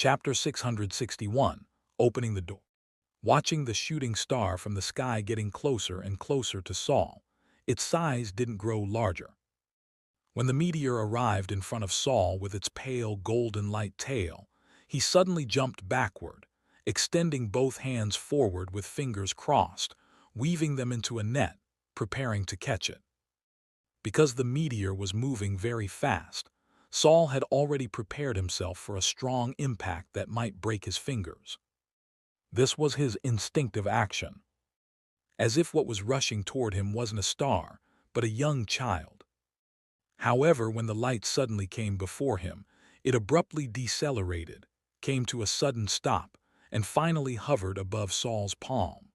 Chapter 661, Opening the Door. Watching the shooting star from the sky getting closer and closer to Saul, its size didn't grow larger. When the meteor arrived in front of Saul with its pale golden light tail, he suddenly jumped backward, extending both hands forward with fingers crossed, weaving them into a net, preparing to catch it. Because the meteor was moving very fast, Saul had already prepared himself for a strong impact that might break his fingers. This was his instinctive action, as if what was rushing toward him wasn't a star, but a young child. However, when the light suddenly came before him, it abruptly decelerated, came to a sudden stop, and finally hovered above Saul's palm.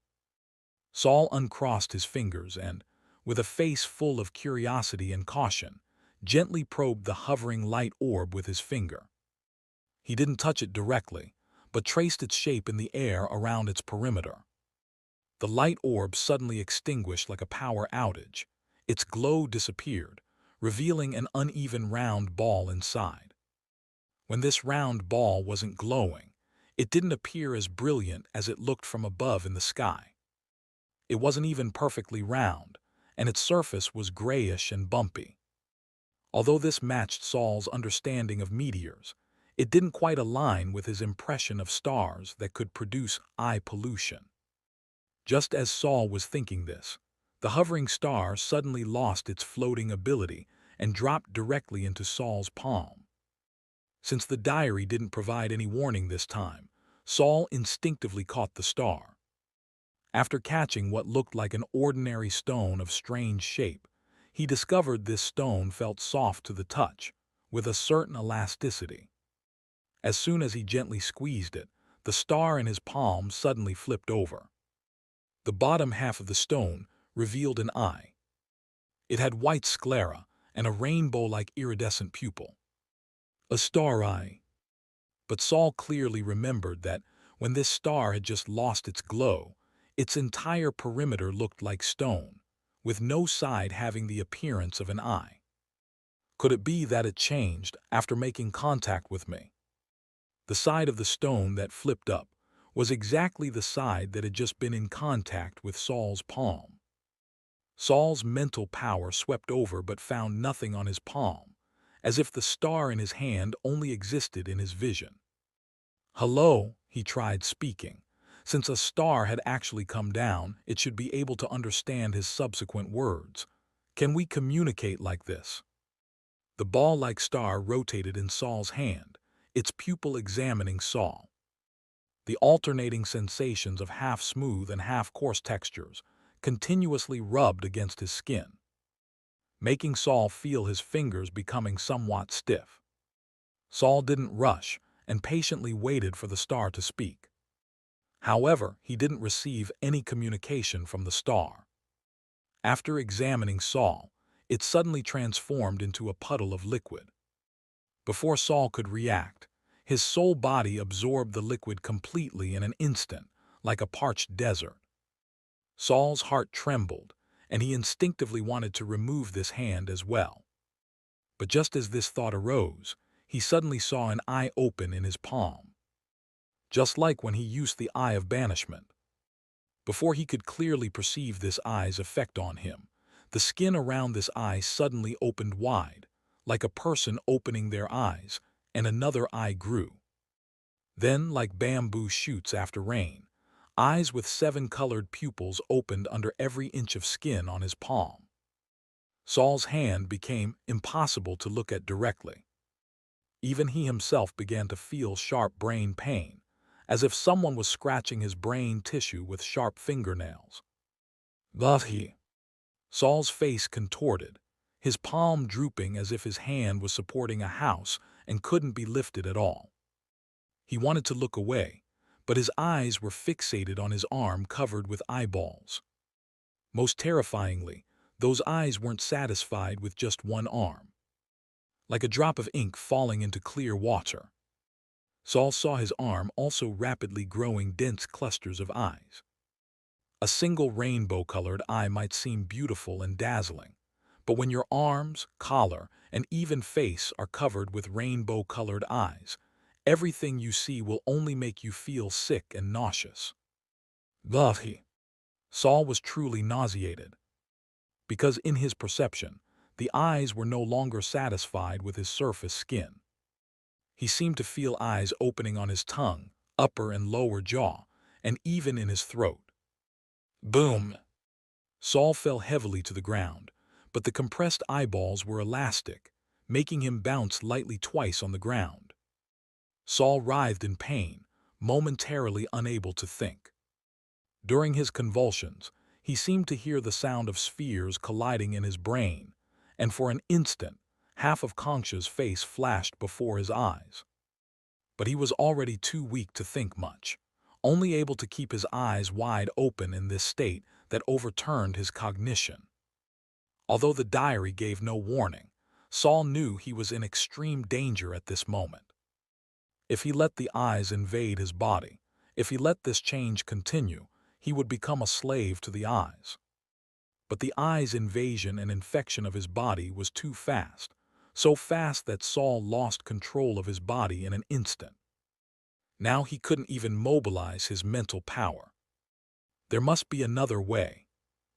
Saul uncrossed his fingers and, with a face full of curiosity and caution, gently probed the hovering light orb with his finger. He didn't touch it directly, but traced its shape in the air around its perimeter. The light orb suddenly extinguished like a power outage. Its glow disappeared, revealing an uneven round ball inside. When this round ball wasn't glowing, it didn't appear as brilliant as it looked from above in the sky. It wasn't even perfectly round, and its surface was grayish and bumpy. Although this matched Saul's understanding of meteors, it didn't quite align with his impression of stars that could produce eye pollution. Just as Saul was thinking this, the hovering star suddenly lost its floating ability and dropped directly into Saul's palm. Since the diary didn't provide any warning this time, Saul instinctively caught the star. After catching what looked like an ordinary stone of strange shape, he discovered this stone felt soft to the touch, with a certain elasticity. As soon as he gently squeezed it, the star in his palm suddenly flipped over. The bottom half of the stone revealed an eye. It had white sclera and a rainbow-like iridescent pupil. A star eye. But Saul clearly remembered that when this star had just lost its glow, its entire perimeter looked like stone, with no side having the appearance of an eye. Could it be that it changed after making contact with me? The side of the stone that flipped up was exactly the side that had just been in contact with Saul's palm. Saul's mental power swept over but found nothing on his palm, as if the star in his hand only existed in his vision. "Hello," he tried speaking. Since a star had actually come down, it should be able to understand his subsequent words. "Can we communicate like this?" The ball-like star rotated in Saul's hand, its pupil examining Saul. The alternating sensations of half-smooth and half-coarse textures continuously rubbed against his skin, making Saul feel his fingers becoming somewhat stiff. Saul didn't rush and patiently waited for the star to speak. However, he didn't receive any communication from the star. After examining Saul, it suddenly transformed into a puddle of liquid. Before Saul could react, his whole body absorbed the liquid completely in an instant, like a parched desert. Saul's heart trembled, and he instinctively wanted to remove this hand as well. But just as this thought arose, he suddenly saw an eye open in his palm, just like when he used the eye of banishment. Before he could clearly perceive this eye's effect on him, the skin around this eye suddenly opened wide, like a person opening their eyes, and another eye grew. Then, like bamboo shoots after rain, eyes with 7 colored pupils opened under every inch of skin on his palm. Saul's hand became impossible to look at directly. Even he himself began to feel sharp brain pain, as if someone was scratching his brain tissue with sharp fingernails. Saul's face contorted, his palm drooping as if his hand was supporting a house and couldn't be lifted at all. He wanted to look away, but his eyes were fixated on his arm covered with eyeballs. Most terrifyingly, those eyes weren't satisfied with just one arm. Like a drop of ink falling into clear water, Saul saw his arm also rapidly growing dense clusters of eyes. A single rainbow-colored eye might seem beautiful and dazzling, but when your arms, collar, and even face are covered with rainbow-colored eyes, Everything you see will only make you feel sick and nauseous. Bluffy. Saul was truly nauseated, because in his perception, the eyes were no longer satisfied with his surface skin. He seemed to feel eyes opening on his tongue, upper and lower jaw, and even in his throat. Boom! Saul fell heavily to the ground, but the compressed eyeballs were elastic, making him bounce lightly twice on the ground. Saul writhed in pain, momentarily unable to think. During his convulsions, he seemed to hear the sound of spheres colliding in his brain, and for an instant, half of Concha's face flashed before his eyes. But he was already too weak to think much, only able to keep his eyes wide open in this state that overturned his cognition. Although the diary gave no warning, Saul knew he was in extreme danger at this moment. If he let the eyes invade his body, if he let this change continue, he would become a slave to the eyes. But the eyes' invasion and infection of his body was too fast, so fast that Saul lost control of his body in an instant. Now he couldn't even mobilize his mental power. There must be another way.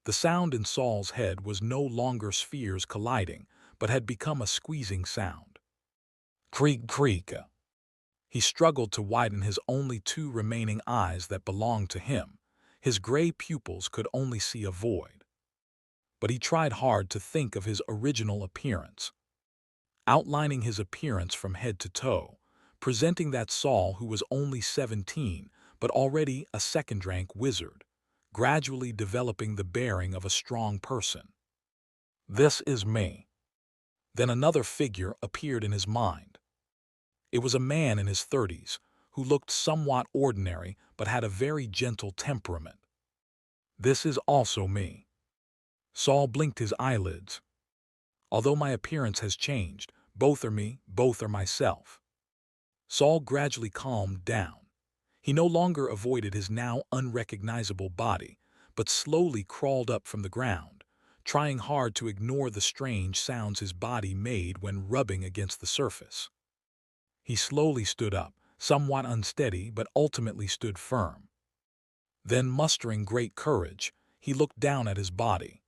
The sound in Saul's head was no longer spheres colliding, but had become a squeezing sound. Creak, creak. He struggled to widen his only two remaining eyes that belonged to him. His gray pupils could only see a void. But he tried hard to think of his original appearance. Outlining his appearance from head to toe, presenting that Saul who was only 17 but already a second-rank wizard, gradually developing the bearing of a strong person. This is me. Then another figure appeared in his mind. It was a man in his 30s who looked somewhat ordinary but had a very gentle temperament. This is also me. Saul blinked his eyelids. Although my appearance has changed, both are me, both are myself. Saul gradually calmed down. He no longer avoided his now unrecognizable body, but slowly crawled up from the ground, trying hard to ignore the strange sounds his body made when rubbing against the surface. He slowly stood up, somewhat unsteady but ultimately stood firm. Then, mustering great courage, he looked down at his body.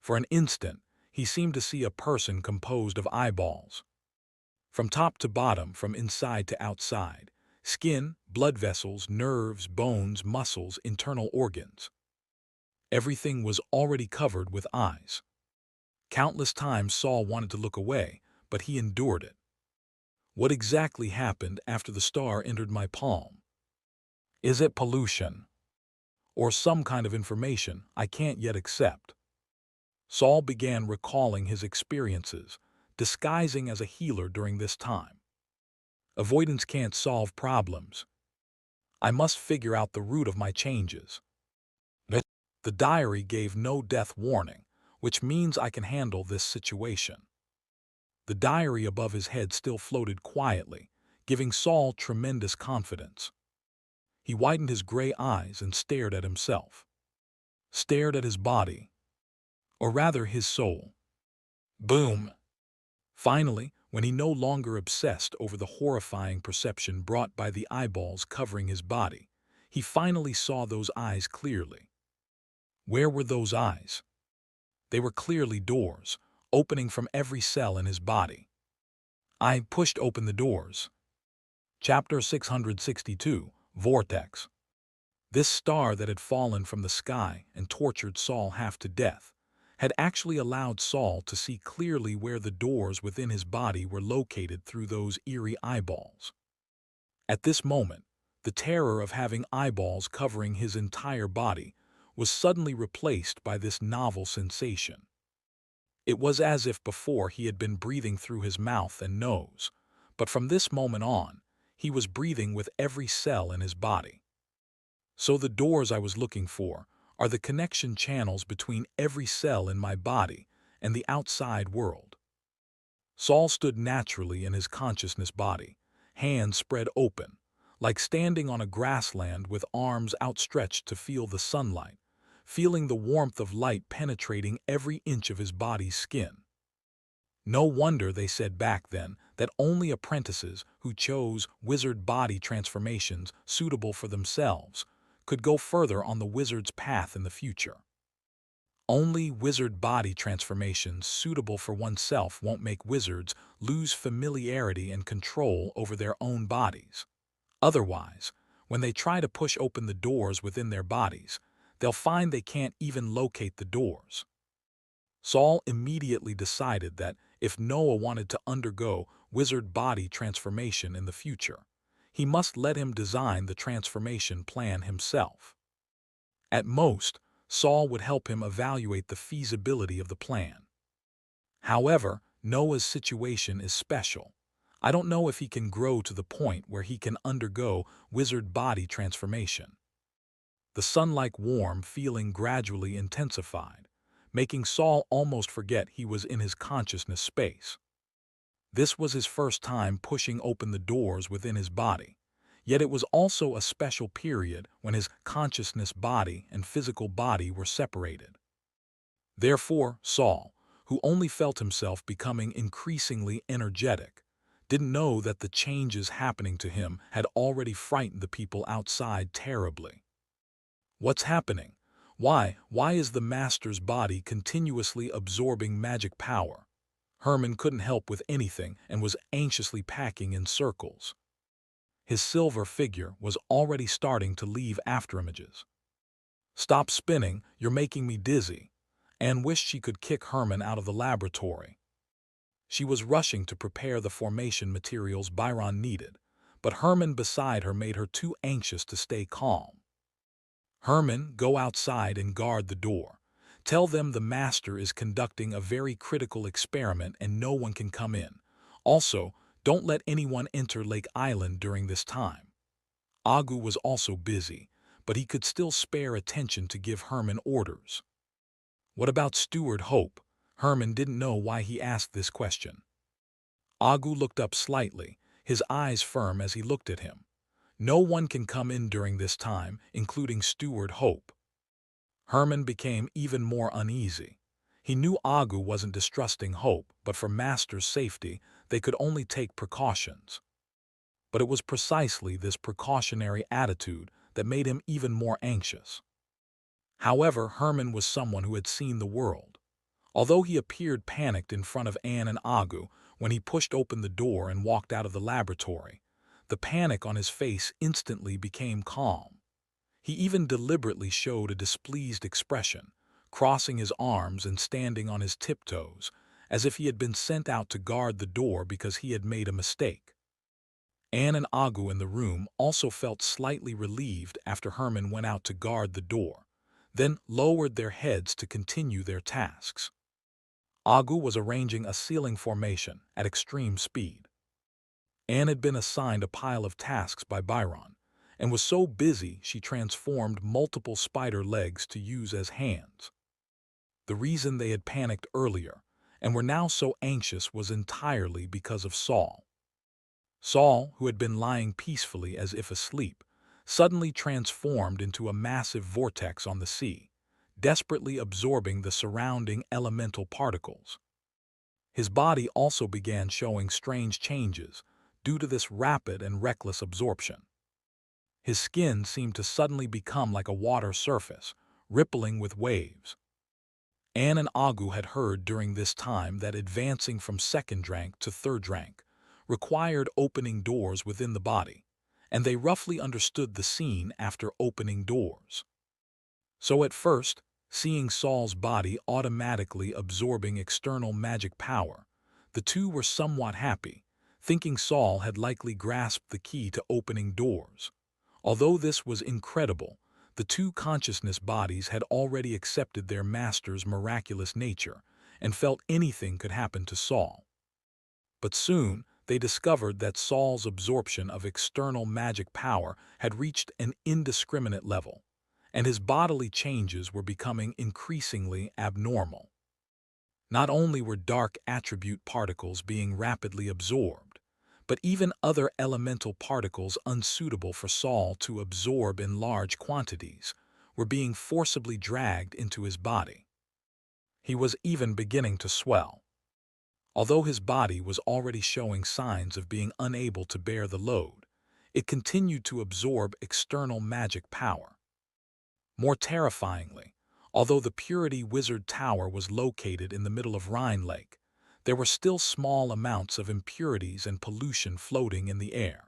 For an instant, he seemed to see a person composed of eyeballs. From top to bottom, from inside to outside, skin, blood vessels, nerves, bones, muscles, internal organs. Everything was already covered with eyes. Countless times Saul wanted to look away, but he endured it. What exactly happened after the star entered my palm? Is it pollution? Or some kind of information I can't yet accept? Saul began recalling his experiences, disguising as a healer during this time. Avoidance can't solve problems. I must figure out the root of my changes. The diary gave no death warning, which means I can handle this situation. The diary above his head still floated quietly, giving Saul tremendous confidence. He widened his gray eyes and stared at himself. Stared at his body. Or rather, his soul. Boom! Finally, when he no longer obsessed over the horrifying perception brought by the eyeballs covering his body, he finally saw those eyes clearly. Where were those eyes? They were clearly doors, opening from every cell in his body. I pushed open the doors. Chapter 662, Vortex. This star that had fallen from the sky and tortured Saul half to death had actually allowed Saul to see clearly where the doors within his body were located through those eerie eyeballs. At this moment, the terror of having eyeballs covering his entire body was suddenly replaced by this novel sensation. It was as if before he had been breathing through his mouth and nose, but from this moment on, he was breathing with every cell in his body. So the doors I was looking for are the connection channels between every cell in my body and the outside world. Saul stood naturally in his consciousness body, hands spread open, like standing on a grassland with arms outstretched to feel the sunlight, feeling the warmth of light penetrating every inch of his body's skin. No wonder they said back then that only apprentices who chose wizard body transformations suitable for themselves could go further on the wizard's path in the future. Only wizard body transformations suitable for oneself won't make wizards lose familiarity and control over their own bodies. Otherwise, when they try to push open the doors within their bodies, they'll find they can't even locate the doors. Saul immediately decided that if Noah wanted to undergo wizard body transformation in the future, he must let him design the transformation plan himself. At most, Saul would help him evaluate the feasibility of the plan. However, Noah's situation is special. I don't know if he can grow to the point where he can undergo wizard body transformation. The sun-like warm feeling gradually intensified, making Saul almost forget he was in his consciousness space. This was his first time pushing open the doors within his body, yet it was also a special period when his consciousness body and physical body were separated. Therefore, Saul, who only felt himself becoming increasingly energetic, didn't know that the changes happening to him had already frightened the people outside terribly. What's happening? Why is the master's body continuously absorbing magic power? Herman couldn't help with anything and was anxiously packing in circles. His silver figure was already starting to leave afterimages. "Stop spinning, you're making me dizzy." Anne wished she could kick Herman out of the laboratory. She was rushing to prepare the formation materials Byron needed, but Herman beside her made her too anxious to stay calm. "Herman, go outside and guard the door. Tell them the master is conducting a very critical experiment and no one can come in. Also, don't let anyone enter Lake Island during this time." Agu was also busy, but he could still spare attention to give Herman orders. What about Steward Hope? Herman didn't know why he asked this question. Agu looked up slightly, his eyes firm as he looked at him. No one can come in during this time, including Steward Hope. Herman became even more uneasy. He knew Agu wasn't distrusting Hope, but for Master's safety, they could only take precautions. But it was precisely this precautionary attitude that made him even more anxious. However, Herman was someone who had seen the world. Although he appeared panicked in front of Anne and Agu when he pushed open the door and walked out of the laboratory, the panic on his face instantly became calm. He even deliberately showed a displeased expression, crossing his arms and standing on his tiptoes, as if he had been sent out to guard the door because he had made a mistake. Anne and Agu in the room also felt slightly relieved after Herman went out to guard the door, then lowered their heads to continue their tasks. Agu was arranging a ceiling formation at extreme speed. Anne had been assigned a pile of tasks by Byron, and was so busy she transformed multiple spider legs to use as hands. The reason they had panicked earlier and were now so anxious was entirely because of Saul. Saul, who had been lying peacefully as if asleep, suddenly transformed into a massive vortex on the sea, desperately absorbing the surrounding elemental particles. His body also began showing strange changes due to this rapid and reckless absorption. His skin seemed to suddenly become like a water surface, rippling with waves. Anne and Agu had heard during this time that advancing from second rank to third rank required opening doors within the body, and they roughly understood the scene after opening doors. So at first, seeing Saul's body automatically absorbing external magic power, the two were somewhat happy, thinking Saul had likely grasped the key to opening doors. Although this was incredible, the two consciousness bodies had already accepted their master's miraculous nature and felt anything could happen to Saul. But soon, they discovered that Saul's absorption of external magic power had reached an indiscriminate level, and his bodily changes were becoming increasingly abnormal. Not only were dark attribute particles being rapidly absorbed, but even other elemental particles unsuitable for Saul to absorb in large quantities were being forcibly dragged into his body. He was even beginning to swell. Although his body was already showing signs of being unable to bear the load, it continued to absorb external magic power. More terrifyingly, although the Purity Wizard Tower was located in the middle of Rhine Lake, there were still small amounts of impurities and pollution floating in the air.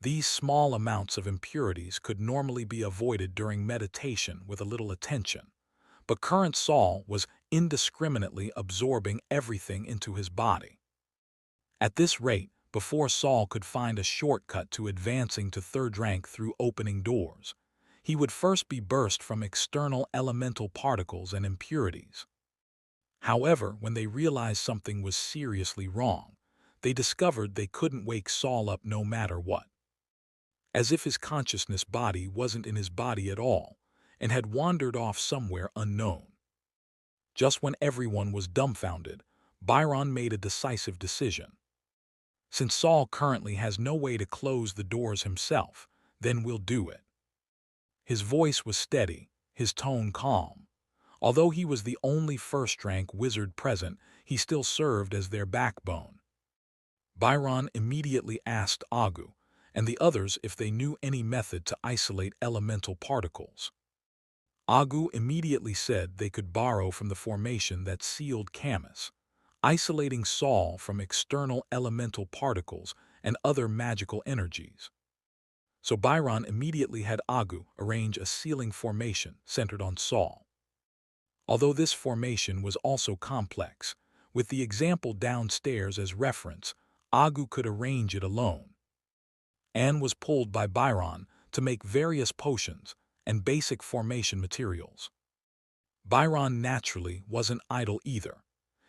These small amounts of impurities could normally be avoided during meditation with a little attention, but current Saul was indiscriminately absorbing everything into his body. At this rate, before Saul could find a shortcut to advancing to third rank through opening doors, he would first be burst from external elemental particles and impurities. However, when they realized something was seriously wrong, they discovered they couldn't wake Saul up no matter what. As if his consciousness body wasn't in his body at all and had wandered off somewhere unknown. Just when everyone was dumbfounded, Byron made a decisive decision. Since Saul currently has no way to close the doors himself, then we'll do it. His voice was steady, his tone calm. Although he was the only first-rank wizard present, he still served as their backbone. Byron immediately asked Agu and the others if they knew any method to isolate elemental particles. Agu immediately said they could borrow from the formation that sealed Camus, isolating Saul from external elemental particles and other magical energies. So Byron immediately had Agu arrange a sealing formation centered on Saul. Although this formation was also complex, with the example downstairs as reference, Agu could arrange it alone. Anne was pulled by Byron to make various potions and basic formation materials. Byron naturally wasn't idle either.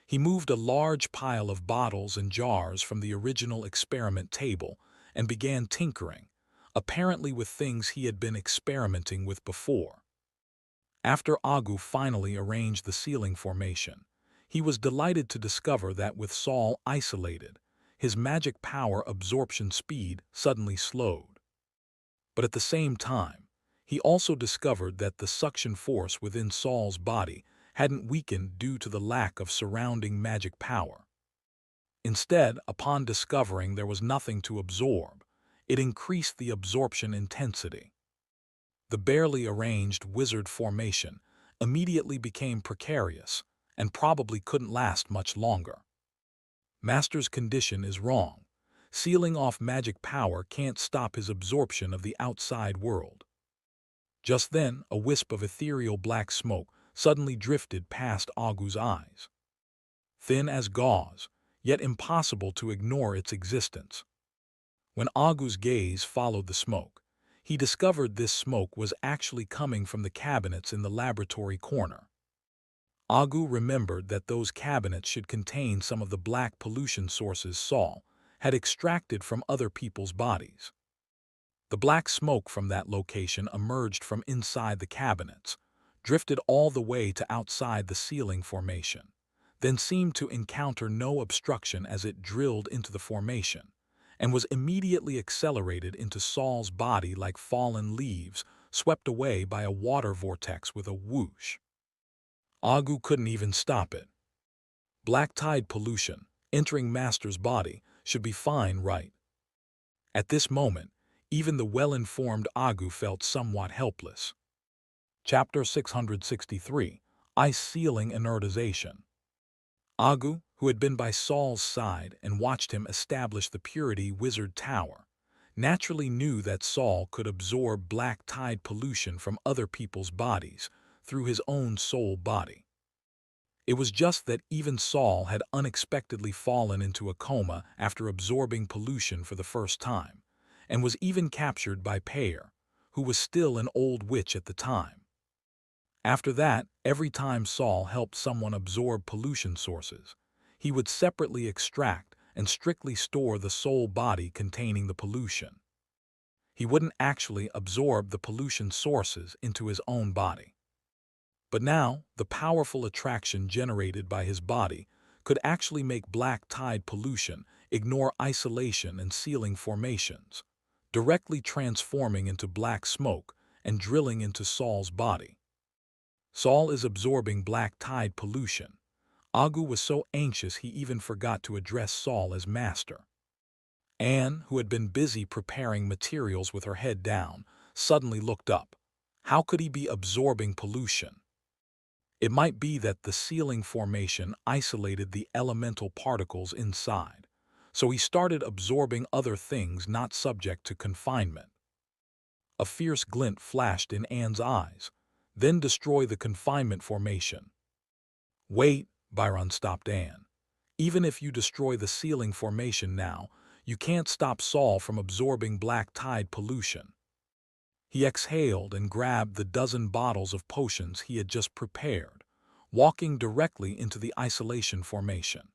He moved a large pile of bottles and jars from the original experiment table and began tinkering, apparently with things he had been experimenting with before. After Agu finally arranged the sealing formation, he was delighted to discover that with Saul isolated, his magic power absorption speed suddenly slowed. But at the same time, he also discovered that the suction force within Saul's body hadn't weakened due to the lack of surrounding magic power. Instead, upon discovering there was nothing to absorb, it increased the absorption intensity. The barely arranged wizard formation immediately became precarious and probably couldn't last much longer. Master's condition is wrong. Sealing off magic power can't stop his absorption of the outside world. Just then, a wisp of ethereal black smoke suddenly drifted past Agu's eyes. Thin as gauze, yet impossible to ignore its existence. When Agu's gaze followed the smoke, he discovered this smoke was actually coming from the cabinets in the laboratory corner. Agu remembered that those cabinets should contain some of the black pollution sources Saul had extracted from other people's bodies. The black smoke from that location emerged from inside the cabinets, drifted all the way to outside the sealing formation, then seemed to encounter no obstruction as it drilled into the formation, and was immediately accelerated into Saul's body like fallen leaves swept away by a water vortex with a whoosh. Agu couldn't even stop it. Black tide pollution, entering Master's body, should be fine, right? At this moment, even the well-informed Agu felt somewhat helpless. Chapter 663, Ice Sealing Inertization. Agu, who had been by Saul's side and watched him establish the Purity Wizard Tower, naturally knew that Saul could absorb black tide pollution from other people's bodies through his own soul body. It was just that even Saul had unexpectedly fallen into a coma after absorbing pollution for the first time, and was even captured by Peyer, who was still an old witch at the time. After that, every time Saul helped someone absorb pollution sources, he would separately extract and strictly store the soul body containing the pollution. He wouldn't actually absorb the pollution sources into his own body. But now, the powerful attraction generated by his body could actually make black tide pollution ignore isolation and sealing formations, directly transforming into black smoke and drilling into Saul's body. Saul is absorbing black tide pollution. Agu was so anxious he even forgot to address Saul as master. Anne, who had been busy preparing materials with her head down, suddenly looked up. How could he be absorbing pollution? It might be that the sealing formation isolated the elemental particles inside, so he started absorbing other things not subject to confinement. A fierce glint flashed in Anne's eyes. Then destroy the confinement formation. Wait, Byron stopped Anne. Even if you destroy the sealing formation now, you can't stop Saul from absorbing black tide pollution. He exhaled and grabbed the dozen bottles of potions he had just prepared, walking directly into the isolation formation.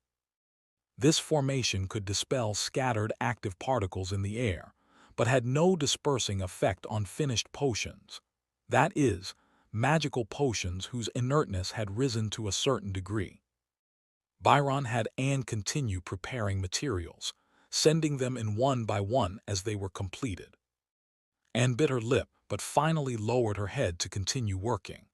This formation could dispel scattered active particles in the air, but had no dispersing effect on finished potions. That is, magical potions whose inertness had risen to a certain degree. Byron had Anne continue preparing materials, sending them in one by one as they were completed. Anne bit her lip, but finally lowered her head to continue working.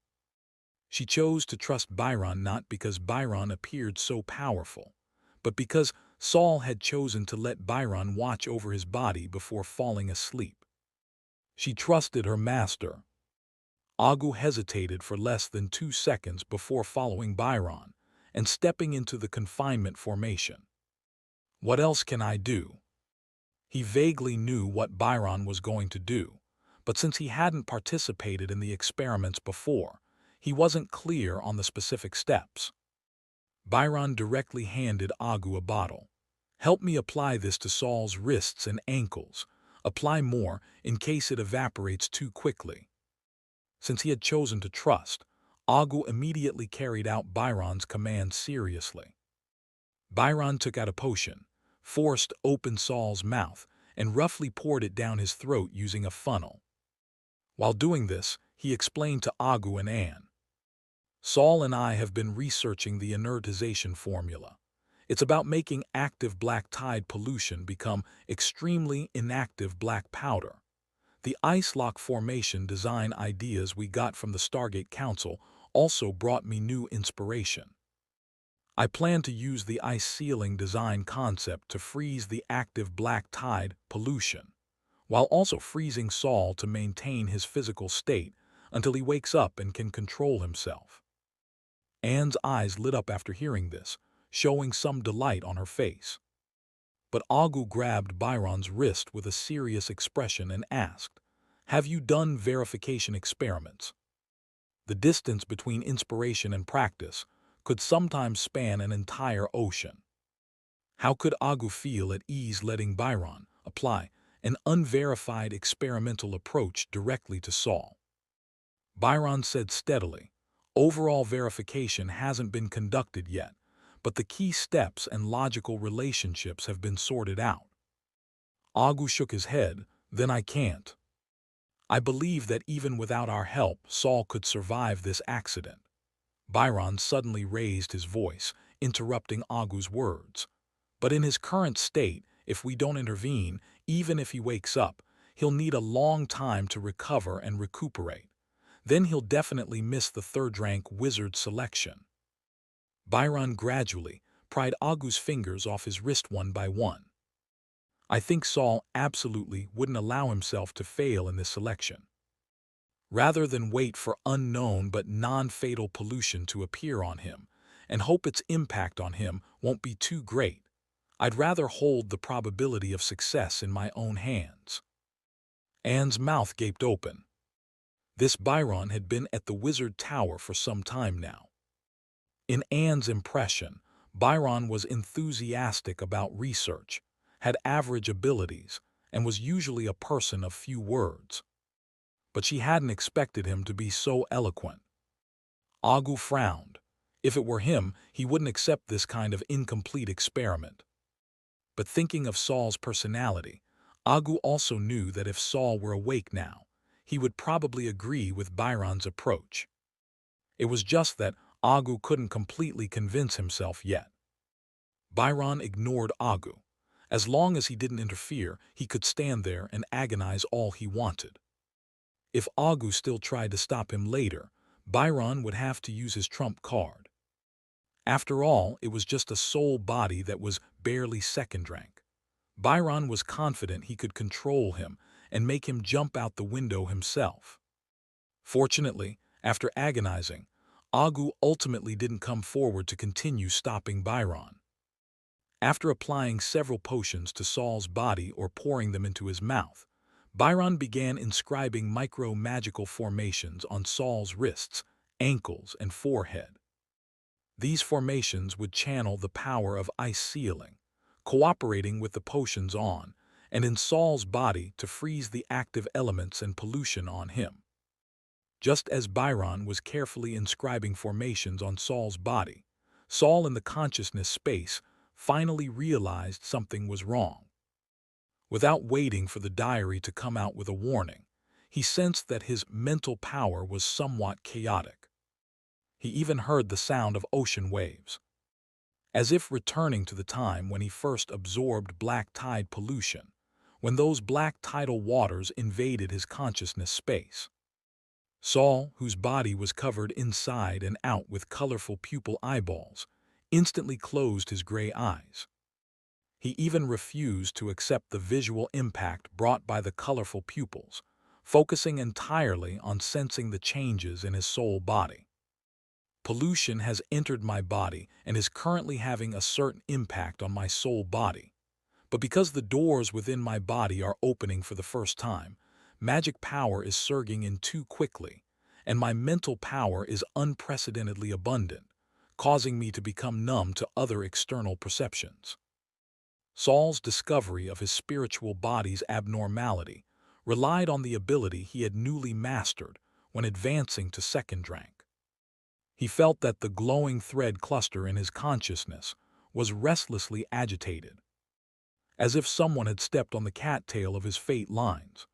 She chose to trust Byron not because Byron appeared so powerful, but because Saul had chosen to let Byron watch over his body before falling asleep. She trusted her master. Agu hesitated for less than 2 seconds before following Byron and stepping into the confinement formation. What else can I do? He vaguely knew what Byron was going to do, but since he hadn't participated in the experiments before, he wasn't clear on the specific steps. Byron directly handed Agu a bottle. Help me apply this to Saul's wrists and ankles. Apply more in case it evaporates too quickly. Since he had chosen to trust, Agu immediately carried out Byron's command seriously. Byron took out a potion, forced open Saul's mouth, and roughly poured it down his throat using a funnel. While doing this, he explained to Agu and Anne, Saul and I have been researching the inertization formula. It's about making active black tide pollution become extremely inactive black powder. The ice lock formation design ideas we got from the Stargate Council also brought me new inspiration. I plan to use the ice sealing design concept to freeze the active black tide pollution, while also freezing Saul to maintain his physical state until he wakes up and can control himself. Anne's eyes lit up after hearing this, showing some delight on her face. But Agu grabbed Byron's wrist with a serious expression and asked, Have you done verification experiments? The distance between inspiration and practice could sometimes span an entire ocean. How could Agu feel at ease letting Byron apply an unverified experimental approach directly to Saul? Byron said steadily, Overall verification hasn't been conducted yet, but the key steps and logical relationships have been sorted out. Agu shook his head, Then I can't. I believe that even without our help, Saul could survive this accident. Byron suddenly raised his voice, interrupting Agu's words. But in his current state, if we don't intervene, even if he wakes up, he'll need a long time to recover and recuperate. Then he'll definitely miss the third-rank wizard selection. Byron gradually pried Agu's fingers off his wrist one by one. I think Saul absolutely wouldn't allow himself to fail in this selection. Rather than wait for unknown but non-fatal pollution to appear on him and hope its impact on him won't be too great, I'd rather hold the probability of success in my own hands. Anne's mouth gaped open. This Byron had been at the Wizard Tower for some time now. In Anne's impression, Byron was enthusiastic about research, had average abilities, and was usually a person of few words. But she hadn't expected him to be so eloquent. Agu frowned. If it were him, he wouldn't accept this kind of incomplete experiment. But thinking of Saul's personality, Agu also knew that if Saul were awake now, he would probably agree with Byron's approach. It was just that Agu couldn't completely convince himself yet. Byron ignored Agu. As long as he didn't interfere, he could stand there and agonize all he wanted. If Agu still tried to stop him later, Byron would have to use his trump card. After all, it was just a soul body that was barely second rank. Byron was confident he could control him and make him jump out the window himself. Fortunately, after agonizing, Agu ultimately didn't come forward to continue stopping Byron. After applying several potions to Saul's body or pouring them into his mouth, Byron began inscribing micro-magical formations on Saul's wrists, ankles, and forehead. These formations would channel the power of ice sealing, cooperating with the potions on, and in Saul's body to freeze the active elements and pollution on him. Just as Byron was carefully inscribing formations on Saul's body, Saul in the consciousness space finally realized something was wrong. Without waiting for the diary to come out with a warning, he sensed that his mental power was somewhat chaotic. He even heard the sound of ocean waves, as if returning to the time when he first absorbed black tide pollution, when those black tidal waters invaded his consciousness space. Saul, whose body was covered inside and out with colorful pupil eyeballs, instantly closed his gray eyes. He even refused to accept the visual impact brought by the colorful pupils, focusing entirely on sensing the changes in his soul body. Pollution has entered my body and is currently having a certain impact on my soul body. But because the doors within my body are opening for the first time, magic power is surging in too quickly, and my mental power is unprecedentedly abundant, causing me to become numb to other external perceptions. Saul's discovery of his spiritual body's abnormality relied on the ability he had newly mastered when advancing to second rank. He felt that the glowing thread cluster in his consciousness was restlessly agitated, as if someone had stepped on the cattail of his fate lines.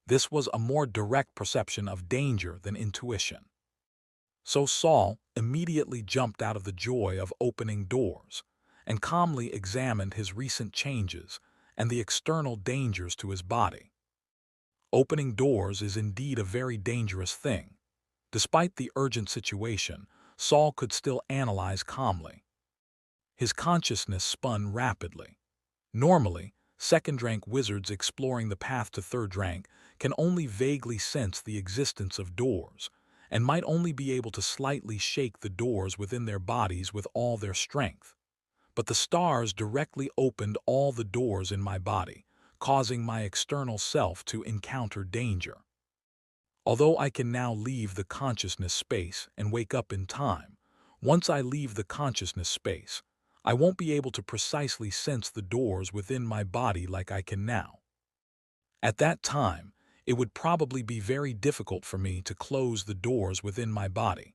This was a more direct perception of danger than intuition. So Saul immediately jumped out of the joy of opening doors and calmly examined his recent changes and the external dangers to his body. Opening doors is indeed a very dangerous thing. Despite the urgent situation, Saul could still analyze calmly. His consciousness spun rapidly. Normally, second-rank wizards exploring the path to third rank can only vaguely sense the existence of doors, and might only be able to slightly shake the doors within their bodies with all their strength. But the stars directly opened all the doors in my body, causing my external self to encounter danger. Although I can now leave the consciousness space and wake up in time, once I leave the consciousness space, I won't be able to precisely sense the doors within my body like I can now. At that time, it would probably be very difficult for me to close the doors within my body.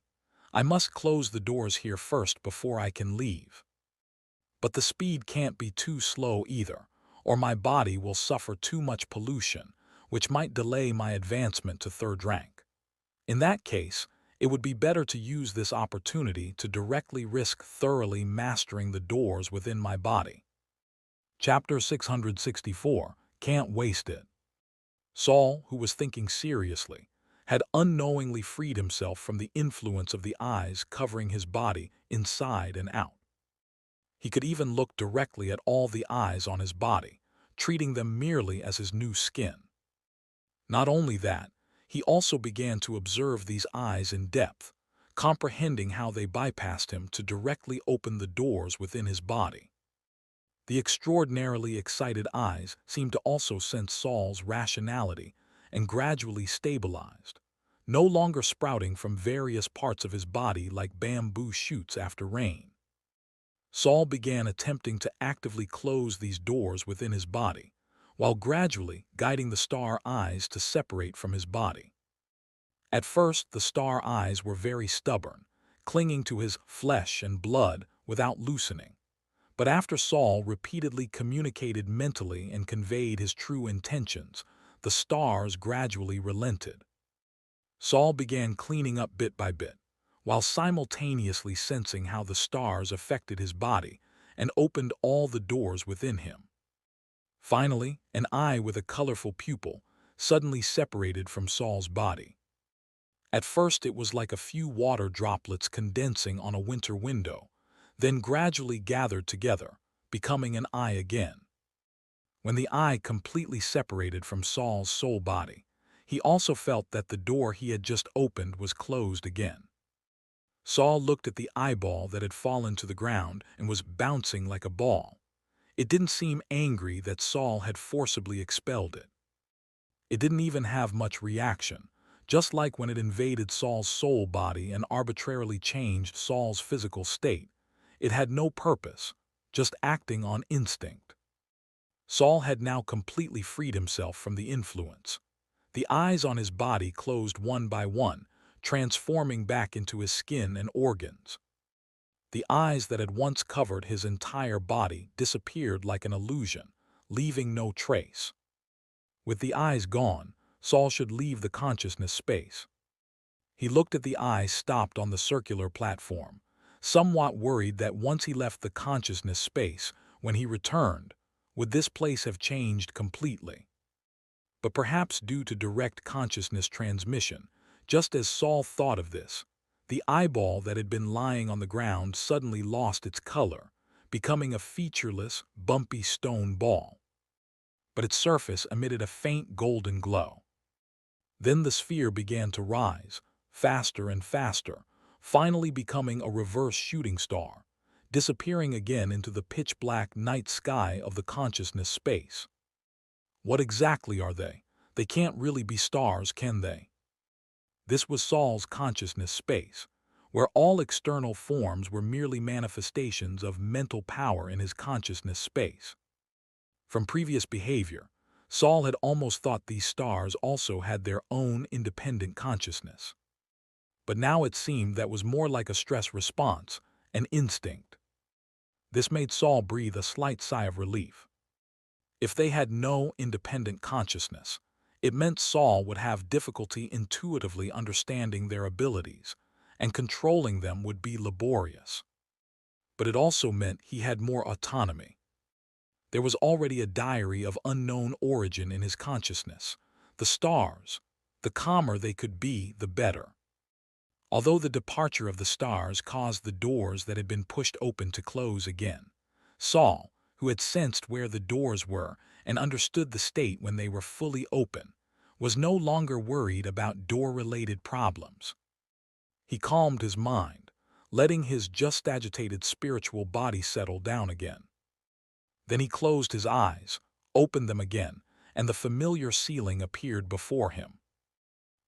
I must close the doors here first before I can leave. But the speed can't be too slow either, or my body will suffer too much pollution, which might delay my advancement to third rank. In that case, it would be better to use this opportunity to directly risk thoroughly mastering the doors within my body. Chapter 664, Can't Waste It. Saul, who was thinking seriously, had unknowingly freed himself from the influence of the eyes covering his body inside and out. He could even look directly at all the eyes on his body, treating them merely as his new skin. Not only that, he also began to observe these eyes in depth, comprehending how they bypassed him to directly open the doors within his body. The extraordinarily excited eyes seemed to also sense Saul's rationality and gradually stabilized, no longer sprouting from various parts of his body like bamboo shoots after rain. Saul began attempting to actively close these doors within his body, while gradually guiding the star eyes to separate from his body. At first, the star eyes were very stubborn, clinging to his flesh and blood without loosening. But after Saul repeatedly communicated mentally and conveyed his true intentions, the stars gradually relented. Saul began cleaning up bit by bit, while simultaneously sensing how the stars affected his body and opened all the doors within him. Finally, an eye with a colorful pupil suddenly separated from Saul's body. At first it was like a few water droplets condensing on a winter window, then gradually gathered together, becoming an eye again. When the eye completely separated from Saul's soul body, he also felt that the door he had just opened was closed again. Saul looked at the eyeball that had fallen to the ground and was bouncing like a ball. It didn't seem angry that Saul had forcibly expelled it. It didn't even have much reaction, just like when it invaded Saul's soul body and arbitrarily changed Saul's physical state. It had no purpose, just acting on instinct. Saul had now completely freed himself from the influence. The eyes on his body closed one by one, transforming back into his skin and organs. The eyes that had once covered his entire body disappeared like an illusion, leaving no trace. With the eyes gone, Saul should leave the consciousness space. He looked at the eyes stopped on the circular platform, somewhat worried that once he left the consciousness space, when he returned, would this place have changed completely? But perhaps due to direct consciousness transmission, just as Saul thought of this, the eyeball that had been lying on the ground suddenly lost its color, becoming a featureless, bumpy stone ball. But its surface emitted a faint golden glow. Then the sphere began to rise, faster and faster, finally becoming a reverse shooting star, disappearing again into the pitch-black night sky of the consciousness space. What exactly are they? They can't really be stars, can they? This was Saul's consciousness space, where all external forms were merely manifestations of mental power in his consciousness space. From previous behavior, Saul had almost thought these stars also had their own independent consciousness. But now it seemed that was more like a stress response, an instinct. This made Saul breathe a slight sigh of relief. If they had no independent consciousness, it meant Saul would have difficulty intuitively understanding their abilities, and controlling them would be laborious. But it also meant he had more autonomy. There was already a diary of unknown origin in his consciousness. The stars, the calmer they could be, the better. Although the departure of the stars caused the doors that had been pushed open to close again, Saul, who had sensed where the doors were and understood the state when they were fully open, was no longer worried about door-related problems. He calmed his mind, letting his just agitated spiritual body settle down again. Then he closed his eyes, opened them again, and the familiar ceiling appeared before him.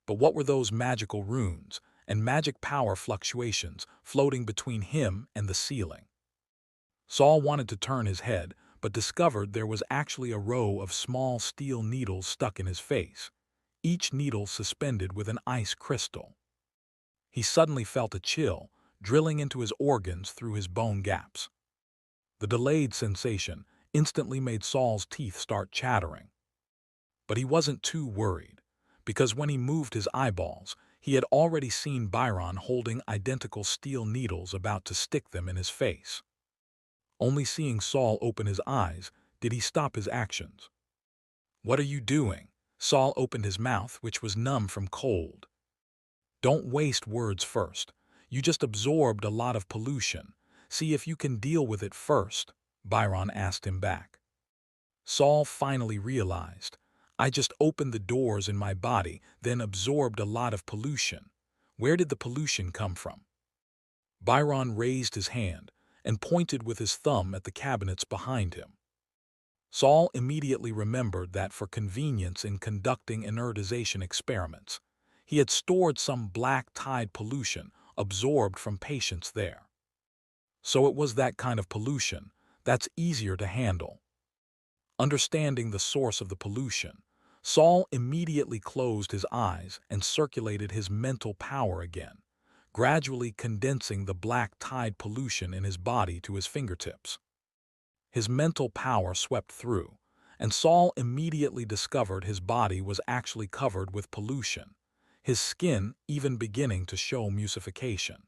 But what were those magical runes and magic power fluctuations floating between him and the ceiling? Saul wanted to turn his head, but discovered there was actually a row of small steel needles stuck in his face, each needle suspended with an ice crystal. He suddenly felt a chill, drilling into his organs through his bone gaps. The delayed sensation instantly made Saul's teeth start chattering. But he wasn't too worried, because when he moved his eyeballs, he had already seen Byron holding identical steel needles about to stick them in his face. Only seeing Saul open his eyes did he stop his actions. "What are you doing?" Saul opened his mouth, which was numb from cold. "Don't waste words first. You just absorbed a lot of pollution. See if you can deal with it first," Byron asked him back. Saul finally realized, "I just opened the doors in my body, then absorbed a lot of pollution. Where did the pollution come from?" Byron raised his hand and pointed with his thumb at the cabinets behind him. Saul immediately remembered that for convenience in conducting inertization experiments, he had stored some black tide pollution absorbed from patients there. So it was that kind of pollution that's easier to handle. Understanding the source of the pollution, Saul immediately closed his eyes and circulated his mental power again, gradually condensing the black tide pollution in his body to his fingertips. His mental power swept through, and Saul immediately discovered his body was actually covered with pollution, his skin even beginning to show mucification.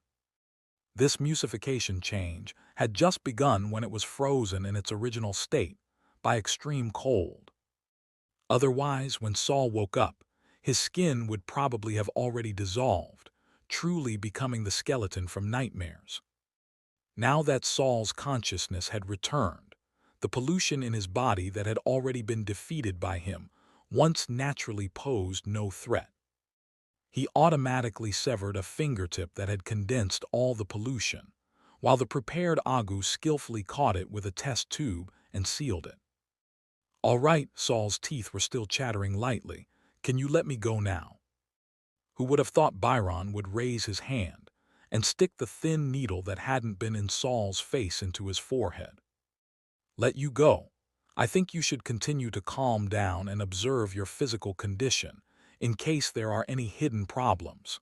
This mucification change had just begun when it was frozen in its original state by extreme cold. Otherwise, when Saul woke up, his skin would probably have already dissolved, truly becoming the skeleton from nightmares. Now that Saul's consciousness had returned, the pollution in his body that had already been defeated by him once naturally posed no threat. He automatically severed a fingertip that had condensed all the pollution, while the prepared Agu skillfully caught it with a test tube and sealed it. "All right," Saul's teeth were still chattering lightly. "Can you let me go now?" Who would have thought Byron would raise his hand and stick the thin needle that hadn't been in Saul's face into his forehead? "Let you go? I think you should continue to calm down and observe your physical condition in case there are any hidden problems."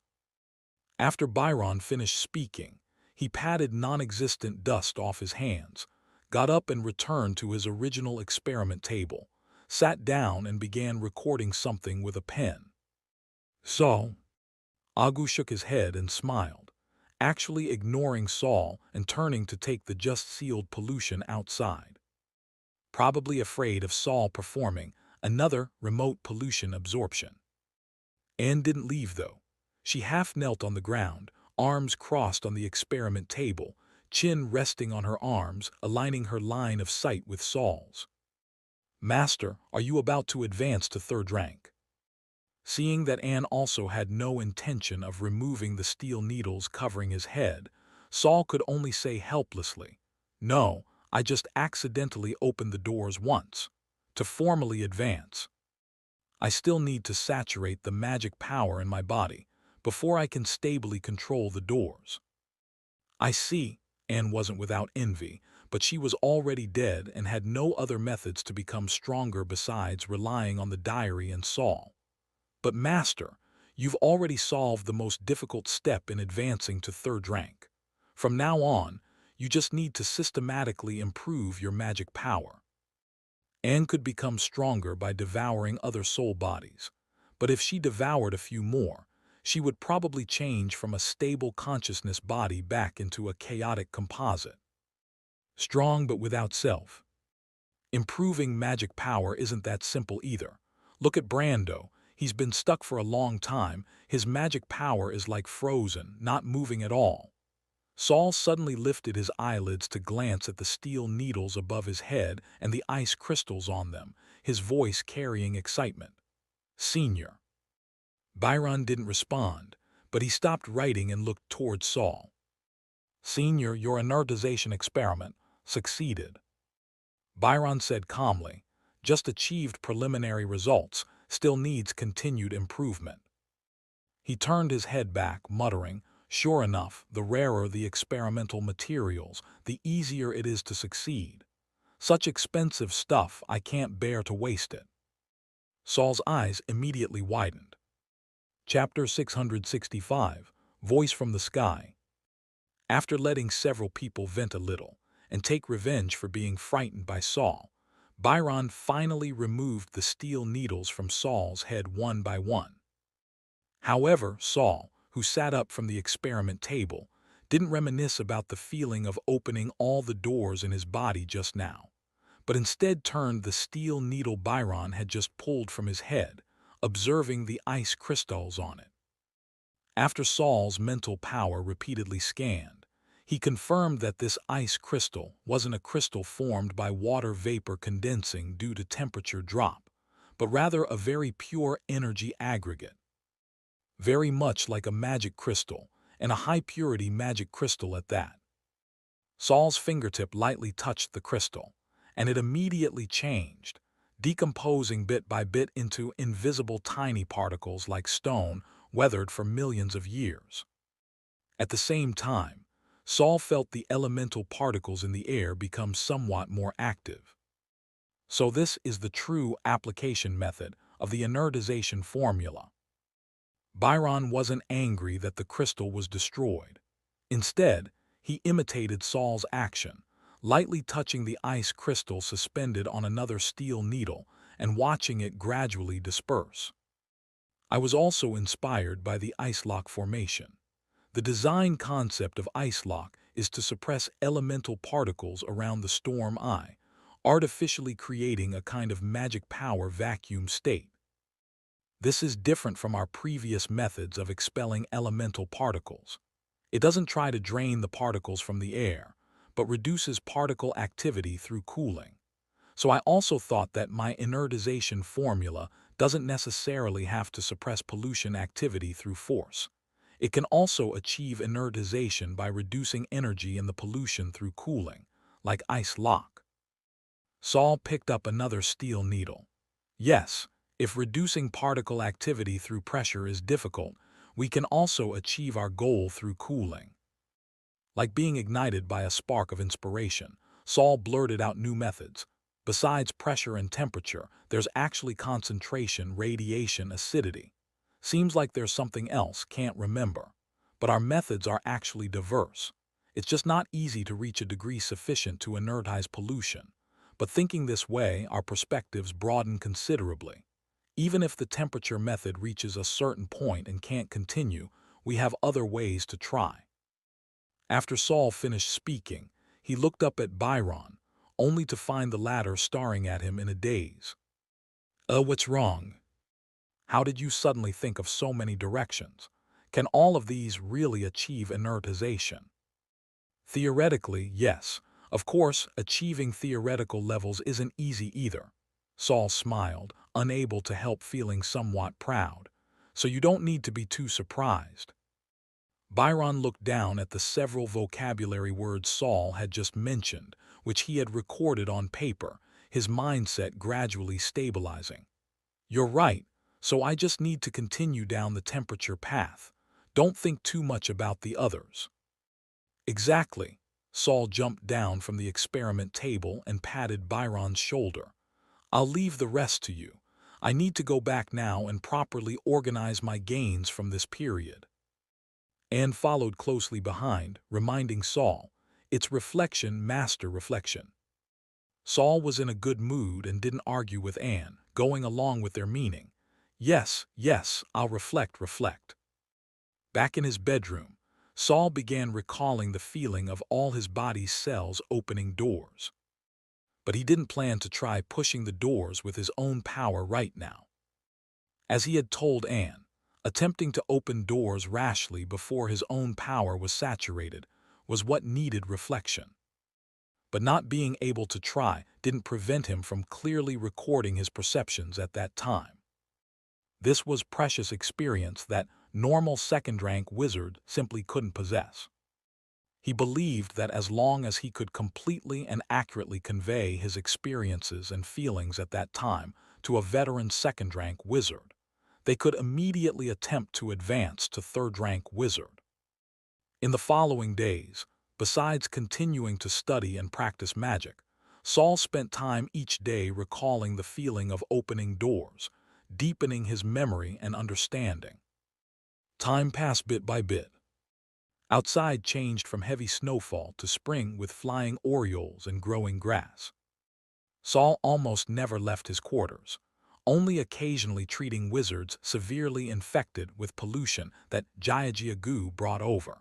After Byron finished speaking, he patted non-existent dust off his hands, got up and returned to his original experiment table, sat down and began recording something with a pen. "So?" Agu shook his head and smiled, actually ignoring Saul and turning to take the just-sealed pollution outside. Probably afraid of Saul performing another remote pollution absorption. Anne didn't leave, though. She half knelt on the ground, arms crossed on the experiment table, chin resting on her arms, aligning her line of sight with Saul's. "Master, are you about to advance to third rank?" Seeing that Anne also had no intention of removing the steel needles covering his head, Saul could only say helplessly, "No, I just accidentally opened the doors once. To formally advance, I still need to saturate the magic power in my body before I can stably control the doors." "I see." Anne wasn't without envy, but she was already dead and had no other methods to become stronger besides relying on the diary and Saul. "But Master, you've already solved the most difficult step in advancing to third rank. From now on, you just need to systematically improve your magic power." Anne could become stronger by devouring other soul bodies, but if she devoured a few more, she would probably change from a stable consciousness body back into a chaotic composite. Strong but without self. Improving magic power isn't that simple either. Look at Brando. He's been stuck for a long time. His magic power is like frozen, not moving at all. Saul suddenly lifted his eyelids to glance at the steel needles above his head and the ice crystals on them, his voice carrying excitement. "Senior." Byron didn't respond, but he stopped writing and looked toward Saul. "Senior, your inertization experiment succeeded." Byron said calmly, "Just achieved preliminary results, still needs continued improvement." He turned his head back, muttering, "Sure enough, the rarer the experimental materials, the easier it is to succeed. Such expensive stuff, I can't bear to waste it." Saul's eyes immediately widened. Chapter 665, Voice from the Sky. After letting several people vent a little and take revenge for being frightened by Saul, Byron finally removed the steel needles from Saul's head one by one. However, Saul, who sat up from the experiment table, didn't reminisce about the feeling of opening all the doors in his body just now, but instead turned the steel needle Byron had just pulled from his head, observing the ice crystals on it. After Saul's mental power repeatedly scanned, he confirmed that this ice crystal wasn't a crystal formed by water vapor condensing due to temperature drop, but rather a very pure energy aggregate. Very much like a magic crystal, and a high-purity magic crystal at that. Saul's fingertip lightly touched the crystal, and it immediately changed, decomposing bit by bit into invisible tiny particles like stone weathered for millions of years. At the same time, Saul felt the elemental particles in the air become somewhat more active. So this is the true application method of the inertization formula. Byron wasn't angry that the crystal was destroyed. Instead, he imitated Saul's action, lightly touching the ice crystal suspended on another steel needle and watching it gradually disperse. I was also inspired by the ice lock formation. The design concept of ice lock is to suppress elemental particles around the storm eye, artificially creating a kind of magic power vacuum state. This is different from our previous methods of expelling elemental particles. It doesn't try to drain the particles from the air, but reduces particle activity through cooling. So I also thought that my inertization formula doesn't necessarily have to suppress pollution activity through force. It can also achieve inertization by reducing energy in the pollution through cooling, like ice lock. Saul picked up another steel needle. Yes, if reducing particle activity through pressure is difficult, we can also achieve our goal through cooling. Like being ignited by a spark of inspiration, Saul blurted out new methods. Besides pressure and temperature, there's actually concentration, radiation, acidity. Seems like there's something else, can't remember. But our methods are actually diverse. It's just not easy to reach a degree sufficient to inertize pollution. But thinking this way, our perspectives broaden considerably. Even if the temperature method reaches a certain point and can't continue, we have other ways to try. After Saul finished speaking, he looked up at Byron, only to find the latter staring at him in a daze. What's wrong? How did you suddenly think of so many directions? Can all of these really achieve inertization? Theoretically, yes. Of course, achieving theoretical levels isn't easy either. Saul smiled, unable to help feeling somewhat proud. So you don't need to be too surprised. Byron looked down at the several vocabulary words Saul had just mentioned, which he had recorded on paper, his mindset gradually stabilizing. You're right, so I just need to continue down the temperature path. Don't think too much about the others. Exactly. Saul jumped down from the experiment table and patted Byron's shoulder. I'll leave the rest to you. I need to go back now and properly organize my gains from this period. Anne followed closely behind, reminding Saul, it's reflection, master reflection. Saul was in a good mood and didn't argue with Anne, going along with their meaning. Yes, yes, I'll reflect. Back in his bedroom, Saul began recalling the feeling of all his body's cells opening doors. But he didn't plan to try pushing the doors with his own power right now. As he had told Anne, attempting to open doors rashly before his own power was saturated was what needed reflection. But not being able to try didn't prevent him from clearly recording his perceptions at that time. This was precious experience that normal second-rank wizard simply couldn't possess. He believed that as long as he could completely and accurately convey his experiences and feelings at that time to a veteran second-rank wizard, they could immediately attempt to advance to third-rank wizard. In the following days, besides continuing to study and practice magic, Saul spent time each day recalling the feeling of opening doors, deepening his memory and understanding. Time passed bit by bit. Outside changed from heavy snowfall to spring with flying orioles and growing grass. Saul almost never left his quarters, only occasionally treating wizards severely infected with pollution that Jiajiagu brought over.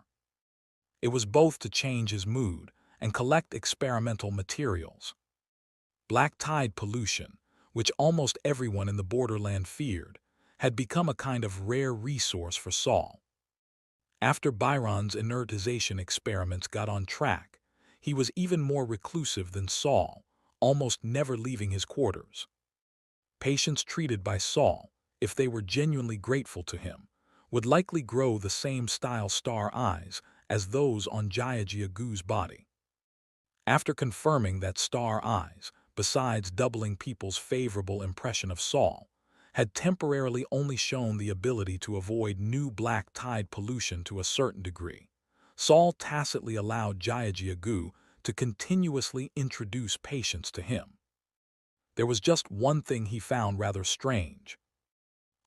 It was both to change his mood and collect experimental materials. Black tide pollution, which almost everyone in the borderland feared, had become a kind of rare resource for Saul. After Byron's inertization experiments got on track, he was even more reclusive than Saul, almost never leaving his quarters. Patients treated by Saul, if they were genuinely grateful to him, would likely grow the same style star eyes as those on Jiajiagu's body. After confirming that star eyes, besides doubling people's favorable impression of Saul, had temporarily only shown the ability to avoid new black tide pollution to a certain degree, Saul tacitly allowed Jiajiagu to continuously introduce patients to him. There was just one thing he found rather strange.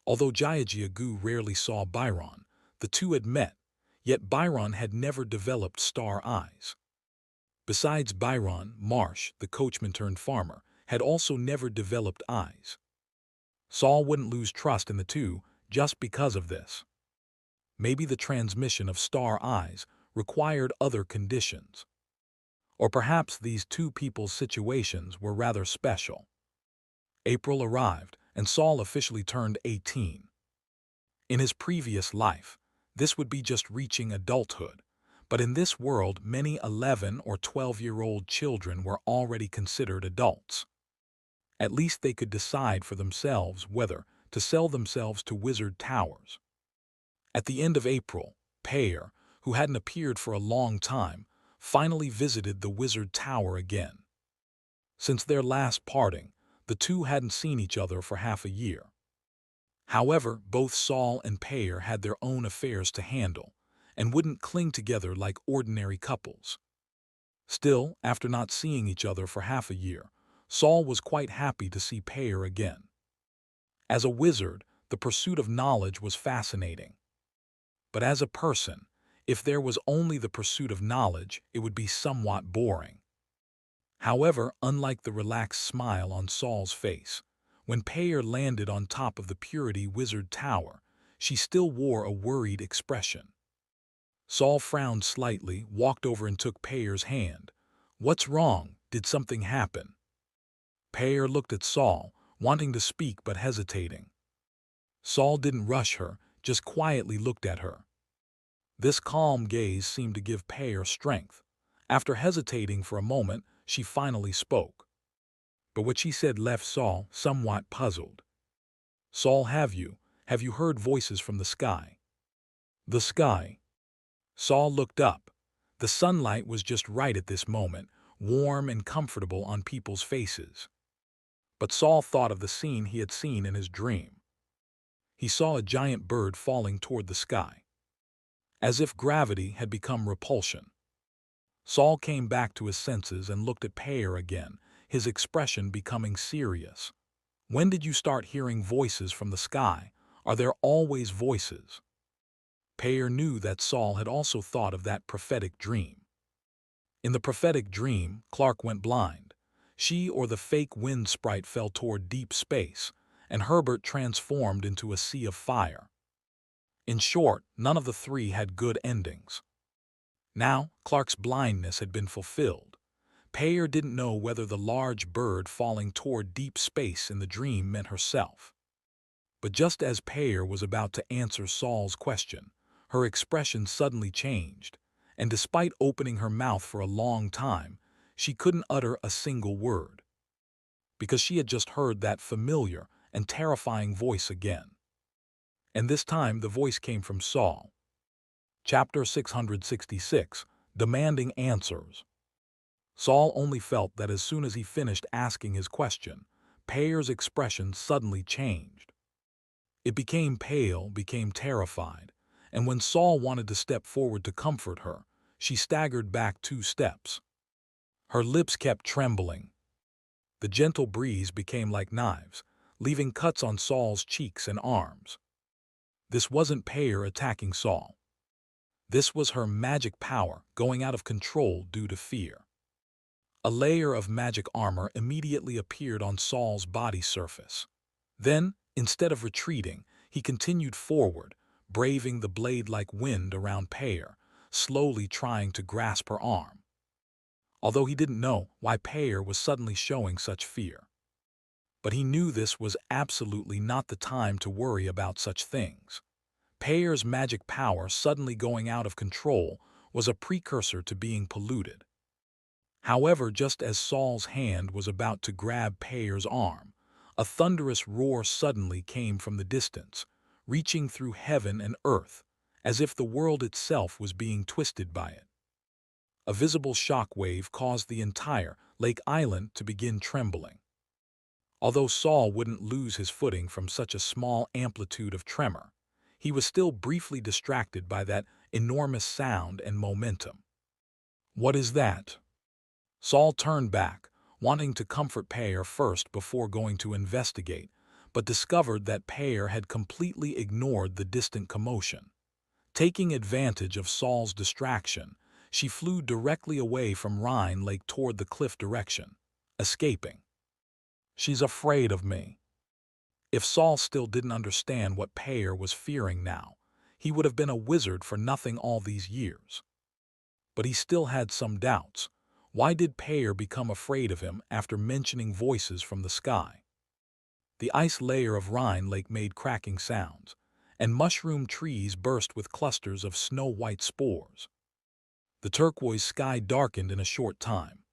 Although Jiajiagu rarely saw Byron, the two had met, yet Byron had never developed star eyes. Besides Byron, Marsh, the coachman-turned-farmer, had also never developed eyes. Saul wouldn't lose trust in the two just because of this. Maybe the transmission of star eyes required other conditions. Or perhaps these two people's situations were rather special. April arrived, and Saul officially turned 18. In his previous life, this would be just reaching adulthood, but in this world many 11 or 12-year-old children were already considered adults. At least they could decide for themselves whether to sell themselves to wizard towers. At the end of April, Peyer, who hadn't appeared for a long time, finally visited the wizard tower again. Since their last parting, the two hadn't seen each other for half a year. However, both Saul and Peyer had their own affairs to handle and wouldn't cling together like ordinary couples. Still, after not seeing each other for half a year, Saul was quite happy to see Peyer again. As a wizard, the pursuit of knowledge was fascinating. But as a person, if there was only the pursuit of knowledge, it would be somewhat boring. However, unlike the relaxed smile on Saul's face, when Peyer landed on top of the Purity Wizard Tower, she still wore a worried expression. Saul frowned slightly, walked over and took Peyer's hand. "What's wrong? Did something happen?" Peyer looked at Saul, wanting to speak but hesitating. Saul didn't rush her, just quietly looked at her. This calm gaze seemed to give Peyer strength. After hesitating for a moment, she finally spoke. But what she said left Saul somewhat puzzled. "Saul, have you heard voices from the sky?" "The sky?" Saul looked up. The sunlight was just right at this moment, warm and comfortable on people's faces. But Saul thought of the scene he had seen in his dream. He saw a giant bird falling toward the sky, as if gravity had become repulsion. Saul came back to his senses and looked at Peyer again, his expression becoming serious. "When did you start hearing voices from the sky? Are there always voices?" Peyer knew that Saul had also thought of that prophetic dream. In the prophetic dream, Clark went blind. She or the fake wind sprite fell toward deep space, and Herbert transformed into a sea of fire. In short, none of the three had good endings. Now, Clark's blindness had been fulfilled. Peyer didn't know whether the large bird falling toward deep space in the dream meant herself. But just as Peyer was about to answer Saul's question, her expression suddenly changed, and despite opening her mouth for a long time, she couldn't utter a single word. Because she had just heard that familiar and terrifying voice again. And this time the voice came from Saul. Chapter 666, Demanding Answers. Saul only felt that as soon as he finished asking his question, Peyer's expression suddenly changed. It became pale, became terrified, and when Saul wanted to step forward to comfort her, she staggered back 2 steps. Her lips kept trembling. The gentle breeze became like knives, leaving cuts on Saul's cheeks and arms. This wasn't Peyer attacking Saul. This was her magic power going out of control due to fear. A layer of magic armor immediately appeared on Saul's body surface. Then, instead of retreating, he continued forward, braving the blade-like wind around Peyer, slowly trying to grasp her arm. Although he didn't know why Peyer was suddenly showing such fear. But he knew this was absolutely not the time to worry about such things. Peyer's magic power suddenly going out of control was a precursor to being polluted. However, just as Saul's hand was about to grab Peyer's arm, a thunderous roar suddenly came from the distance, reaching through heaven and earth, as if the world itself was being twisted by it. A visible shock wave caused the entire Lake Island to begin trembling. Although Saul wouldn't lose his footing from such a small amplitude of tremor, he was still briefly distracted by that enormous sound and momentum. "What is that?" Saul turned back, wanting to comfort Peyer first before going to investigate, but discovered that Peyer had completely ignored the distant commotion. Taking advantage of Saul's distraction, she flew directly away from Rhine Lake toward the cliff direction, escaping. "She's afraid of me." If Saul still didn't understand what Peyer was fearing now, he would have been a wizard for nothing all these years. But he still had some doubts. Why did Peyer become afraid of him after mentioning voices from the sky? The ice layer of Rhine Lake made cracking sounds, and mushroom trees burst with clusters of snow-white spores. The turquoise sky darkened in a short time.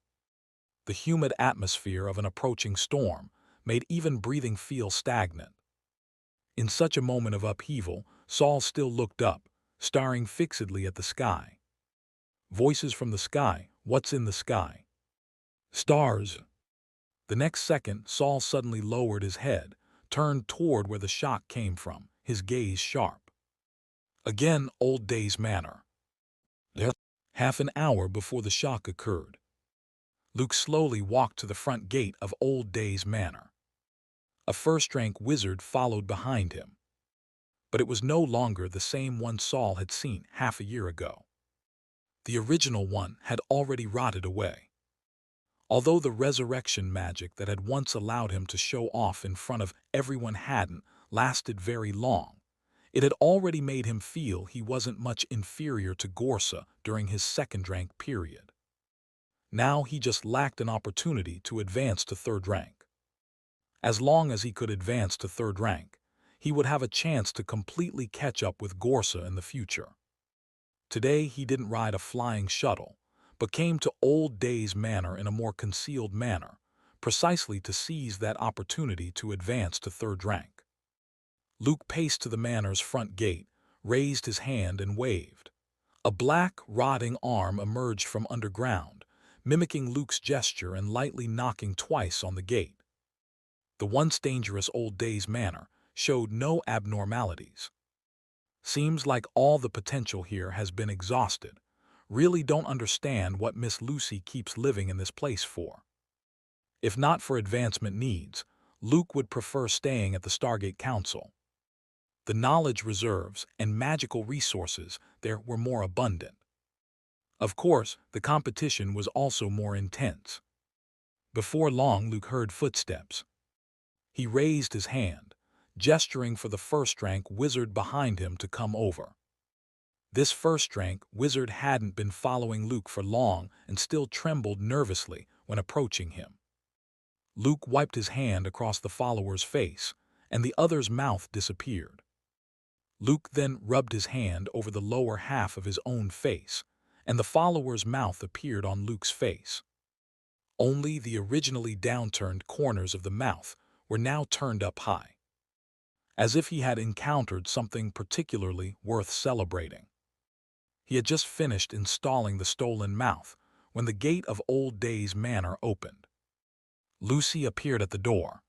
The humid atmosphere of an approaching storm made even breathing feel stagnant. In such a moment of upheaval, Saul still looked up, staring fixedly at the sky. Voices from the sky. What's in the sky? Stars. The next second, Saul suddenly lowered his head, turned toward where the shock came from, his gaze sharp. Again, Old Days Manor. Half an hour before the shock occurred, Luke slowly walked to the front gate of Old Days Manor. A first-rank wizard followed behind him. But it was no longer the same one Saul had seen half a year ago. The original one had already rotted away. Although the resurrection magic that had once allowed him to show off in front of everyone hadn't lasted very long, it had already made him feel he wasn't much inferior to Gorsa during his second-rank period. Now he just lacked an opportunity to advance to third rank. As long as he could advance to third rank, he would have a chance to completely catch up with Gorsa in the future. Today he didn't ride a flying shuttle, but came to Old Days Manor in a more concealed manner, precisely to seize that opportunity to advance to third rank. Luke paced to the manor's front gate, raised his hand and waved. A black, rotting arm emerged from underground, mimicking Luke's gesture and lightly knocking twice on the gate. The once dangerous Old Days Manor showed no abnormalities. Seems like all the potential here has been exhausted. Really don't understand what Miss Lucy keeps living in this place for. If not for advancement needs, Luke would prefer staying at the Stargate Council. The knowledge reserves and magical resources there were more abundant. Of course, the competition was also more intense. Before long, Luke heard footsteps. He raised his hand, gesturing for the first-rank wizard behind him to come over. This first-rank wizard hadn't been following Luke for long and still trembled nervously when approaching him. Luke wiped his hand across the follower's face, and the other's mouth disappeared. Luke then rubbed his hand over the lower half of his own face, and the follower's mouth appeared on Luke's face. Only the originally downturned corners of the mouth were now turned up high, as if he had encountered something particularly worth celebrating. He had just finished installing the stolen mouth when the gate of Old Days Manor opened. Lucy appeared at the door,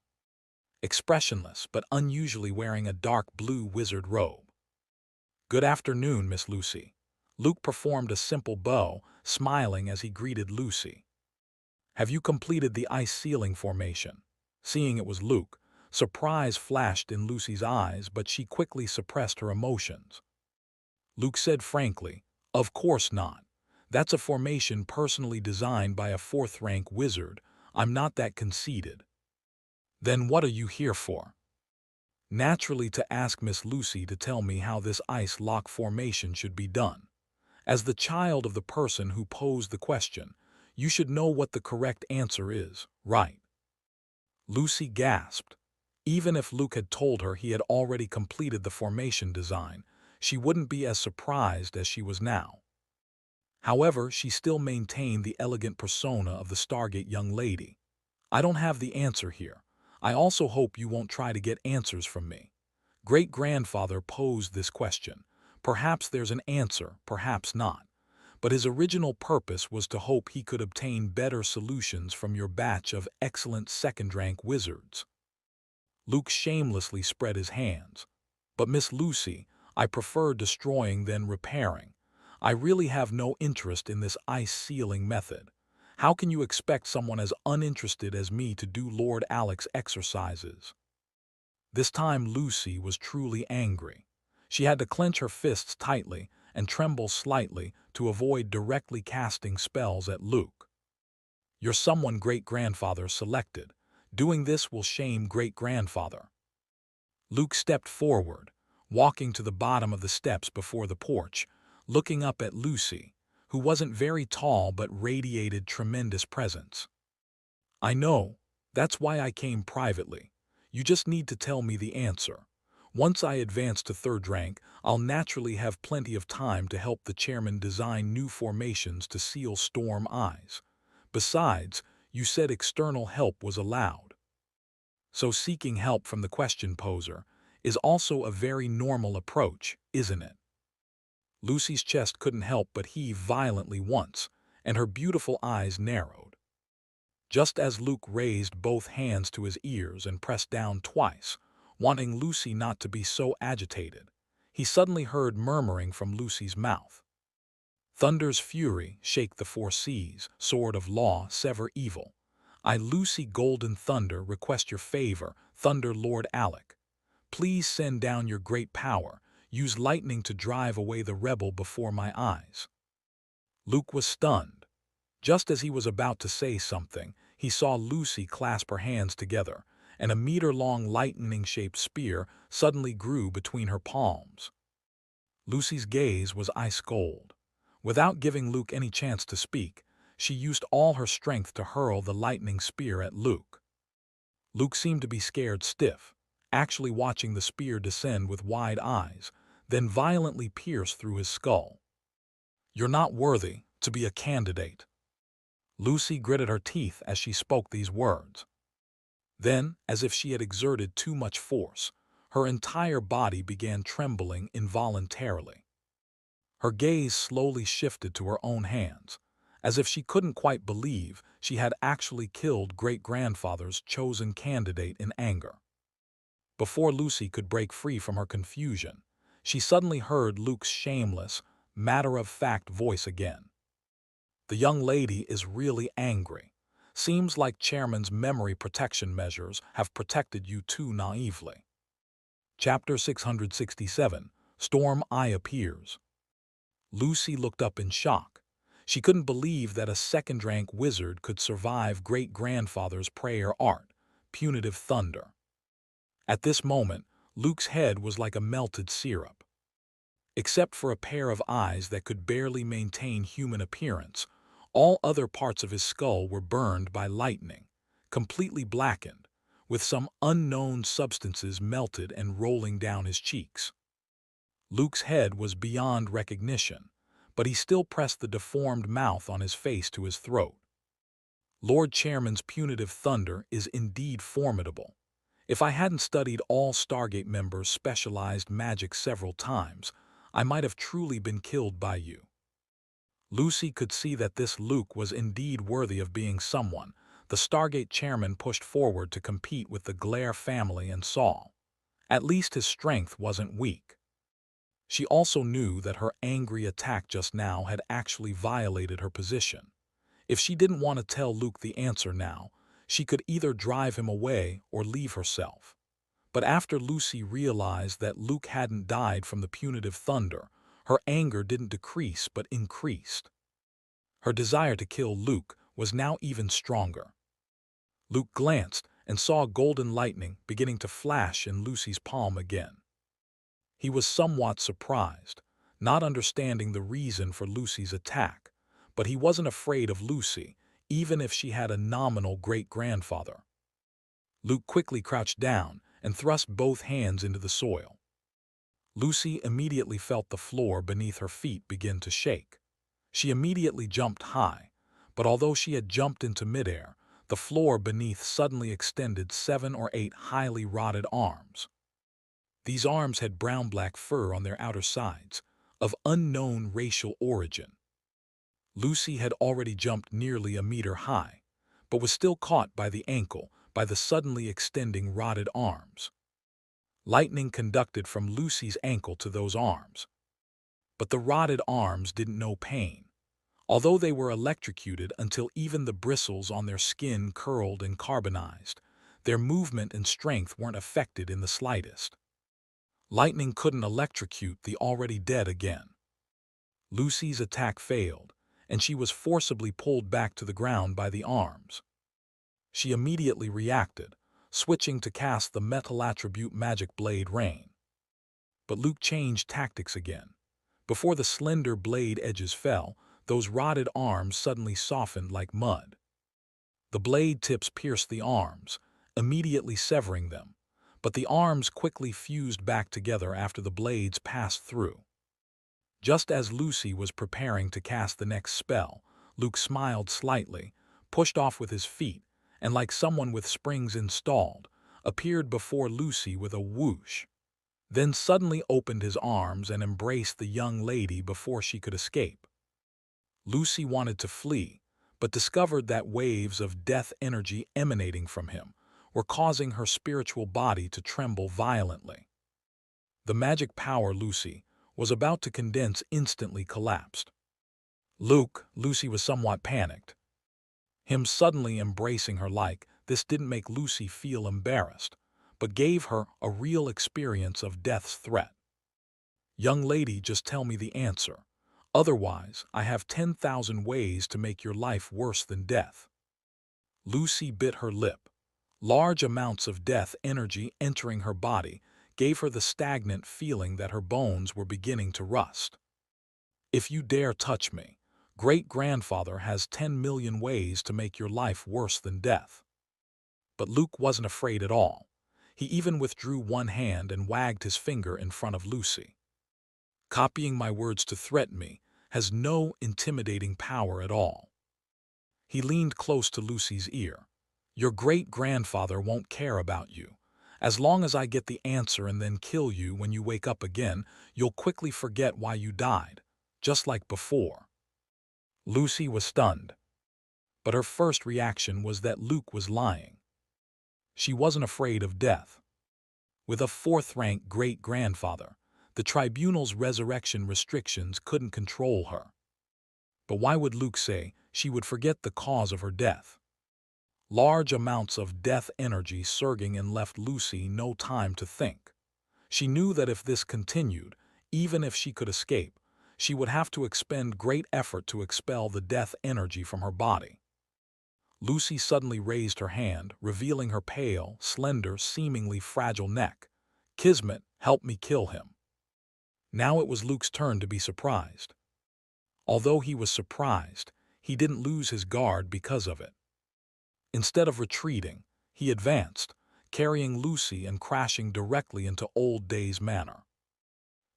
expressionless but unusually wearing a dark blue wizard robe. "Good afternoon, Miss Lucy." Luke performed a simple bow, smiling as he greeted Lucy. "Have you completed the ice ceiling formation?" Seeing it was Luke, surprise flashed in Lucy's eyes, but she quickly suppressed her emotions. Luke said frankly, "Of course not. That's a formation personally designed by a fourth-rank wizard. I'm not that conceited." "Then what are you here for?" "Naturally to ask Miss Lucy to tell me how this ice lock formation should be done. As the child of the person who posed the question, you should know what the correct answer is, right?" Lucy gasped. Even if Luke had told her he had already completed the formation design, she wouldn't be as surprised as she was now. However, she still maintained the elegant persona of the Stargate young lady. "I don't have the answer here. I also hope you won't try to get answers from me. Great-grandfather posed this question. Perhaps there's an answer, perhaps not. But his original purpose was to hope he could obtain better solutions from your batch of excellent second-rank wizards." Luke shamelessly spread his hands. "But Miss Lucy, I prefer destroying than repairing. I really have no interest in this ice sealing method. How can you expect someone as uninterested as me to do Lord Alex exercises?" This time Lucy was truly angry. She had to clench her fists tightly and tremble slightly to avoid directly casting spells at Luke. "You're someone great-grandfather selected. Doing this will shame great-grandfather." Luke stepped forward, walking to the bottom of the steps before the porch, looking up at Lucy, who wasn't very tall but radiated tremendous presence. "I know. That's why I came privately. You just need to tell me the answer. Once I advance to third rank, I'll naturally have plenty of time to help the chairman design new formations to seal storm eyes. Besides, you said external help was allowed. So seeking help from the question poser is also a very normal approach, isn't it? Lucy's chest couldn't help but heave violently once, and her beautiful eyes narrowed. Just as Luke raised both hands to his ears and pressed down twice, wanting Lucy not to be so agitated, he suddenly heard murmuring from Lucy's mouth. Thunder's fury, shake the four seas, sword of law, sever evil. I, Lucy Golden Thunder, request your favor, Thunder Lord Alec. Please send down your great power, use lightning to drive away the rebel before my eyes. Luke was stunned. Just as he was about to say something, he saw Lucy clasp her hands together, and a meter-long lightning-shaped spear suddenly grew between her palms. Lucy's gaze was ice cold. Without giving Luke any chance to speak, she used all her strength to hurl the lightning spear at Luke. Luke seemed to be scared stiff, actually watching the spear descend with wide eyes, then violently pierce through his skull. You're not worthy to be a candidate. Lucy gritted her teeth as she spoke these words. Then, as if she had exerted too much force, her entire body began trembling involuntarily. Her gaze slowly shifted to her own hands, as if she couldn't quite believe she had actually killed great-grandfather's chosen candidate in anger. Before Lucy could break free from her confusion, she suddenly heard Luke's shameless, matter-of-fact voice again. The young lady is really angry. Seems like Chairman's memory protection measures have protected you too naively. Chapter 667, Storm Eye appears. Lucy looked up in shock. She couldn't believe that a second-rank wizard could survive great-grandfather's prayer art, punitive thunder. At this moment, Luke's head was like a melted syrup. Except for a pair of eyes that could barely maintain human appearance, all other parts of his skull were burned by lightning, completely blackened, with some unknown substances melted and rolling down his cheeks. Luke's head was beyond recognition, but he still pressed the deformed mouth on his face to his throat. Lord Chairman's punitive thunder is indeed formidable. If I hadn't studied all Stargate members' specialized magic several times, I might have truly been killed by you. Lucy could see that this Luke was indeed worthy of being someone the Stargate chairman pushed forward to compete with the Glare family and Saul. At least his strength wasn't weak. She also knew that her angry attack just now had actually violated her position. If she didn't want to tell Luke the answer now, she could either drive him away or leave herself. But after Lucy realized that Luke hadn't died from the punitive thunder, her anger didn't decrease but increased. Her desire to kill Luke was now even stronger. Luke glanced and saw golden lightning beginning to flash in Lucy's palm again. He was somewhat surprised, not understanding the reason for Lucy's attack, but he wasn't afraid of Lucy, even if she had a nominal great-grandfather. Luke quickly crouched down and thrust both hands into the soil. Lucy immediately felt the floor beneath her feet begin to shake. She immediately jumped high, but although she had jumped into midair, the floor beneath suddenly extended 7 or 8 highly rotted arms. These arms had brown-black fur on their outer sides, of unknown racial origin. Lucy had already jumped nearly a meter high, but was still caught by the ankle by the suddenly extending rotted arms. Lightning conducted from Lucy's ankle to those arms. But the rotted arms didn't know pain, although they were electrocuted until even the bristles on their skin curled and carbonized. Their movement and strength weren't affected in the slightest. Lightning couldn't electrocute the already dead again. Lucy's attack failed, and she was forcibly pulled back to the ground by the arms. She immediately reacted, switching to cast the metal attribute Magic Blade Rain. But Luke changed tactics again. Before the slender blade edges fell, those rotted arms suddenly softened like mud. The blade tips pierced the arms, immediately severing them, but the arms quickly fused back together after the blades passed through. Just as Lucy was preparing to cast the next spell, Luke smiled slightly, pushed off with his feet, and like someone with springs installed, appeared before Lucy with a whoosh. Then suddenly opened his arms and embraced the young lady before she could escape. Lucy wanted to flee, but discovered that waves of death energy emanating from him were causing her spiritual body to tremble violently. The magic power Lucy was about to condense instantly collapsed. Lucy was somewhat panicked. Him suddenly embracing her like this didn't make Lucy feel embarrassed, but gave her a real experience of death's threat. Young lady, just tell me the answer. Otherwise, I have 10,000 ways to make your life worse than death. Lucy bit her lip. Large amounts of death energy entering her body gave her the stagnant feeling that her bones were beginning to rust. If you dare touch me, great-grandfather has 10 million ways to make your life worse than death. But Luke wasn't afraid at all. He even withdrew one hand and wagged his finger in front of Lucy. Copying my words to threaten me has no intimidating power at all. He leaned close to Lucy's ear. Your great-grandfather won't care about you. As long as I get the answer and then kill you when you wake up again, you'll quickly forget why you died, just like before. Lucy was stunned, but her first reaction was that Luke was lying. She wasn't afraid of death. With a fourth-rank great-grandfather, the tribunal's resurrection restrictions couldn't control her. But why would Luke say she would forget the cause of her death? Large amounts of death energy surging in left Lucy no time to think. She knew that if this continued, even if she could escape, she would have to expend great effort to expel the death energy from her body. Lucy suddenly raised her hand, revealing her pale, slender, seemingly fragile neck. Kismet, help me kill him. Now it was Luke's turn to be surprised. Although he was surprised, he didn't lose his guard because of it. Instead of retreating, he advanced, carrying Lucy and crashing directly into Old Days Manor.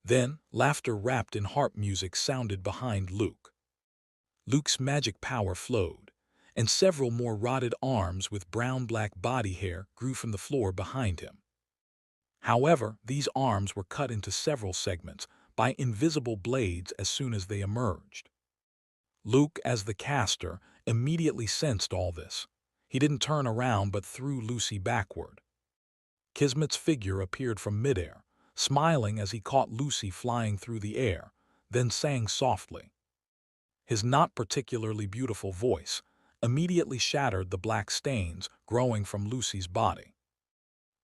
Then, laughter wrapped in harp music sounded behind Luke. Luke's magic power flowed, and several more rotted arms with brown-black body hair grew from the floor behind him. However, these arms were cut into several segments by invisible blades as soon as they emerged. Luke, as the caster, immediately sensed all this. He didn't turn around but threw Lucy backward. Kismet's figure appeared from midair, smiling as he caught Lucy flying through the air, then sang softly. His not particularly beautiful voice immediately shattered the black stains growing from Lucy's body.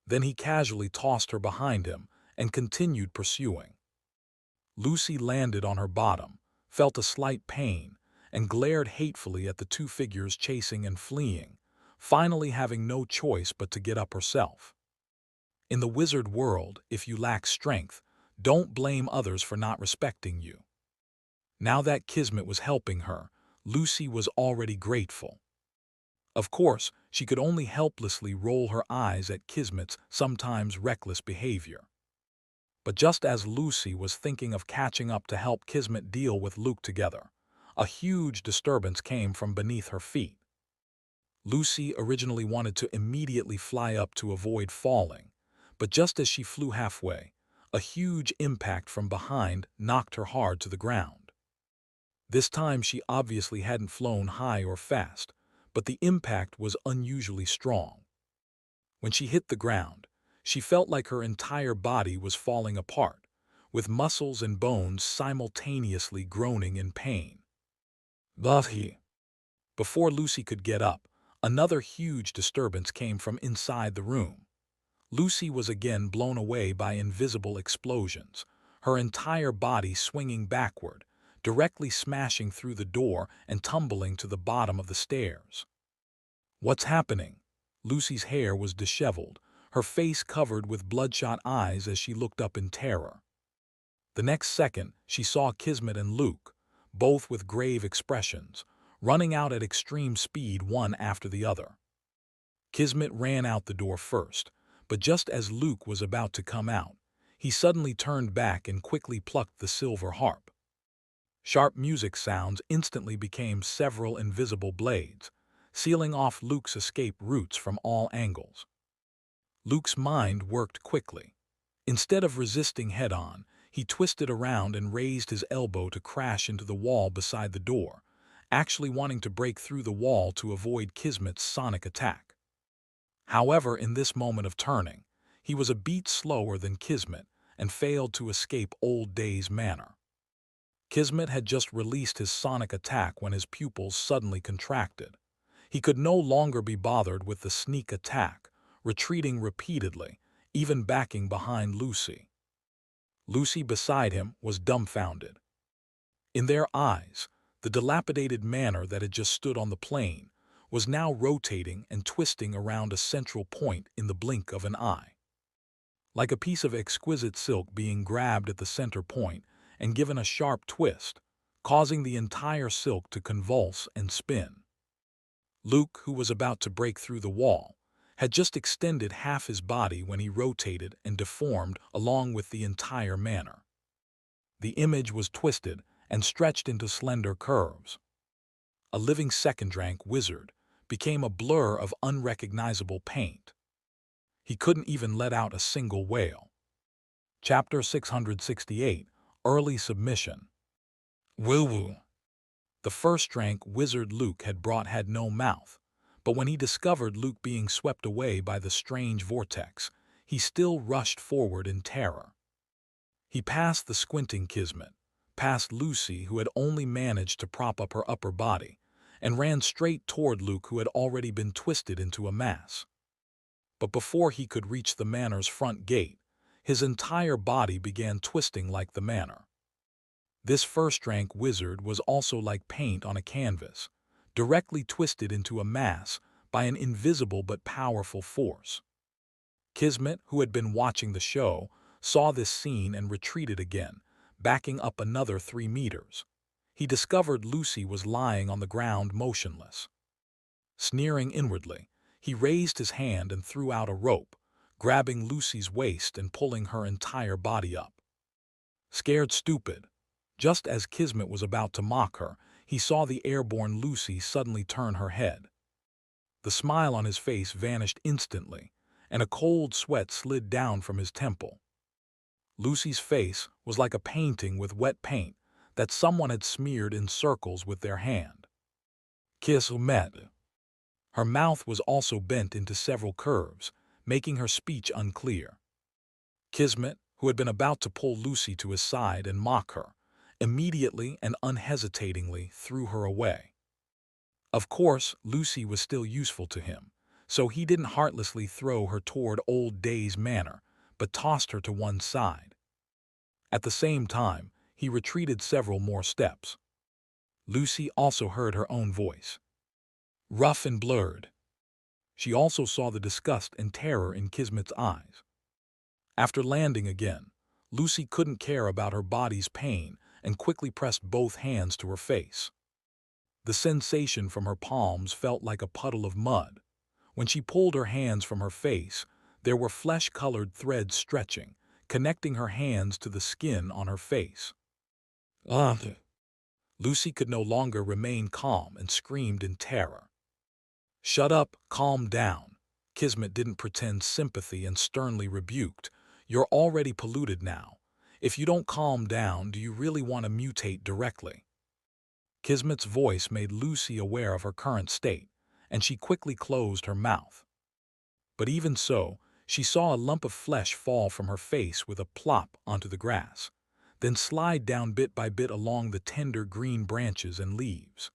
Then he casually tossed her behind him and continued pursuing. Lucy landed on her bottom, felt a slight pain, and glared hatefully at the two figures chasing and fleeing, finally having no choice but to get up herself. In the wizard world, if you lack strength, don't blame others for not respecting you. Now that Kismet was helping her, Lucy was already grateful. Of course, she could only helplessly roll her eyes at Kismet's sometimes reckless behavior. But just as Lucy was thinking of catching up to help Kismet deal with Luke together, a huge disturbance came from beneath her feet. Lucy originally wanted to immediately fly up to avoid falling, but just as she flew halfway, a huge impact from behind knocked her hard to the ground. This time she obviously hadn't flown high or fast, but the impact was unusually strong. When she hit the ground, she felt like her entire body was falling apart, with muscles and bones simultaneously groaning in pain. Before Lucy could get up, another huge disturbance came from inside the room. Lucy was again blown away by invisible explosions, her entire body swinging backward, directly smashing through the door and tumbling to the bottom of the stairs. What's happening? Lucy's hair was disheveled, her face covered with bloodshot eyes as she looked up in terror. The next second, she saw Kismet and Luke, both with grave expressions, running out at extreme speed one after the other. Kismet ran out the door first, But just as Luke was about to come out, he suddenly turned back and quickly plucked the silver harp. Sharp music sounds instantly became several invisible blades, sealing off Luke's escape routes from all angles. Luke's mind worked quickly. Instead of resisting head-on, he twisted around and raised his elbow to crash into the wall beside the door, actually wanting to break through the wall to avoid Kismet's sonic attack. However, in this moment of turning, he was a beat slower than Kismet and failed to escape Old Day's manner. Kismet had just released his sonic attack when his pupils suddenly contracted. He could no longer be bothered with the sneak attack, retreating repeatedly, even backing behind Lucy. Lucy beside him was dumbfounded. In their eyes, the dilapidated manor that had just stood on the plain was now rotating and twisting around a central point in the blink of an eye. Like a piece of exquisite silk being grabbed at the center point and given a sharp twist, causing the entire silk to convulse and spin. Luke, who was about to break through the wall, had just extended half his body when he rotated and deformed along with the entire manor. The image was twisted and stretched into slender curves. A living second-rank wizard became a blur of unrecognizable paint. He couldn't even let out a single wail. Chapter 668, Early Submission. Woo-woo. The first-rank wizard Luke had brought had no mouth, but when he discovered Luke being swept away by the strange vortex, he still rushed forward in terror. He passed the squinting Kismet, past Lucy, who had only managed to prop up her upper body, and ran straight toward Luke, who had already been twisted into a mass. But before he could reach the manor's front gate, his entire body began twisting like the manor. This first-rank wizard was also like paint on a canvas, directly twisted into a mass by an invisible but powerful force. Kismet, who had been watching the show, saw this scene and retreated again, backing up another 3 meters. He discovered Lucy was lying on the ground motionless. Sneering inwardly, he raised his hand and threw out a rope, grabbing Lucy's waist and pulling her entire body up. Scared stupid, just as Kismet was about to mock her, he saw the airborne Lucy suddenly turn her head. The smile on his face vanished instantly, and a cold sweat slid down from his temple. Lucy's face was like a painting with wet paint that someone had smeared in circles with their hand. Kismet. Her mouth was also bent into several curves, making her speech unclear. Kismet, who had been about to pull Lucy to his side and mock her, immediately and unhesitatingly threw her away. Of course, Lucy was still useful to him, so he didn't heartlessly throw her toward Old Day's manor, but tossed her to one side. At the same time, he retreated several more steps. Lucy also heard her own voice, rough and blurred. She also saw the disgust and terror in Kismet's eyes. After landing again, Lucy couldn't care about her body's pain and quickly pressed both hands to her face. The sensation from her palms felt like a puddle of mud. When she pulled her hands from her face, there were flesh-colored threads stretching, connecting her hands to the skin on her face. Ugh. Lucy could no longer remain calm and screamed in terror. Shut up, calm down. Kismet didn't pretend sympathy and sternly rebuked. You're already polluted now. If you don't calm down, do you really want to mutate directly? Kismet's voice made Lucy aware of her current state, and she quickly closed her mouth. But even so, she saw a lump of flesh fall from her face with a plop onto the grass, then slide down bit by bit along the tender green branches and leaves.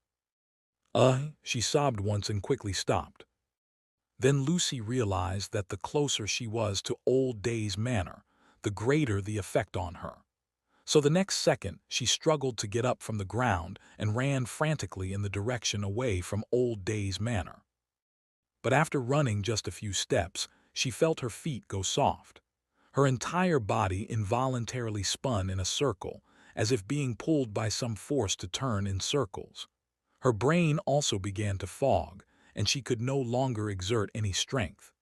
She sobbed once and quickly stopped. Then Lucy realized that the closer she was to Old Day's manor, the greater the effect on her. So the next second, she struggled to get up from the ground and ran frantically in the direction away from Old Day's manor. But after running just a few steps, she felt her feet go soft. Her entire body involuntarily spun in a circle, as if being pulled by some force to turn in circles. Her brain also began to fog, and she could no longer exert any strength.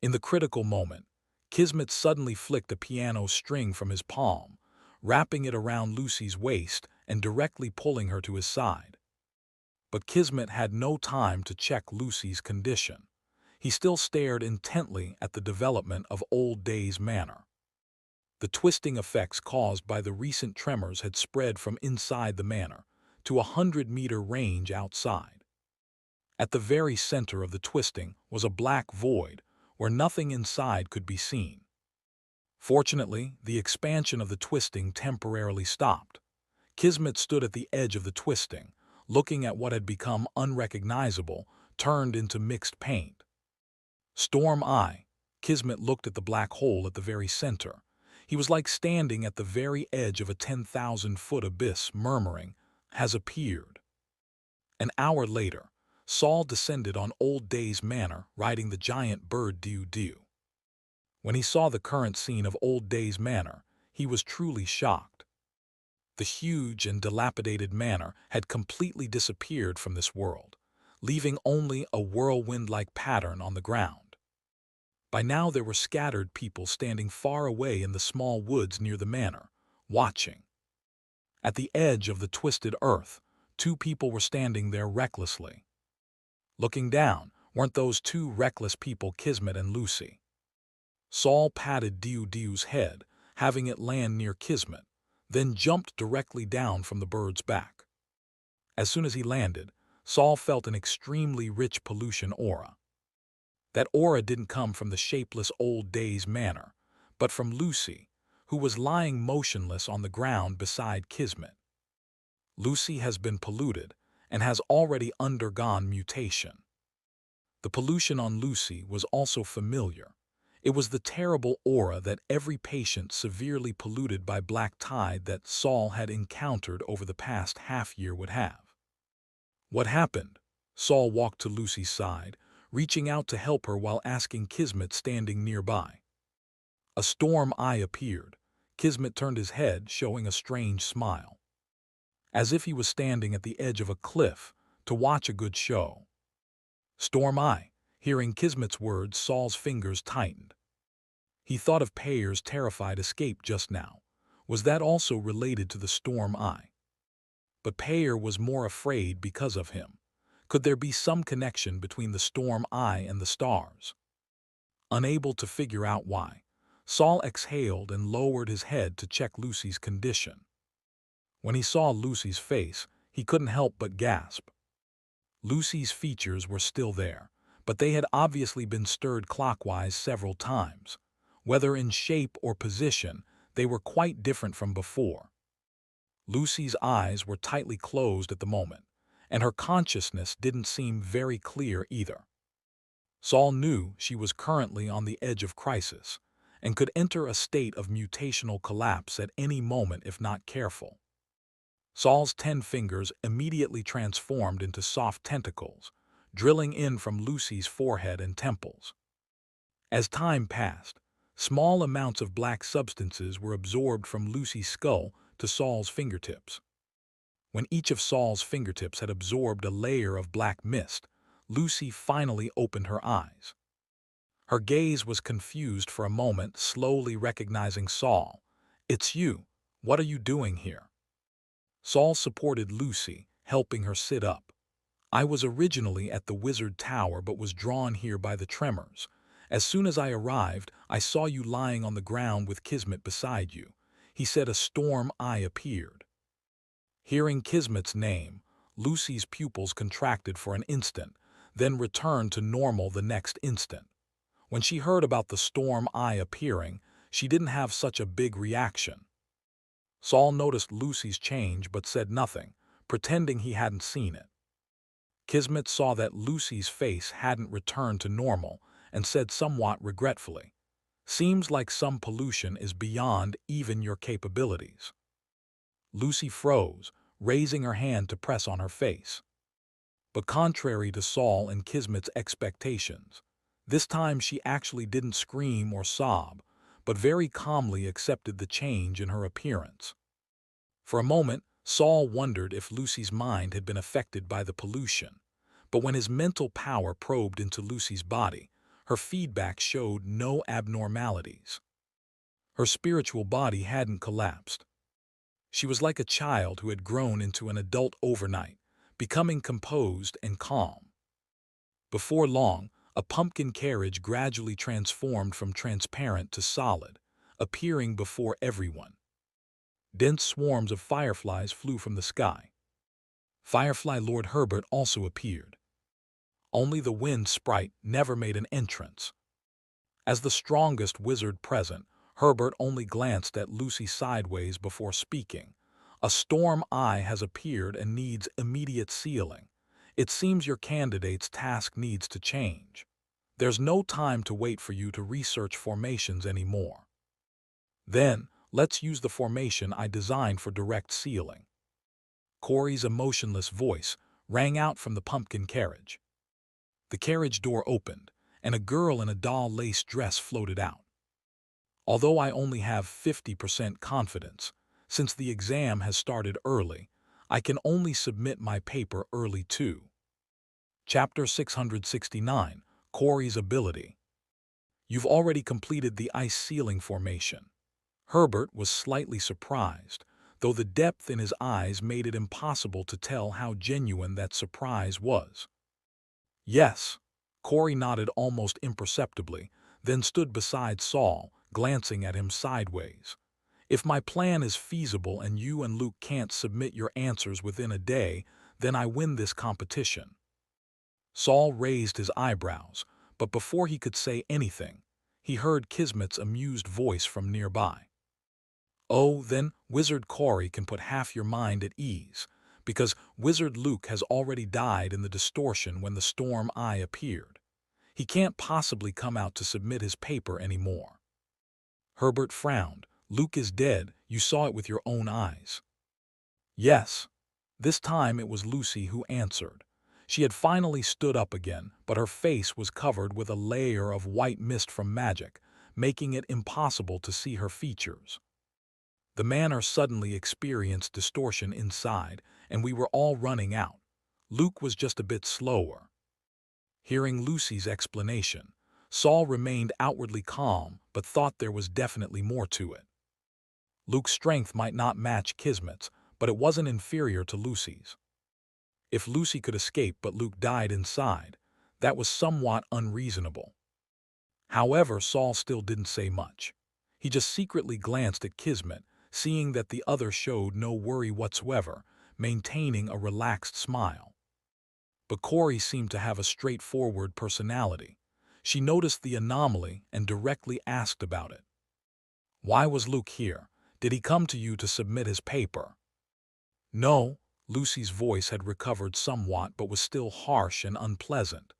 In the critical moment, Kismet suddenly flicked a piano string from his palm, wrapping it around Lucy's waist and directly pulling her to his side. But Kismet had no time to check Lucy's condition. He still stared intently at the development of Old Days Manor. The twisting effects caused by the recent tremors had spread from inside the manor to a 100-meter range outside. At the very center of the twisting was a black void where nothing inside could be seen. Fortunately, the expansion of the twisting temporarily stopped. Kismet stood at the edge of the twisting, looking at what had become unrecognizable, turned into mixed paint. Storm Eye. Kismet looked at the black hole at the very center. He was like standing at the very edge of a 10,000-foot abyss, murmuring, "Has appeared." An hour later, Saul descended on Old Days Manor, riding the giant bird Dew. When he saw the current scene of Old Days Manor, he was truly shocked. The huge and dilapidated manor had completely disappeared from this world, leaving only a whirlwind-like pattern on the ground. By now there were scattered people standing far away in the small woods near the manor, watching. At the edge of the twisted earth, two people were standing there recklessly. Looking down, weren't those two reckless people Kismet and Lucy? Saul patted Dew's head, having it land near Kismet, then jumped directly down from the bird's back. As soon as he landed, Saul felt an extremely rich pollution aura. That aura didn't come from the shapeless Old Days Manor, but from Lucy, who was lying motionless on the ground beside Kismet. Lucy has been polluted and has already undergone mutation. The pollution on Lucy was also familiar. It was the terrible aura that every patient severely polluted by black tide that Saul had encountered over the past half-year would have. What happened? Saul walked to Lucy's side, reaching out to help her while asking Kismet standing nearby. A Storm Eye appeared. Kismet turned his head, showing a strange smile, as if he was standing at the edge of a cliff to watch a good show. Storm Eye. Hearing Kismet's words, Saul's fingers tightened. He thought of Payer's terrified escape just now. Was that also related to the Storm Eye? But Payer was more afraid because of him. Could there be some connection between the Storm Eye and the stars? Unable to figure out why, Saul exhaled and lowered his head to check Lucy's condition. When he saw Lucy's face, he couldn't help but gasp. Lucy's features were still there, but they had obviously been stirred clockwise several times. Whether in shape or position, they were quite different from before. Lucy's eyes were tightly closed at the moment, and her consciousness didn't seem very clear either. Saul knew she was currently on the edge of crisis and could enter a state of mutational collapse at any moment if not careful. Saul's 10 fingers immediately transformed into soft tentacles, drilling in from Lucy's forehead and temples. As time passed, small amounts of black substances were absorbed from Lucy's skull to Saul's fingertips. When each of Saul's fingertips had absorbed a layer of black mist, Lucy finally opened her eyes. Her gaze was confused for a moment, slowly recognizing Saul. "It's you. What are you doing here?" Saul supported Lucy, helping her sit up. "I was originally at the Wizard Tower but was drawn here by the tremors. As soon as I arrived, I saw you lying on the ground with Kismet beside you." He said. A Storm Eye appeared. Hearing Kismet's name, Lucy's pupils contracted for an instant, then returned to normal the next instant. When she heard about the Storm Eye appearing, she didn't have such a big reaction. Saul noticed Lucy's change but said nothing, pretending he hadn't seen it. Kismet saw that Lucy's face hadn't returned to normal and said somewhat regretfully, "Seems like some pollution is beyond even your capabilities." Lucy froze, raising her hand to press on her face. But contrary to Saul and Kismet's expectations, this time she actually didn't scream or sob, but very calmly accepted the change in her appearance. For a moment, Saul wondered if Lucy's mind had been affected by the pollution, but when his mental power probed into Lucy's body, her feedback showed no abnormalities. Her spiritual body hadn't collapsed. She was like a child who had grown into an adult overnight, becoming composed and calm. Before long, a pumpkin carriage gradually transformed from transparent to solid, appearing before everyone. Dense swarms of fireflies flew from the sky. Firefly Lord Herbert also appeared. Only the wind sprite never made an entrance. As the strongest wizard present, Herbert only glanced at Lucy sideways before speaking. "A storm eye has appeared and needs immediate sealing. It seems your candidate's task needs to change. There's no time to wait for you to research formations anymore. Then, let's use the formation I designed for direct sealing." Corey's emotionless voice rang out from the pumpkin carriage. The carriage door opened, and a girl in a doll lace dress floated out. "Although I only have 50% confidence, since the exam has started early, I can only submit my paper early too." Chapter 669, Corey's Ability. "You've already completed the ice sealing formation." Herbert was slightly surprised, though the depth in his eyes made it impossible to tell how genuine that surprise was. "Yes." Corey nodded almost imperceptibly, then stood beside Saul, glancing at him sideways. "If my plan is feasible and you and Luke can't submit your answers within a day, then I win this competition." Saul raised his eyebrows, but before he could say anything, he heard Kismet's amused voice from nearby. "Oh, then Wizard Corey can put half your mind at ease, because Wizard Luke has already died in the distortion when the storm eye appeared. He can't possibly come out to submit his paper anymore." Herbert frowned. "Luke is dead, you saw it with your own eyes." "Yes." This time it was Lucy who answered. She had finally stood up again, but her face was covered with a layer of white mist from magic, making it impossible to see her features. "The manor suddenly experienced distortion inside, and we were all running out. Luke was just a bit slower." Hearing Lucy's explanation, Saul remained outwardly calm but thought there was definitely more to it. Luke's strength might not match Kismet's, but it wasn't inferior to Lucy's. If Lucy could escape but Luke died inside, that was somewhat unreasonable. However, Saul still didn't say much. He just secretly glanced at Kismet, seeing that the other showed no worry whatsoever, maintaining a relaxed smile. But Corey seemed to have a straightforward personality. She noticed the anomaly and directly asked about it. "Why was Luke here? Did he come to you to submit his paper?" "No." Lucy's voice had recovered somewhat but was still harsh and unpleasant.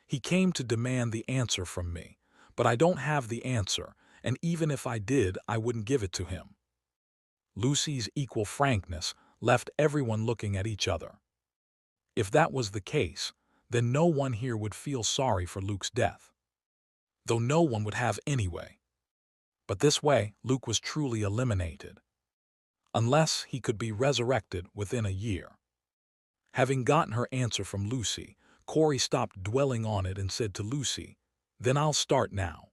"He came to demand the answer from me, but I don't have the answer, and even if I did, I wouldn't give it to him." Lucy's equal frankness left everyone looking at each other. If that was the case, then no one here would feel sorry for Luke's death. Though no one would have anyway. But this way, Luke was truly eliminated. Unless he could be resurrected within a year. Having gotten her answer from Lucy, Corey stopped dwelling on it and said to Lucy, "Then I'll start now."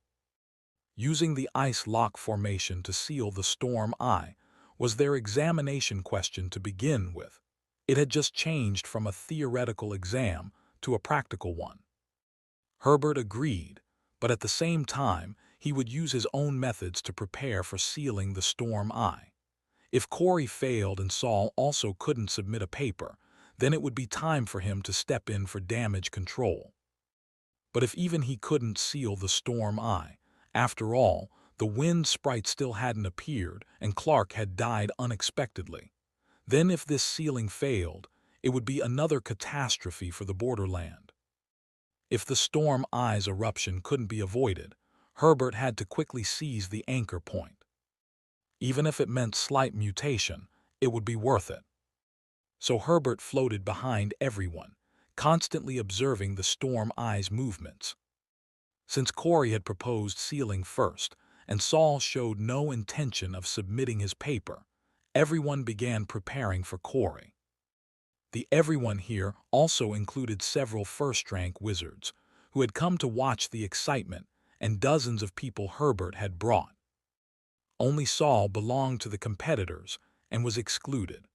Using the ice lock formation to seal the storm eye was their examination question to begin with. It had just changed from a theoretical exam to a practical one. Herbert agreed, but at the same time, he would use his own methods to prepare for sealing the storm eye. If Corey failed and Saul also couldn't submit a paper, then it would be time for him to step in for damage control. But if even he couldn't seal the storm eye, after all, the wind sprite still hadn't appeared and Clark had died unexpectedly. Then if this sealing failed, it would be another catastrophe for the borderland. If the storm eye's eruption couldn't be avoided, Herbert had to quickly seize the anchor point. Even if it meant slight mutation, it would be worth it. So Herbert floated behind everyone, constantly observing the storm eye's movements. Since Corey had proposed sealing first, and Saul showed no intention of submitting his paper, everyone began preparing for Corey. The everyone here also included several first-rank wizards, who had come to watch the excitement, and dozens of people Herbert had brought. Only Saul belonged to the competitors and was excluded.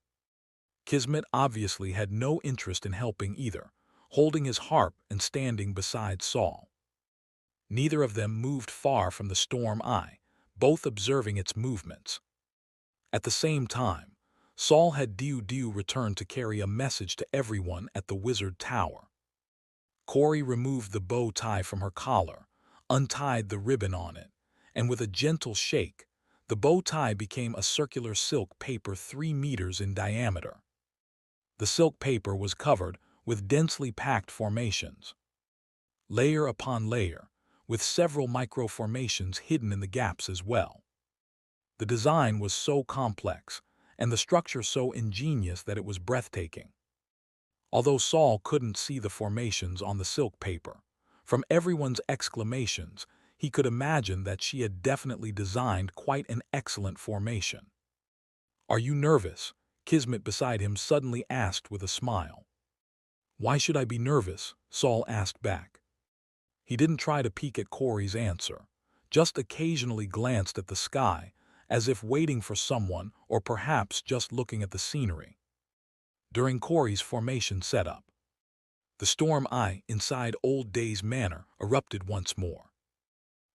Kismet obviously had no interest in helping either, holding his harp and standing beside Saul. Neither of them moved far from the storm eye, both observing its movements. At the same time, Saul had Diu return to carry a message to everyone at the Wizard Tower. Corey removed the bow tie from her collar, untied the ribbon on it, and with a gentle shake, the bow tie became a circular silk paper 3 meters in diameter. The silk paper was covered with densely packed formations, layer upon layer, with several microformations hidden in the gaps as well. The design was so complex, and the structure so ingenious that it was breathtaking. Although Saul couldn't see the formations on the silk paper, from everyone's exclamations, he could imagine that she had definitely designed quite an excellent formation. "Are you nervous?" Kismet beside him suddenly asked with a smile. "Why should I be nervous?" Saul asked back. He didn't try to peek at Corey's answer, just occasionally glanced at the sky, as if waiting for someone or perhaps just looking at the scenery. During Corey's formation setup, the storm eye inside Old Days Manor erupted once more.